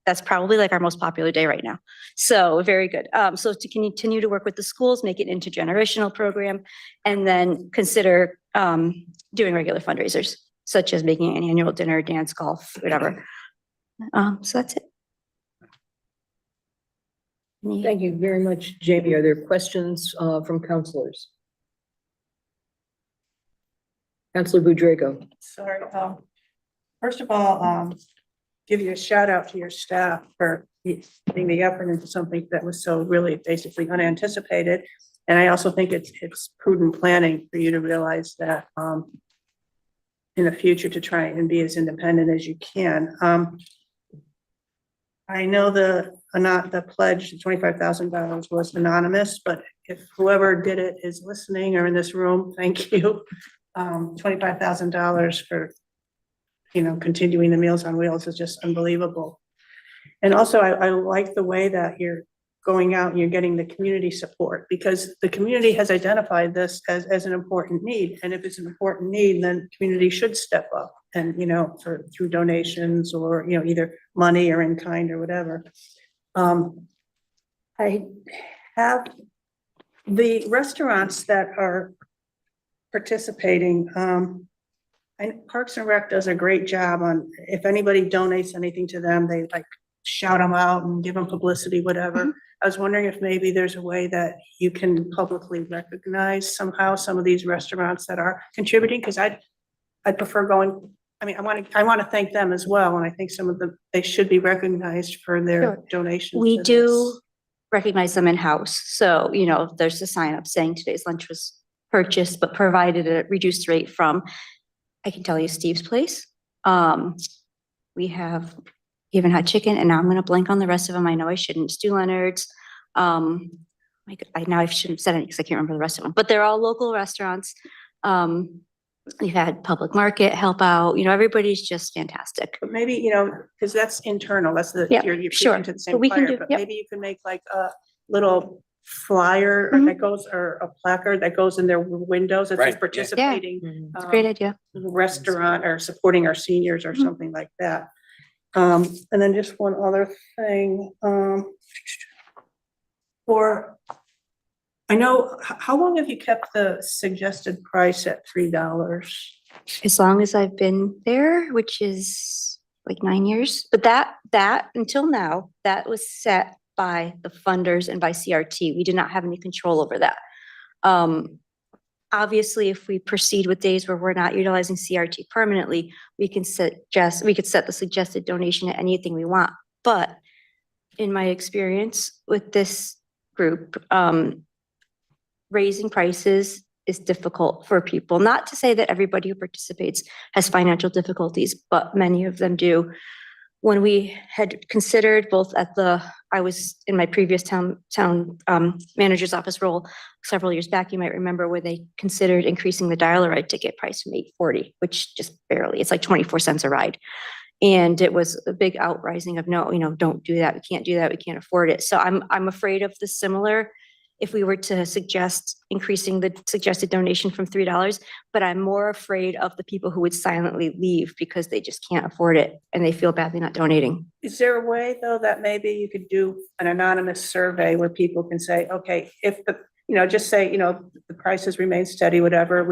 That's probably like our most popular day right now. So very good. So to continue to work with the schools, make it an intergenerational program, and then consider doing regular fundraisers, such as making an annual dinner, dance, golf, whatever. So that's it. Thank you very much, Jamie. Are there questions from counselors? Counselor Budrago. Sorry, first of all, give you a shout out to your staff for putting the effort into something that was so really basically unanticipated. And I also think it's prudent planning for you to realize that in the future to try and be as independent as you can. I know the pledge, the $25,000 was anonymous, but if whoever did it is listening or in this room, thank you. $25,000 for, continuing the Meals on Wheels is just unbelievable. And also I like the way that you're going out and you're getting the community support, because the community has identified this as an important need. And if it's an important need, then community should step up and, through donations or, either money or in kind or whatever. I have the restaurants that are participating. And Parks and Rec does a great job on, if anybody donates anything to them, they like shout them out and give them publicity, whatever. I was wondering if maybe there's a way that you can publicly recognize somehow some of these restaurants that are contributing, because I'd prefer going, I want to thank them as well. And I think some of them, they should be recognized for their donations. We to do this. recognize them in-house. So, there's a sign up saying today's lunch was purchased, but provided at a reduced rate from, I can tell you, Steve's Place. We have even had chicken, and now I'm going to blank on the rest of them. I know I shouldn't. Stu Leonard's. Now I shouldn't have said it because I can't remember the rest of them, but they're all local restaurants. We've had Public Market help out. Everybody's just fantastic. But maybe, because that's internal, that's Yeah, you're sure. preaching to the But same we can choir, do- but yep. maybe you can make like a little flyer that goes, or a placard that goes in their windows that Right, says yeah. participating. It's a great idea. Restaurant or supporting our seniors or something like that. And then just one other thing, I know, how long have you kept the suggested price at $3? As long as I've been there, which is like 9 years, but that until now, that was set by the funders and by CRT. We did not have any control over that. Obviously, if we proceed with days where we're not utilizing CRT permanently, we could set the suggested donation at anything we want. But in my experience with this group, raising prices is difficult for people. Not to say that everybody who participates has financial difficulties, but many of them do. When we had considered both I was in my previous town manager's office role several years back, you might remember, where they considered increasing the dial-a-ride ticket price from $8.40, which just barely, it's like 24 cents a ride. And it was a big outrising of no, don't do that. We can't do that. We can't afford it. So I'm afraid of the similar, if we were to suggest increasing the suggested donation from $3, but I'm more afraid of the people who would silently leave because they just can't afford it and they feel badly not donating. Is there a way though that maybe you could do an anonymous survey where people can say, okay, if just say, the prices remain steady, whatever,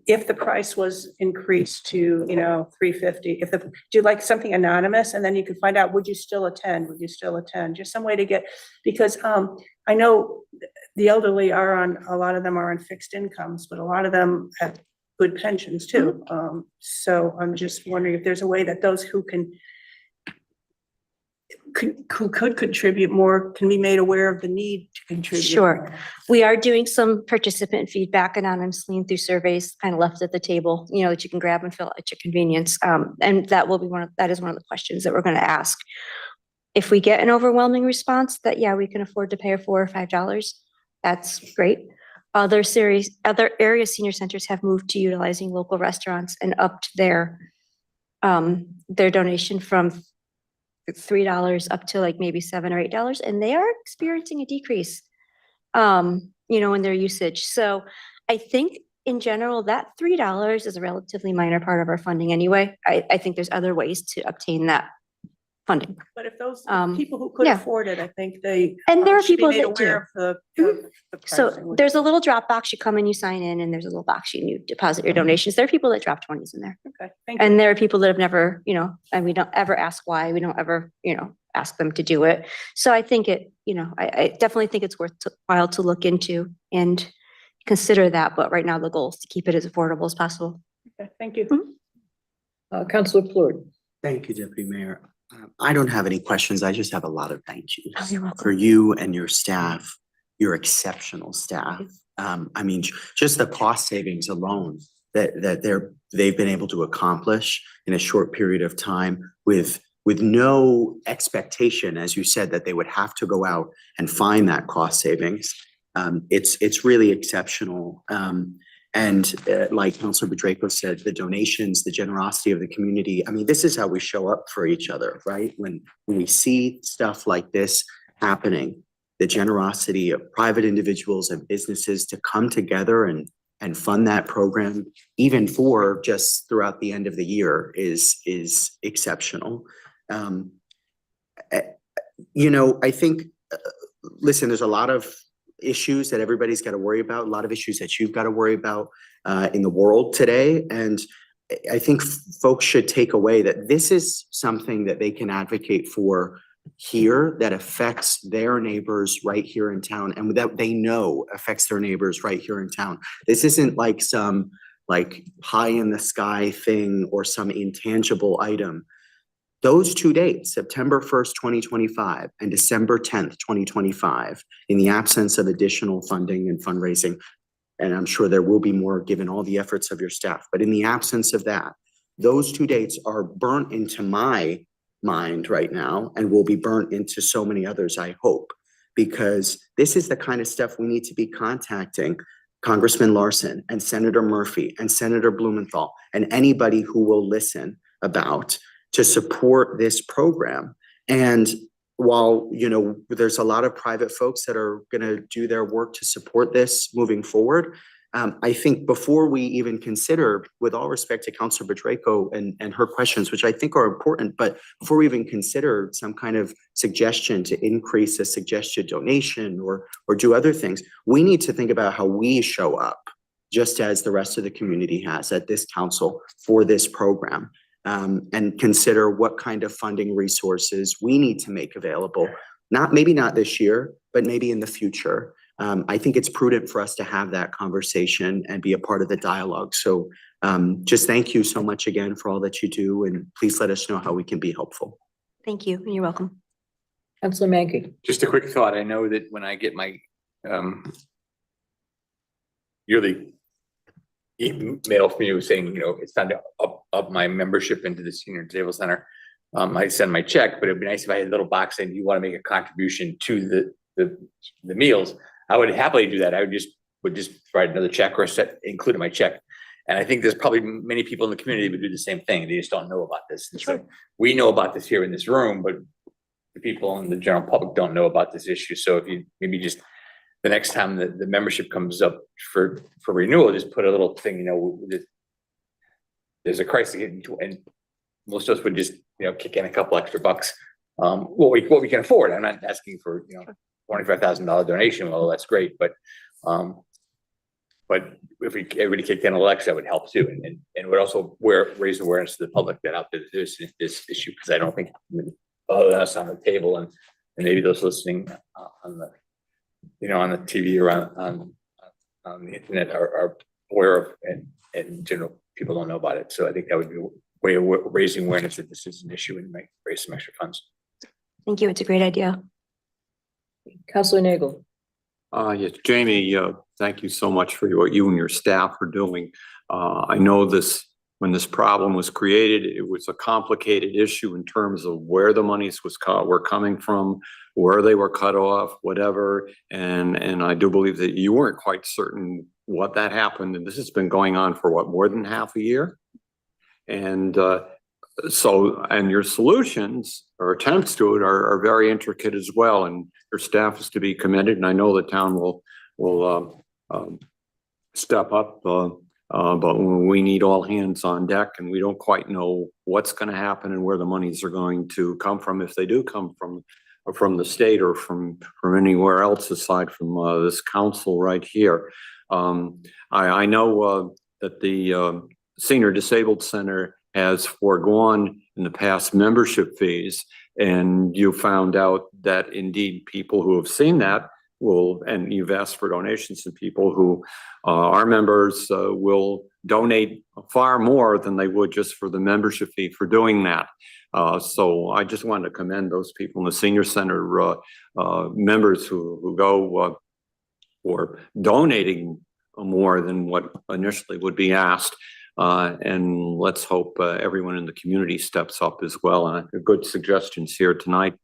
if the price was increased to, $3.50, do like something anonymous, and then you can find out, would you still attend? Would you still attend? Just some way to get, because I know the elderly a lot of them are on fixed incomes, but a lot of them have good pensions too. So I'm just wondering if there's a way that those who could contribute more can be made aware of the need to contribute. Sure. more. We are doing some participant feedback anonymously through surveys kind of left at the table, that you can grab and fill out at your convenience. And that is one of the questions that we're going to ask. If we get an overwhelming response that, yeah, we can afford to pay $4 or $5, that's great. Other area senior centers have moved to utilizing local restaurants and upped their donation from $3 up to like maybe $7 or $8, and they are experiencing a decrease, in their usage. So I think in general, that $3 is a relatively minor part of our funding anyway. I think there's other ways to obtain that funding. But if those Um, people who could yeah. afford it, I think they. And there are should be people made that do. aware of the So pricing. there's a little drop box, you come and you sign in, and there's a little box, you deposit your donations. There are people that drop 20s in there. Okay, thank you. And there are people that have never, and we don't ever ask why, we don't ever, ask them to do it. So I think I definitely think it's worthwhile to look into and consider that, but right now the goal is to keep it as affordable as possible. Okay, thank you. Councilor Floyd. Thank you, Deputy Mayor. I don't have any questions. I just have a lot of thank yous. Oh, you're welcome. For you and your staff, your exceptional staff. I mean, just the cost savings alone that they've been able to accomplish in a short period of time with no expectation, as you said, that they would have to go out and find that cost savings. It's really exceptional. And like Councilor Bedrejko said, the donations, the generosity of the community. I mean, this is how we show up for each other, right? When we see stuff like this happening, the generosity of private individuals and businesses to come together and fund that program, even for just throughout the end of the year, is exceptional. I think, listen, there's a lot of issues that everybody's got to worry about, a lot of issues that you've got to worry about in the world today. And I think folks should take away that this is something that they can advocate for here that affects their neighbors right here in town, and that they know affects their neighbors right here in town. This isn't like some pie in the sky thing or some intangible item. Those 2 dates, September 1st, 2025 and December 10th, 2025, in the absence of additional funding and fundraising, and I'm sure there will be more given all the efforts of your staff, but in the absence of that, those 2 dates are burnt into my mind right now and will be burnt into so many others, I hope, because this is the kind of stuff we need to be contacting Congressman Larson and Senator Murphy and Senator Blumenthal and anybody who will listen about to support this program. And while, there's a lot of private folks that are going to do their work to support this moving forward, I think before we even consider, with all respect to Councilor Bedrejko and her questions, which I think are important, but before we even consider some kind of suggestion to increase a suggested donation or do other things, we need to think about how we show up, just as the rest of the community has at this council for this program. And consider what kind of funding resources we need to make available. Maybe not this year, but maybe in the future. I think it's prudent for us to have that conversation and be a part of the dialogue. So just thank you so much again for all that you do, and please let us know how we can be helpful. Thank you. You're welcome. Councilor Mankey. Just a quick thought. I know that when I get my yearly email from you saying, it's time to up my membership into the Senior Disabled Center, I send my check, but it'd be nice if I had a little box saying, you want to make a contribution to the meals. I would happily do that. I would just write another check or include in my check. And I think there's probably many people in the community who would do the same thing. They just don't know about this. And so we know about this here in this room, but the people in the general public don't know about this issue. So if you maybe just the next time the membership comes up for renewal, just put a little thing, there's a crisis, and most of us would just, kick in a couple extra bucks. What we can afford. I'm not asking for, $25,000 donation. Well, that's great. But if everybody kicked in a little extra, that would help too. And would also raise awareness to the public that out there there's this issue, because I don't think other than us on the table and maybe those listening on the, on the TV or on the internet are aware of, and in general, people don't know about it. So I think that would be a way of raising awareness that this is an issue and might raise some extra funds. Thank you. It's a great idea. Councilor Nagel. Yes, Jamie, thank you so much for what you and your staff are doing. I know when this problem was created, it was a complicated issue in terms of where the monies were coming from, where they were cut off, whatever. And I do believe that you weren't quite certain what that happened. And this has been going on for more than half a year. And and your solutions or attempts to it are very intricate as well. And your staff is to be commended. And I know the town will step up, but we need all hands on deck, and we don't quite know what's going to happen and where the monies are going to come from, if they do come from the state or from anywhere else aside from this council right here. I know that the Senior Disabled Center has foregone in the past membership fees, and you found out that indeed people who have seen that will, and you've asked for donations, and people who are members will donate far more than they would just for the membership fee for doing that. So I just wanted to commend those people in the senior center members who go for donating more than what initially would be asked. And let's hope everyone in the community steps up as well. And good suggestions here tonight.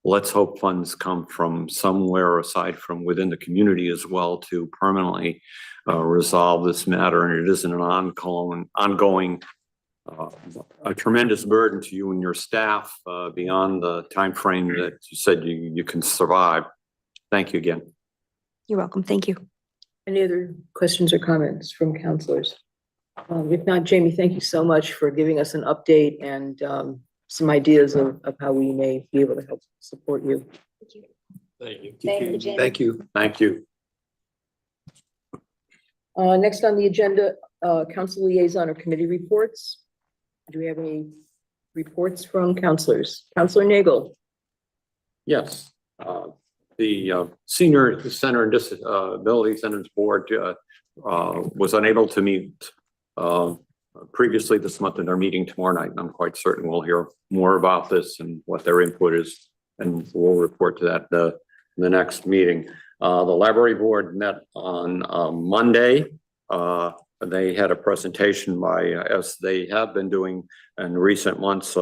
Let's hope funds come from somewhere aside from within the community as well to permanently resolve this matter. And it isn't an ongoing a tremendous burden to you and your staff beyond the time frame that you said you can survive. Thank you again. You're welcome. Thank you. Any other questions or comments from counselors? If not, Jamie, thank you so much for giving us an update and some ideas of how we may be able to help support you. Thank you. Thank you. Thank you, Jamie. Thank you. Thank you. Next on the agenda, council liaison or committee reports. Do we have any reports from counselors? Counselor Nagel. Yes. The Senior Center and Disability Centers Board was unable to meet previously this month, in their meeting tomorrow night. And I'm quite certain we'll hear more about this and what their input is, and we'll report to that the next meeting. The library board met on Monday. They had a presentation by, as they have been doing in recent months,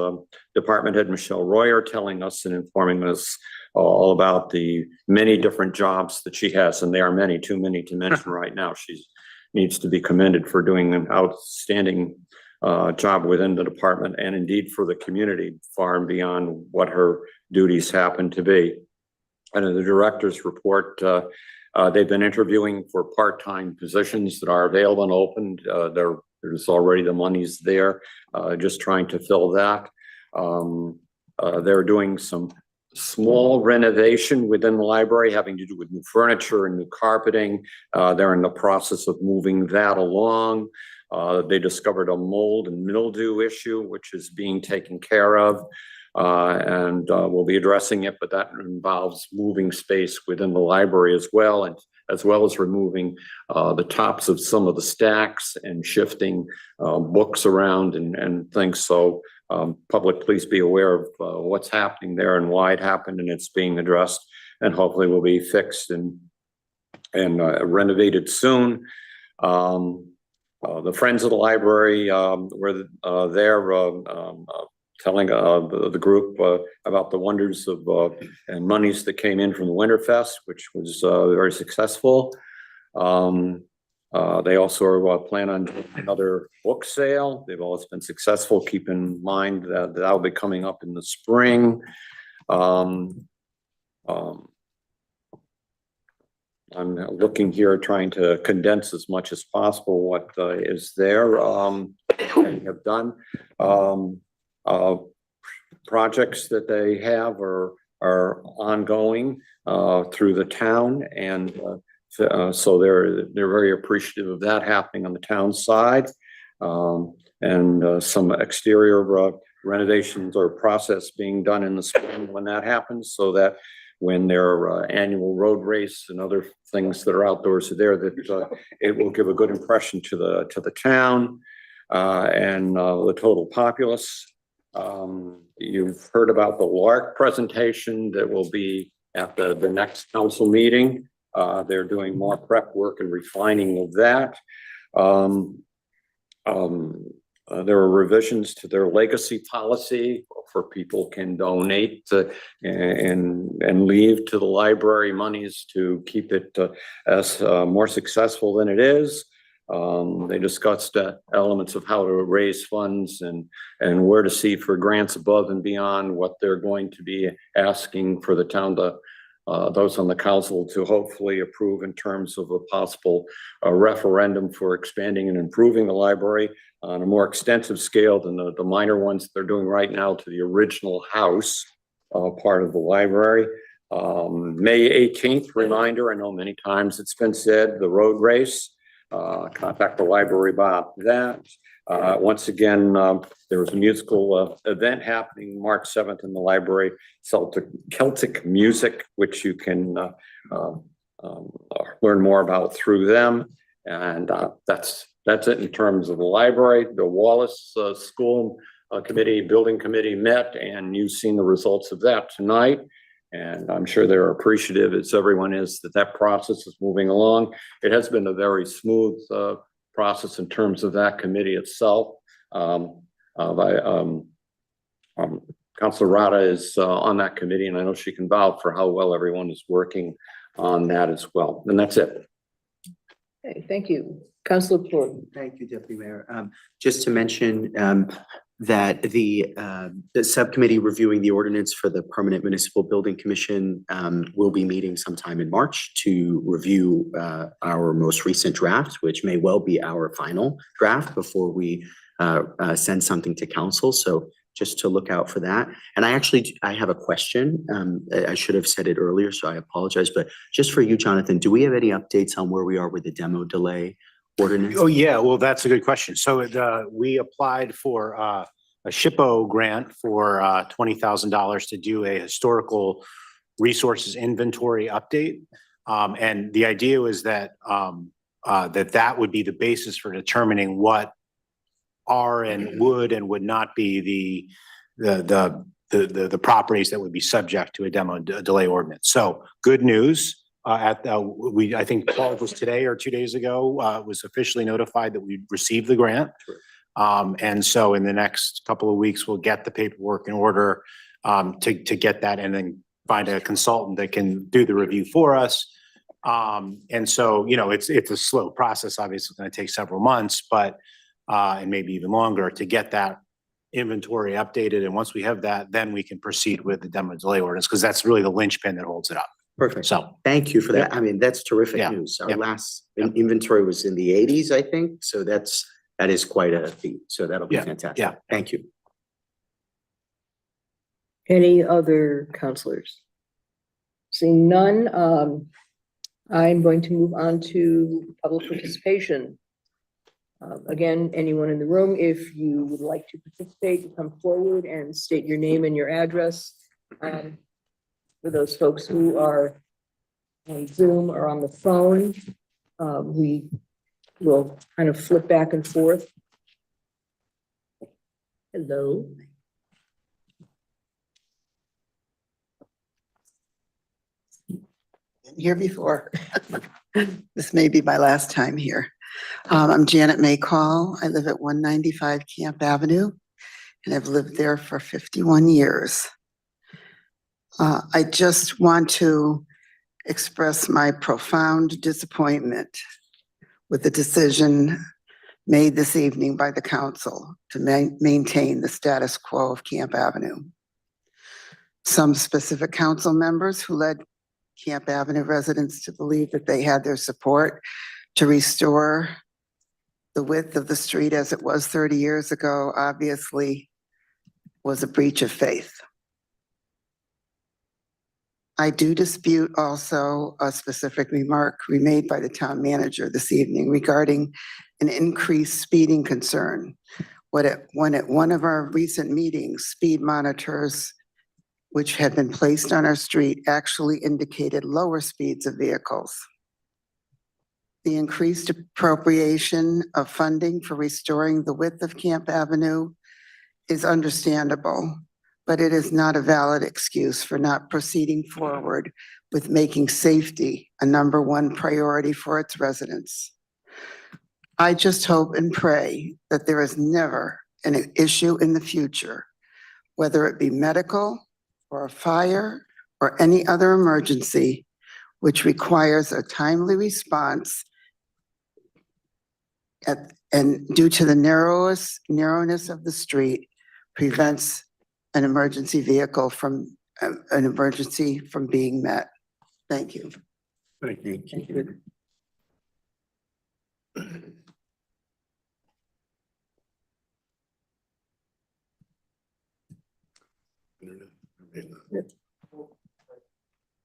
Department Head Michelle Royer telling us and informing us all about the many different jobs that she has, and there are many, too many to mention right now. She needs to be commended for doing an outstanding job within the department, and indeed for the community, far and beyond what her duties happen to be. And in the director's report, they've been interviewing for part-time positions that are available and opened. There's already the monies there, just trying to fill that. They're doing some small renovation within the library having to do with new furniture and new carpeting. They're in the process of moving that along. They discovered a mold and mildew issue, which is being taken care of. And we'll be addressing it, but that involves moving space within the library as well, and as well as removing the tops of some of the stacks and shifting books around and things. So public, please be aware of what's happening there and why it happened, and it's being addressed, and hopefully will be fixed and renovated soon. The Friends of the Library were there telling the group about the wonders of and monies that came in from the Winterfest, which was very successful. They also plan on doing another book sale. They've always been successful. Keep in mind that that'll be coming up in the spring. I'm looking here, trying to condense as much as possible what is there. They have done. Projects that they have are ongoing through the town, and so they're very appreciative of that happening on the town side, and some exterior renovations or process being done in the spring when that happens, so that when their annual road race and other things that are outdoors are there, that it will give a good impression to the town and the total populace. You've heard about the LARC presentation that will be at the next council meeting. They're doing more prep work and refining of that. There are revisions to their legacy policy for people can donate and leave to the library monies to keep it as more successful than it is. They discussed elements of how to raise funds and where to see for grants above and beyond what they're going to be asking for the town to those on the council to hopefully approve in terms of a possible referendum for expanding and improving the library on a more extensive scale than the minor ones they're doing right now to the original house part of the library. May 18th, reminder, I know many times it's been said, the road race. Contact the library about that. Once again, there was a musical event happening March 7th in the library, Celtic music, which you can learn more about through them. And that's it in terms of the library. The Wallace School Committee, Building Committee met, and you've seen the results of that tonight. And I'm sure they're appreciative, as everyone is, that process is moving along. It has been a very smooth process in terms of that committee itself. Councilor Rada is on that committee, and I know she can vouch for how well everyone is working on that as well. And that's it. Okay, thank you. Councilor Jordan. Thank you, Deputy Mayor. Just to mention that the subcommittee reviewing the ordinance for the Permanent Municipal Building Commission will be meeting sometime in March to review our most recent draft, which may well be our final draft before we send something to council. So just to look out for that. And I have a question. I should have said it earlier, so I apologize. But just for you, Jonathan, do we have any updates on where we are with the demo delay ordinance? Oh, yeah, well, that's a good question. So we applied for a SHPO grant for $20,000 to do a historical resources inventory update. And the idea was that that would be the basis for determining what are and would not be the properties that would be subject to a demo delay ordinance. So good news. I think Paul was today or 2 days ago, was officially notified that we received the grant. And so in the next couple of weeks, we'll get the paperwork in order to get that and then find a consultant that can do the review for us. And so, you know, it's a slow process. Obviously, it's going to take several months, but and maybe even longer to get that inventory updated. And once we have that, then we can proceed with the demo delay ordinance, because that's really the linchpin that holds it up. Perfect. So thank you for that. Yep. I mean, that's terrific Yeah. news. Our Yep. last inventory was in the 80s, I think. So that is quite a feat. So that'll be Yeah. fantastic. Yeah. Thank you. Any other counselors? Seeing none, I'm going to move on to public participation. Again, anyone in the room, if you would like to participate, come forward and state your name and your address. For those folks who are on Zoom or on the phone, we will kind of flip back and forth. Hello. Been here before. This may be my last time here. I'm Janet May Call. I live at 195 Camp Avenue, and I've lived there for 51 years. I just want to express my profound disappointment with the decision made this evening by the council to maintain the status quo of Camp Avenue. Some specific council members who led Camp Avenue residents to believe that they had their support to restore the width of the street as it was 30 years ago, obviously was a breach of faith. I do dispute also a specific remark made by the town manager this evening regarding an increased speeding concern. When at one of our recent meetings, speed monitors which had been placed on our street actually indicated lower speeds of vehicles. The increased appropriation of funding for restoring the width of Camp Avenue is understandable, but it is not a valid excuse for not proceeding forward with making safety a #1 priority for its residents. I just hope and pray that there is never an issue in the future, whether it be medical or a fire or any other emergency, which requires a timely response and due to the narrowness of the street, prevents an emergency vehicle from being met. Thank you. Thank you. Thank you.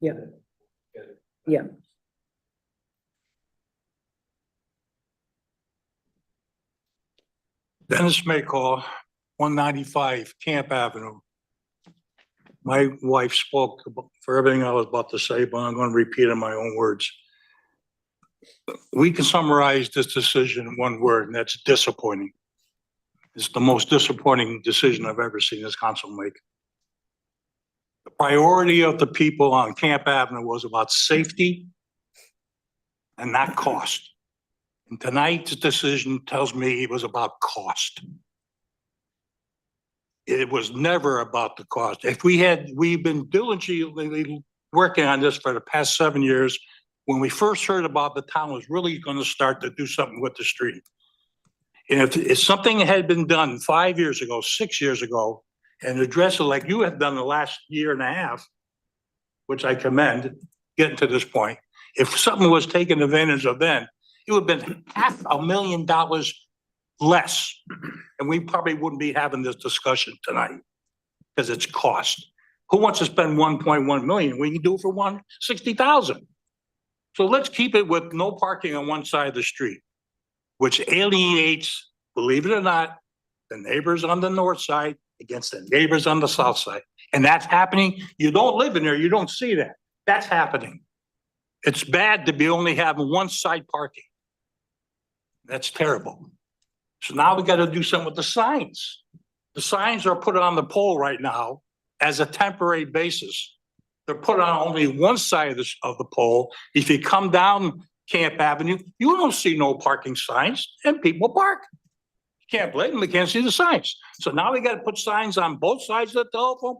Yeah. Yeah. Dennis Maycall, 195 Camp Avenue. My wife spoke for everything I was about to say, but I'm going to repeat in my own words. We can summarize this decision in one word, and that's disappointing. It's the most disappointing decision I've ever seen this council make. The priority of the people on Camp Avenue was about safety and not cost. And tonight's decision tells me it was about cost. It was never about the cost. We've been diligently working on this for the past 7 years. When we first heard about the town was really going to start to do something with the street. And if something had been done 5 years ago, 6 years ago, and address it like you have done the last year and a half, which I commend, getting to this point, if something was taken advantage of then, it would have been $500,000 less. And we probably wouldn't be having this discussion tonight because it's cost. Who wants to spend 1.1 million? We can do it for 160,000. So let's keep it with no parking on one side of the street, which alienates, believe it or not, the neighbors on the north side against the neighbors on the south side. And that's happening. You don't live in there, you don't see that. That's happening. It's bad to be only having one side parking. That's terrible. So now we got to do something with the signs. The signs are put on the pole right now as a temporary basis. They're put on only one side of the pole. If you come down Camp Avenue, you don't see no parking signs and people park. You can't blame them, they can't see the signs. So now we got to put signs on both sides of the telephone.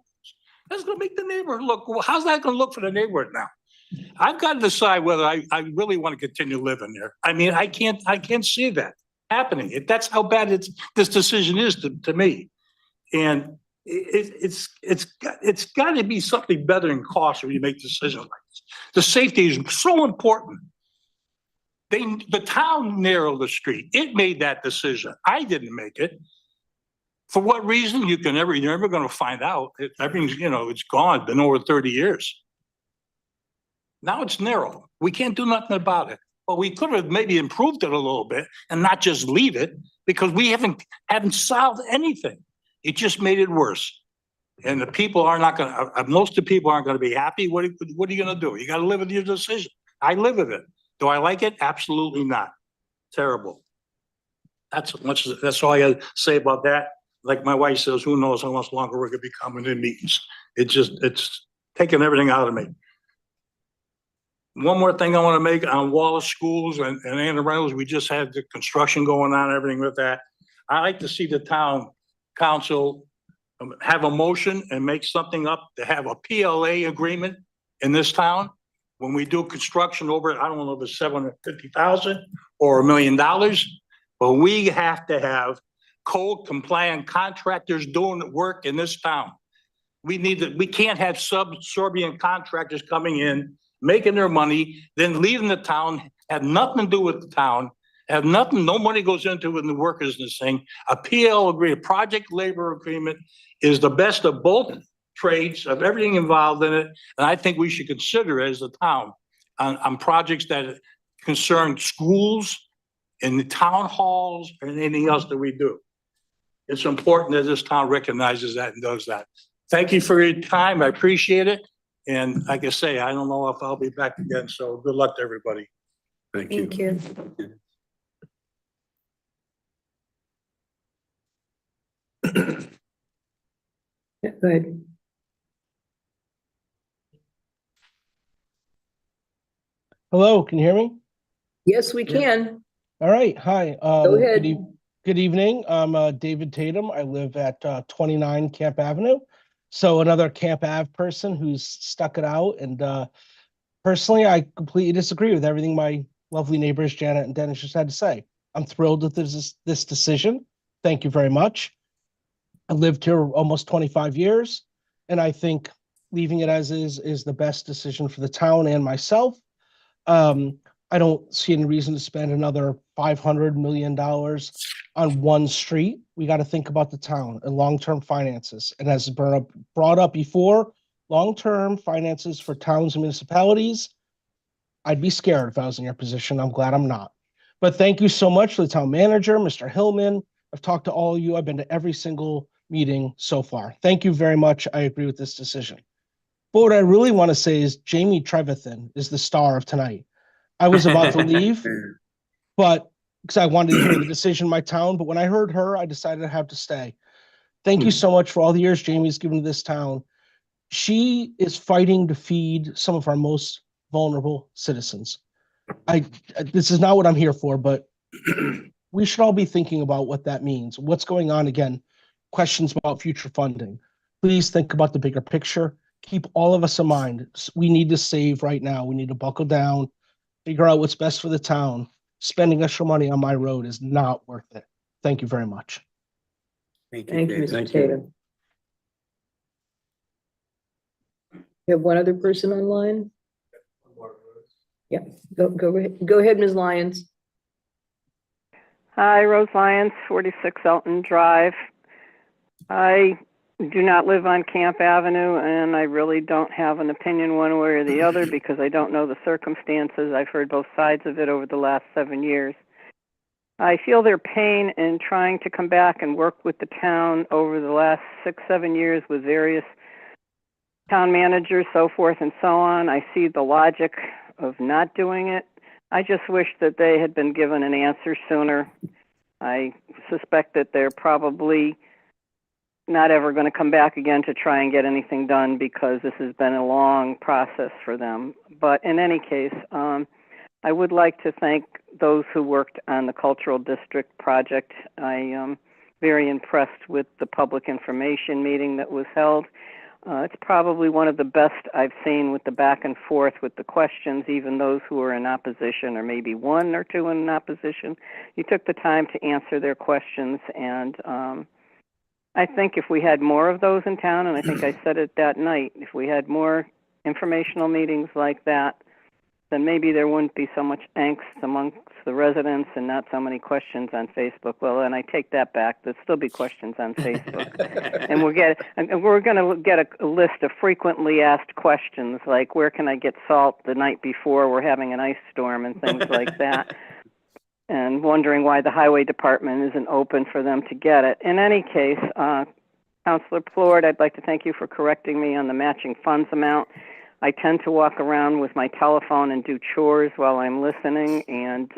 That's going to make the neighborhood look, well, how's that going to look for the neighborhood now? I've got to decide whether I really want to continue living there. I mean, I can't see that happening. That's how bad this decision is to me. And it's got to be something better than cost when you make decisions like this. The safety is so important. The town narrowed the street. It made that decision. I didn't make it. For what reason? You're never going to find out. Everything's, it's gone. Been over 30 years. Now it's narrow. We can't do nothing about it. But we could have maybe improved it a little bit and not just leave it because we haven't solved anything. It just made it worse. And the people are not going to, most of the people aren't going to be happy. What are you going to do? You got to live with your decision. I live with it. Do I like it? Absolutely not. Terrible. That's all I got to say about that. Like my wife says, who knows how much longer we're going to be coming in meetings. It's taking everything out of me. One more thing I want to make on Wallace Schools and Anna Reynolds, we just had the construction going on, everything with that. I like to see the town council have a motion and make something up to have a PLA agreement in this town. When we do construction over, I don't know if it's 750,000 or $1 million, but we have to have code compliant contractors doing the work in this town. We can't have subservient contractors coming in, making their money, then leaving the town, have nothing to do with the town, no money goes into it in the workers in this thing. A PL agreement, project labor agreement is the best of both trades, of everything involved in it. And I think we should consider it as a town on projects that concern schools and the town halls and anything else that we do. It's important that this town recognizes that and does that. Thank you for your time. I appreciate it. And like I say, I don't know if I'll be back again. So good luck to everybody. Thank you. Thank you. Yeah, go ahead. Hello, can you hear me? Yes, we can. All right, hi. Go ahead. Good evening. I'm David Tatum. I live at 29 Camp Avenue. So another Camp Ave person who's stuck it out. And personally, I completely disagree with everything my lovely neighbors, Janet and Dennis, just had to say. I'm thrilled with this decision. Thank you very much. I lived here almost 25 years, and I think leaving it as is the best decision for the town and myself. I don't see any reason to spend another $500 million on one street. We got to think about the town and long-term finances. And as brought up before, long-term finances for towns and municipalities, I'd be scared if I was in your position. I'm glad I'm not. But thank you so much to the town manager, Mr. Hillman. I've talked to all of you. I've been to every single meeting so far. Thank you very much. I agree with this decision. But what I really want to say is Jamie Trevathan is the star of tonight. I was about to leave, but because I wanted to hear the decision in my town, but when I heard her, I decided I have to stay. Thank you so much for all the years Jamie's given to this town. She is fighting to feed some of our most vulnerable citizens. This is not what I'm here for, but we should all be thinking about what that means. What's going on again? Questions about future funding. Please think about the bigger picture. Keep all of us in mind. We need to save right now. We need to buckle down, figure out what's best for the town. Spending extra money on my road is not worth it. Thank you very much. Thank Thank you, David. Mr. Tatum. You have one other person online? Yeah, go ahead, Ms. Lyons. Hi, Rose Lyons, 46 Elton Drive. I do not live on Camp Avenue, and I really don't have an opinion one way or the other because I don't know the circumstances. I've heard both sides of it over the last 7 years. I feel their pain in trying to come back and work with the town over the last 6-7 years with various town managers, so forth and so on. I see the logic of not doing it. I just wish that they had been given an answer sooner. I suspect that they're probably not ever going to come back again to try and get anything done because this has been a long process for them. But in any case, I would like to thank those who worked on the Cultural District project. I am very impressed with the public information meeting that was held. It's probably one of the best I've seen with the back and forth with the questions, even those who are in opposition, or maybe one or two in opposition. You took the time to answer their questions, and I think if we had more of those in town, and I think I said it that night, if we had more informational meetings like that, then maybe there wouldn't be so much angst amongst the residents and not so many questions on Facebook. Well, and I take that back. There'll still be questions on Facebook. And we're going to get a list of frequently asked questions, like where can I get salt the night before we're having an ice storm and things like that. And wondering why the highway department isn't open for them to get it. In any case, Councilor Plord, I'd like to thank you for correcting me on the matching funds amount. I tend to walk around with my telephone and do chores while I'm listening, and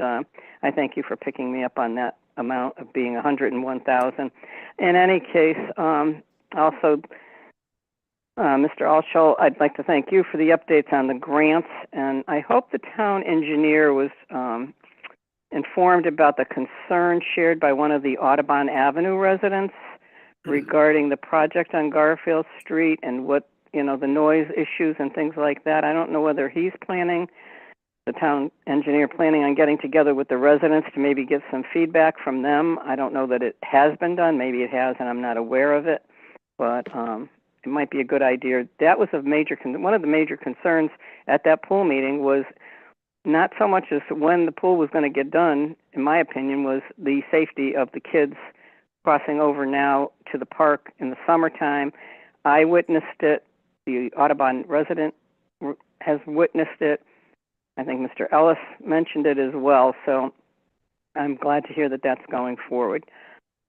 I thank you for picking me up on that amount of being $101,000. In any case, also, Mr. Alschull, I'd like to thank you for the updates on the grants, and I hope the town engineer was informed about the concern shared by one of the Audubon Avenue residents regarding the project on Garfield Street and what, the noise issues and things like that. I don't know whether he's planning, the town engineer planning on getting together with the residents to maybe get some feedback from them. I don't know that it has been done. Maybe it has and I'm not aware of it, but it might be a good idea. That was one of the major concerns at that pool meeting was not so much as when the pool was going to get done, in my opinion, was the safety of the kids crossing over now to the park in the summertime. I witnessed it. The Audubon resident has witnessed it. I think Mr. Ellis mentioned it as well, so I'm glad to hear that that's going forward.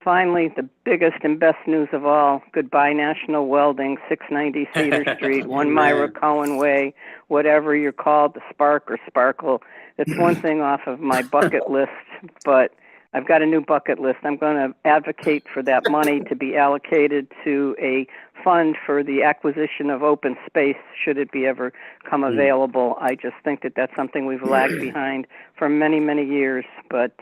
Finally, the biggest and best news of all, goodbye National Welding, 690 Cedar Street, 1 Myra Cohen Way, whatever you're called, the Spark or Sparkle. It's one thing off of my bucket list, but I've got a new bucket list. I'm going to advocate for that money to be allocated to a fund for the acquisition of open space, should it be ever come available. I just think that that's something we've lagged behind for many, many years, but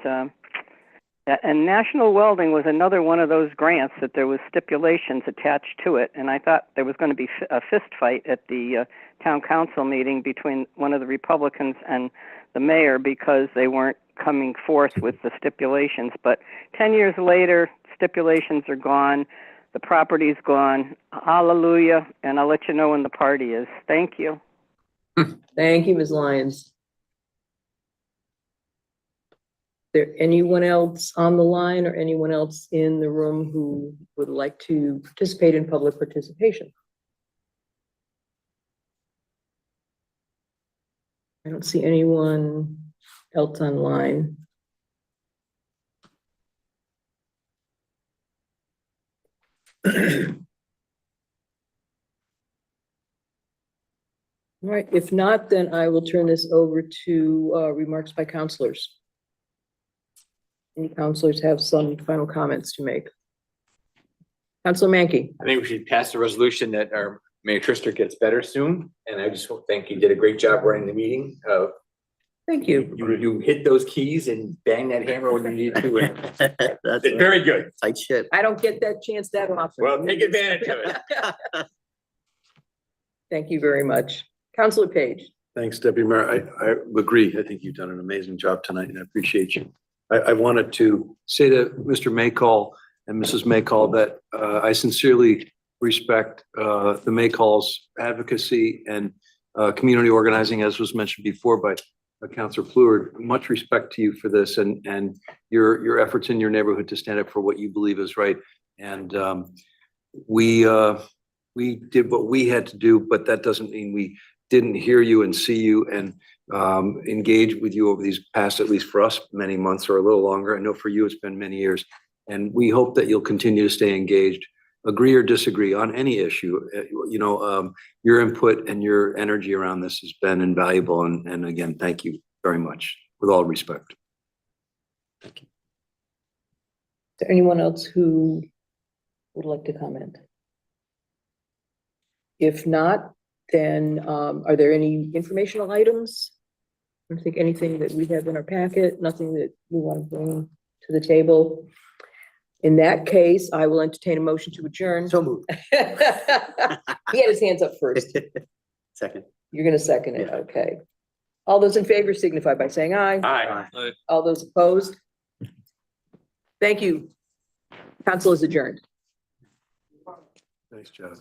and National Welding was another one of those grants that there was stipulations attached to it, and I thought there was going to be a fist fight at the town council meeting between one of the Republicans and the mayor because they weren't coming forth with the stipulations. But 10 years later, stipulations are gone. The property's gone. Hallelujah. And I'll let you know when the party is. Thank you. Thank you, Ms. Lyons. There anyone else on the line or anyone else in the room who would like to participate in public participation? I don't see anyone else online. All right, if not, then I will turn this over to remarks by counselors. Any counselors have some final comments to make? Counselor Mankey. I think we should pass the resolution that our Mayor Trister gets better soon, and I just think you did a great job running the meeting. Thank you. You hit those keys and bang that hammer when you need to. That's Very good. tight ship. I don't get that chance that often. Well, take advantage of it. Thank you very much. Counselor Page. Thanks, Deputy Mayor. I agree. I think you've done an amazing job tonight and I appreciate you. I wanted to say to Mr. Maycall and Mrs. Maycall that I sincerely respect the Maycall's advocacy and community organizing, as was mentioned before by Councilor Fleur. Much respect to you for this and your efforts in your neighborhood to stand up for what you believe is right. And we did what we had to do, but that doesn't mean we didn't hear you and see you and engage with you over these past, at least for us, many months or a little longer. I know for you, it's been many years. And we hope that you'll continue to stay engaged, agree or disagree on any issue. Your input and your energy around this has been invaluable. And again, thank you very much, with all respect. Is there anyone else who would like to comment? If not, then are there any informational items? I don't think anything that we have in our packet, nothing that we want to bring to the table. In that case, I will entertain a motion to adjourn. So moved. He had his hands up first. Second. You're going to second it, okay. All those in favor signify by saying aye. Aye. All those opposed? Thank you. Council is adjourned. Nice job.